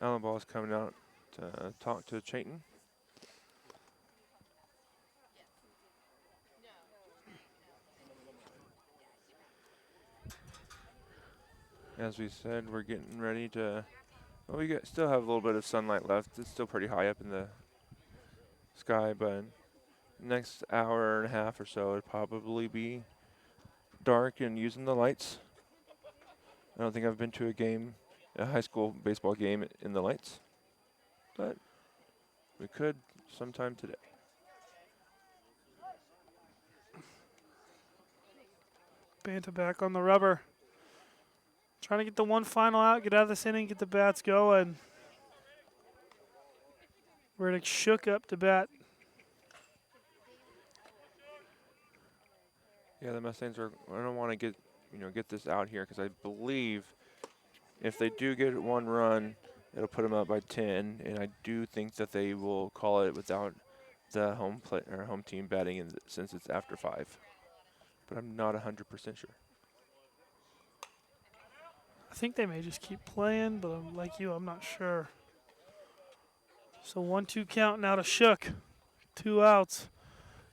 Allenball is coming out to talk to Chayton. As we said, we're getting ready to, well, still have a little bit of sunlight left. It's still pretty high up in the sky, but next hour and a half or so, it'd probably be dark and using the lights. I don't think I've been to a high school baseball game in the lights, but we could sometime today. Banta back on the rubber. Trying to get the one final out, get out of this inning, get the bats going. Riddick shook up to bat. Yeah, the Mustangs I don't want to get this out here because I believe if they do get one run, it'll put them up by 10, and I do think that they will call it without the home team batting since it's after 5. But I'm not 100% sure. I think they may just keep playing, but I'm like you, I'm not sure. So 1-2 count now to Shook. 2 outs.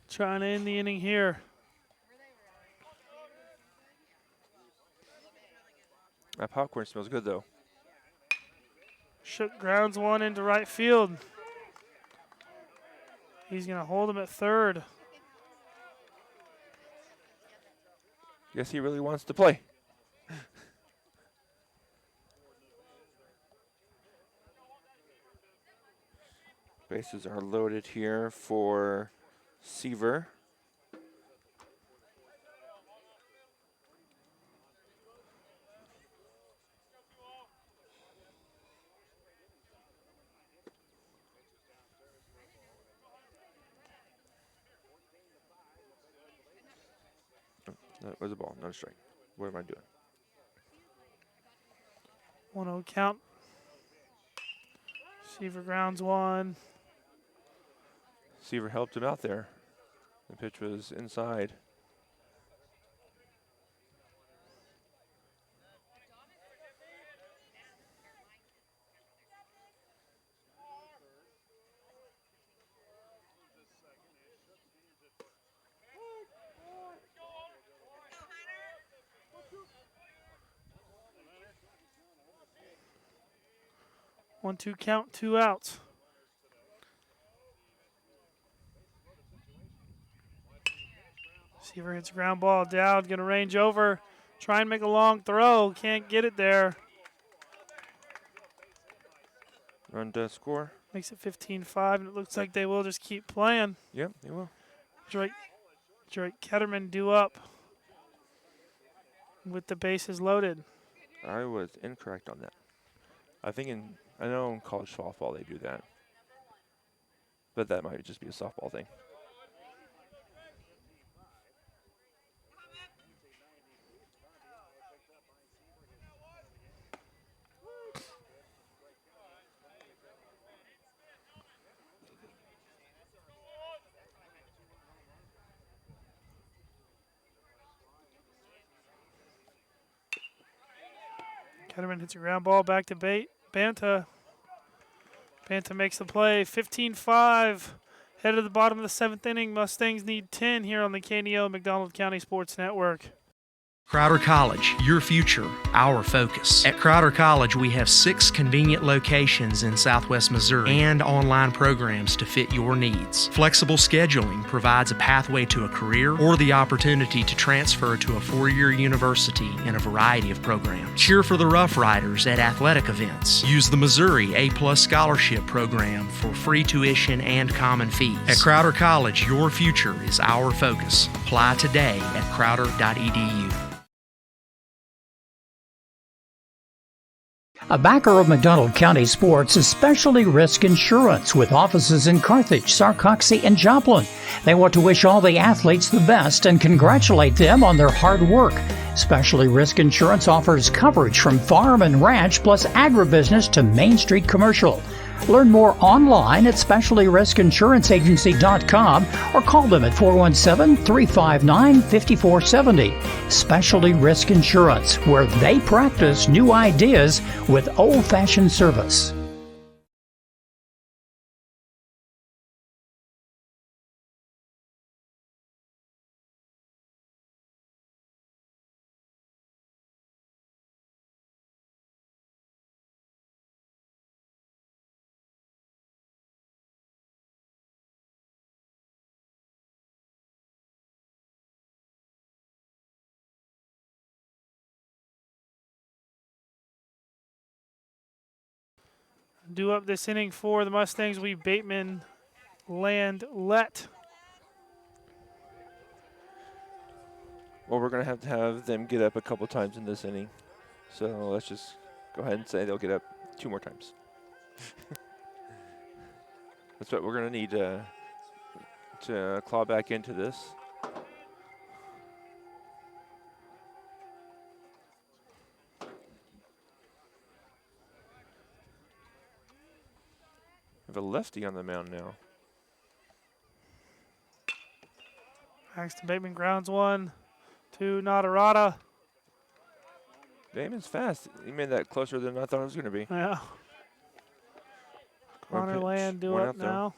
Trying to end the inning here. That popcorn smells good, though. Shook grounds one into right field. He's going to hold him at third. Guess he really wants to play. Bases are loaded here for Seaver. That was a ball, not a strike. What am I doing? 1-0 count. Seaver grounds one. Seaver helped him out there. The pitch was inside. One, 2 count, 2 outs. Seaver hits a ground ball. Dowd going to range over. Try and make a long throw. Can't get it there. Run to score. Makes it 15-5, and it looks like they will just keep playing. Yep, they will. Drake Ketterman due up with the bases loaded. I was incorrect on that. I know in college softball they do that, but that might just be a softball thing. Ketterman hits a ground ball back to Banta. Banta makes the play. 15-5. Head to the bottom of the 7th inning. Mustangs need 10 here on the KNEO McDonald County Sports Network. Crowder College, your future, our focus. At Crowder College, we have 6 convenient locations in Southwest Missouri and online programs to fit your needs. Flexible scheduling provides a pathway to a career or the opportunity to transfer to a 4-year university in a variety of programs. Cheer for the Rough Riders at athletic events. Use the Missouri A+ Scholarship Program for free tuition and common fees. At Crowder College, your future is our focus. Apply today at crowder.edu. A backer of McDonald County sports is Specialty Risk Insurance with offices in Carthage, Sarcoxie, and Joplin. They want to wish all the athletes the best and congratulate them on their hard work. Specialty Risk Insurance offers coverage from farm and ranch plus agribusiness to Main Street commercial. Learn more online at specialtyriskinsuranceagency.com or call them at 417-359-5470. Specialty Risk Insurance, where they practice new ideas with old-fashioned service. Due up this inning for the Mustangs will be Bateman, Land, Let. Well, we're going to have them get up a couple times in this inning. So let's just go ahead and say they'll get up 2 more times. That's what we're going to need to claw back into this. We have a lefty on the mound now. Paxton Bateman grounds 1 to Nadarada. Bateman's fast. He made that closer than I thought it was going to be. Yeah. Connor Land due up now.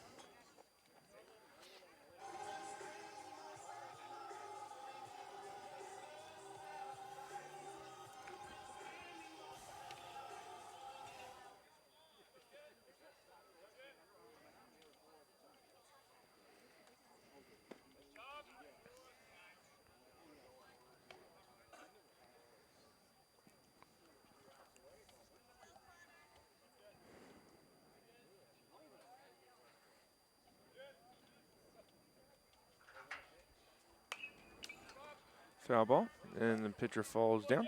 Foul ball, and the pitcher falls down.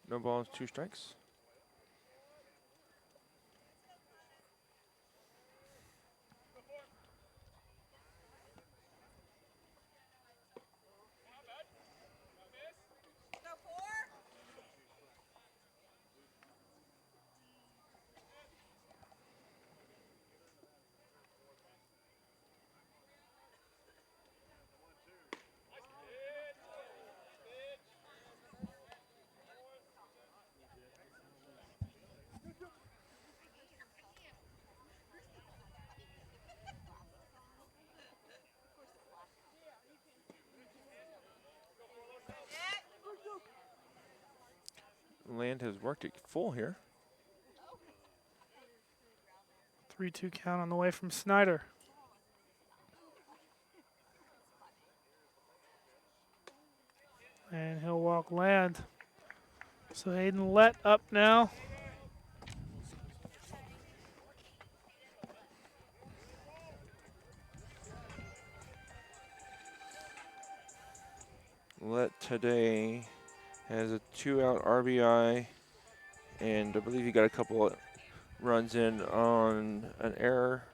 No balls, 2 strikes. Land has worked it full here. 3-2 count on the way from Snyder. And he'll walk Land. So Hayden Let up now. Let today has a 2-out RBI, and I believe he got a couple of runs in on an error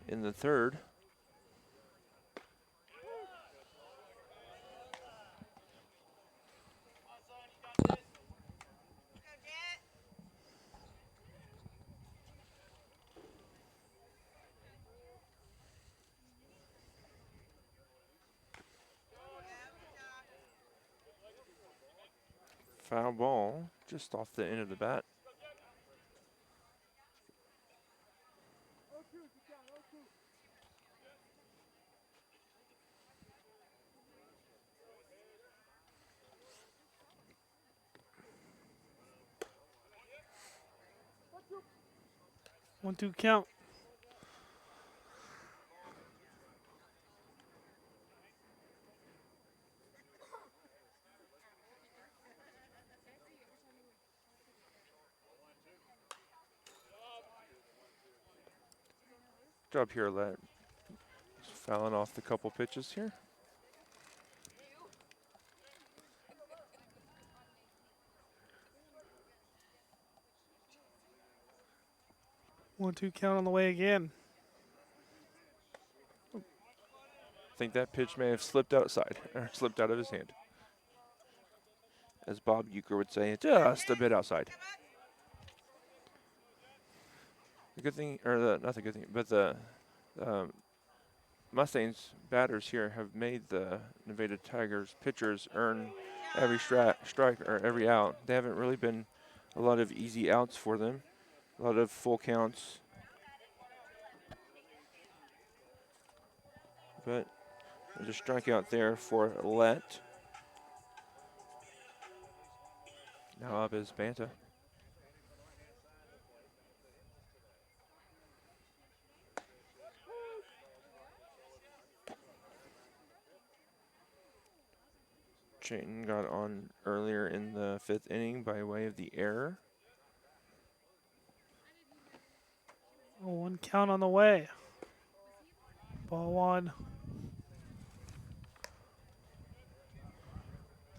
in the 3rd. Foul ball just off the end of the bat. One, 2 count. Job here, Let. Just fouling off the couple pitches here. 1-2 count on the way again. I think that pitch may have slipped outside, or slipped out of his hand. As Bob Euchre would say, just a bit outside. The good thing, or not the good thing, but the Mustangs batters here have made the Nevada Tigers pitchers earn every strike or every out. They haven't really been a lot of easy outs for them, a lot of full counts. But there's a strikeout there for Let. Now up is Banta. Chayton got on earlier in the 5th inning by way of the error. 1 count on the way. Ball 1.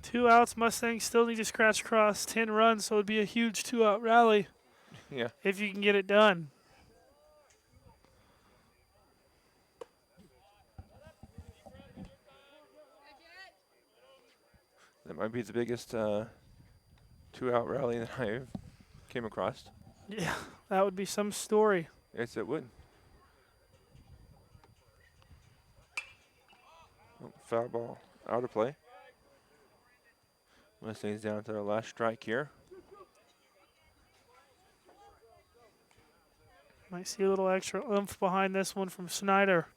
2 outs. Mustangs still need to scratch across 10 runs, so it'd be a huge 2-out rally. Yeah. If you can get it done. That might be the biggest 2-out rally that I've came across. Yeah, that would be some story. Yes, it would. Oh, foul ball out of play. Mustangs down to their last strike here. Might see a little extra oomph behind this one from Snyder.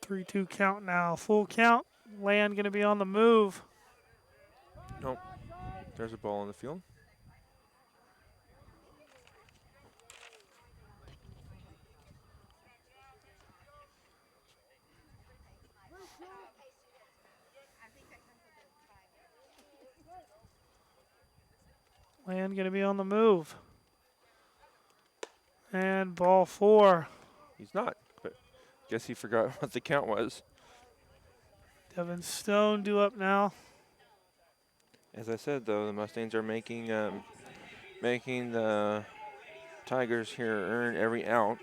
3-2 count now. Full count. Land going to be on the move. Nope. There's a ball in the field. Land going to be on the move. And ball 4. He's not, but guess he forgot what the count was. Devin Stone due up now. As I said, though, the Mustangs are making the Tigers here earn every out.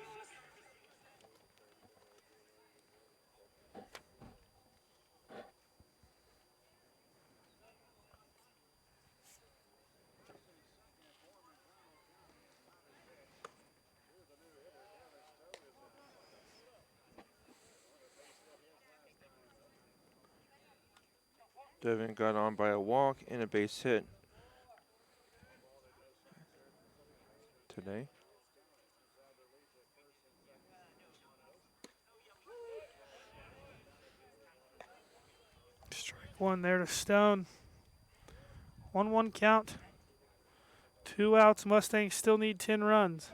Devin got on by a walk and a base hit today. Strike 1 there to Stone. 1-1 count. 2 outs. Mustangs still need 10 runs.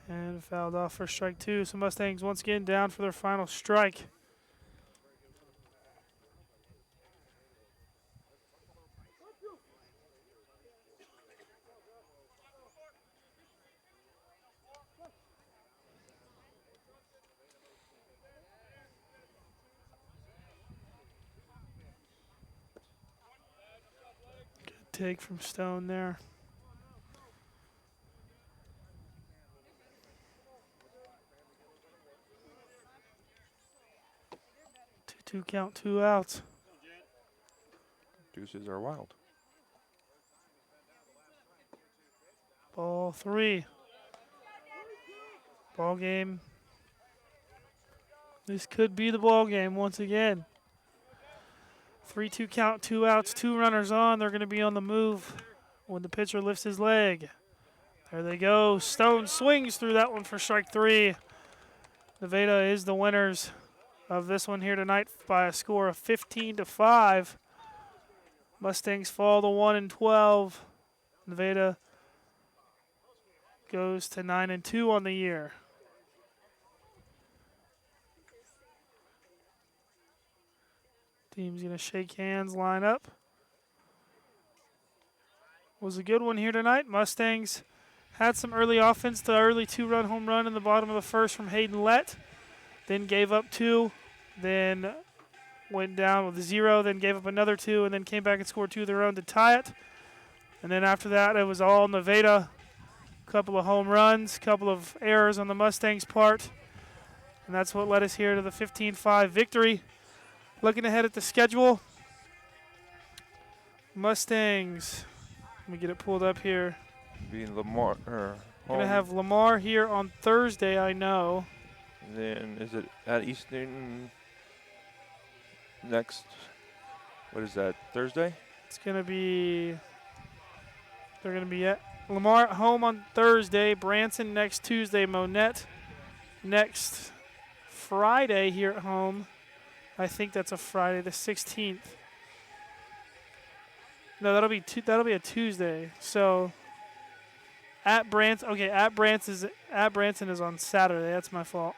And fouled off for strike 2. So Mustangs once again down for their final strike. Good take from Stone there. 2 count, 2 outs. Deuces are wild. Ball 3. Ball game. This could be the ball game once again. 3-2 count, 2 outs, 2 runners on. They're going to be on the move when the pitcher lifts his leg. There they go. Stone swings through that one for strike 3. Nevada is the winners of this one here tonight by a score of 15-5. Mustangs fall to 1-12. Nevada goes to 9-2 on the year. Team's gonna shake hands, line up. was a good one here tonight. Mustangs had some early offense, the early 2-run home run in the bottom of the first from Hayden Lett, then gave up 2, then went down with 0, then gave up another 2, and then came back and scored 2 of their own to tie it. And then after that, it was all Nevada. Couple of home runs, couple of errors on the Mustangs' part. And that's what led us here to the 15-5 victory. Looking ahead at the schedule, Mustangs, let me get it pulled up here. Being Lamar. Going to have Lamar here on Thursday, I know. And then is it at East Newton next? What is that, Thursday? It's going to be, they're going to be at Lamar at home on Thursday, Branson next Tuesday, Monette next Friday here at home. I think that's a Friday, the 16th. No, that'll be a Tuesday. So at Branson, okay, at Branson is on Saturday. That's my fault.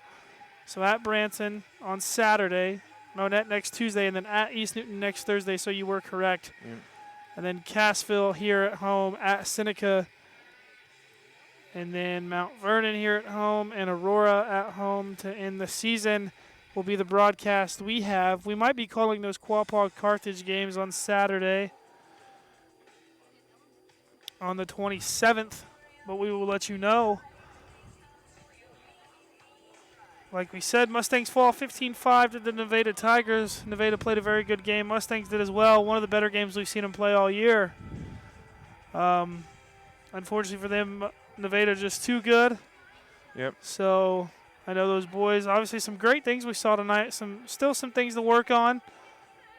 So at Branson on Saturday, Monette next Tuesday, and then at East Newton next Thursday. So you were correct. Yep. And then Cassville here at home, at Seneca. And then Mount Vernon here at home and Aurora at home to end the season will be the broadcast we have. We might be calling those Quapaw Carthage games on Saturday on the 27th, but we will let you know. Like we said, Mustangs fall 15-5 to the Nevada Tigers. Nevada played a very good game. Mustangs did as well. One of the better games we've seen them play all year. Unfortunately for them, Nevada just too good. Yep. So I know those boys, obviously some great things we saw tonight. Still some things to work on.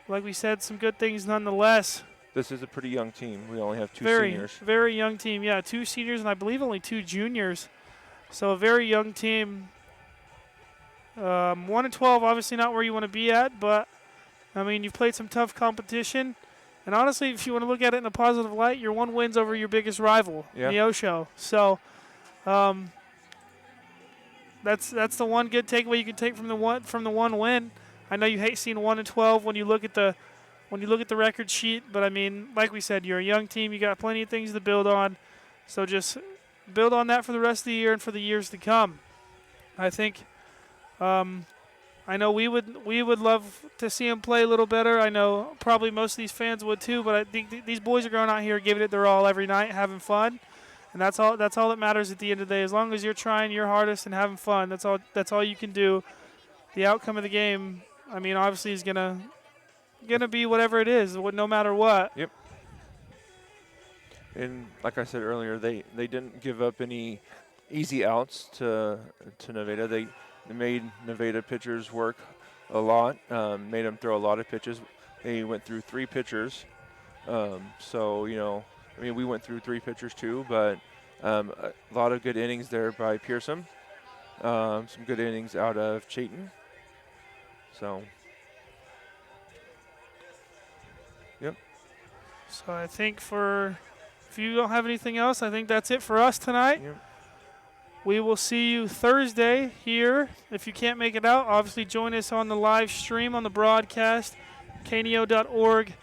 Like we said, some good things nonetheless. This is a pretty young team. We only have 2 seniors. Very young team. Yeah, 2 seniors and I believe only 2 juniors. So a very young team. 1-12, obviously not where you want to be at, but I mean, you've played some tough competition. And honestly, if you want to look at it in a positive light, your 1 win's over your biggest rival, Neosho. So that's the one good takeaway you can take from the one win. I know you hate seeing 1-12 when you look at the record sheet, but I mean, like we said, you're a young team. You got plenty of things to build on. So just build on that for the rest of the year and for the years to come. I think. I know we would love to see them play a little better. I know probably most of these fans would too, but I think these boys are going out here giving it their all every night, having fun, and that's all that matters at the end of the day. As long as you're trying your hardest and having fun, that's all you can do. The outcome of the game, I mean, obviously is gonna be whatever it is, no matter what. Yep. And like I said earlier, they didn't give up any easy outs to Nevada. They made Nevada pitchers work a lot, made them throw a lot of pitches. They went through 3 pitchers. So, you know, I mean, we went through 3 pitchers too, but a lot of good innings there by Pearson. Some good innings out of Chayton. So, yep. So I think if you don't have anything else, I think that's it for us tonight. Yep. We will see you Thursday here. If you can't make it out, obviously join us on the live stream on the broadcast, kneo.org.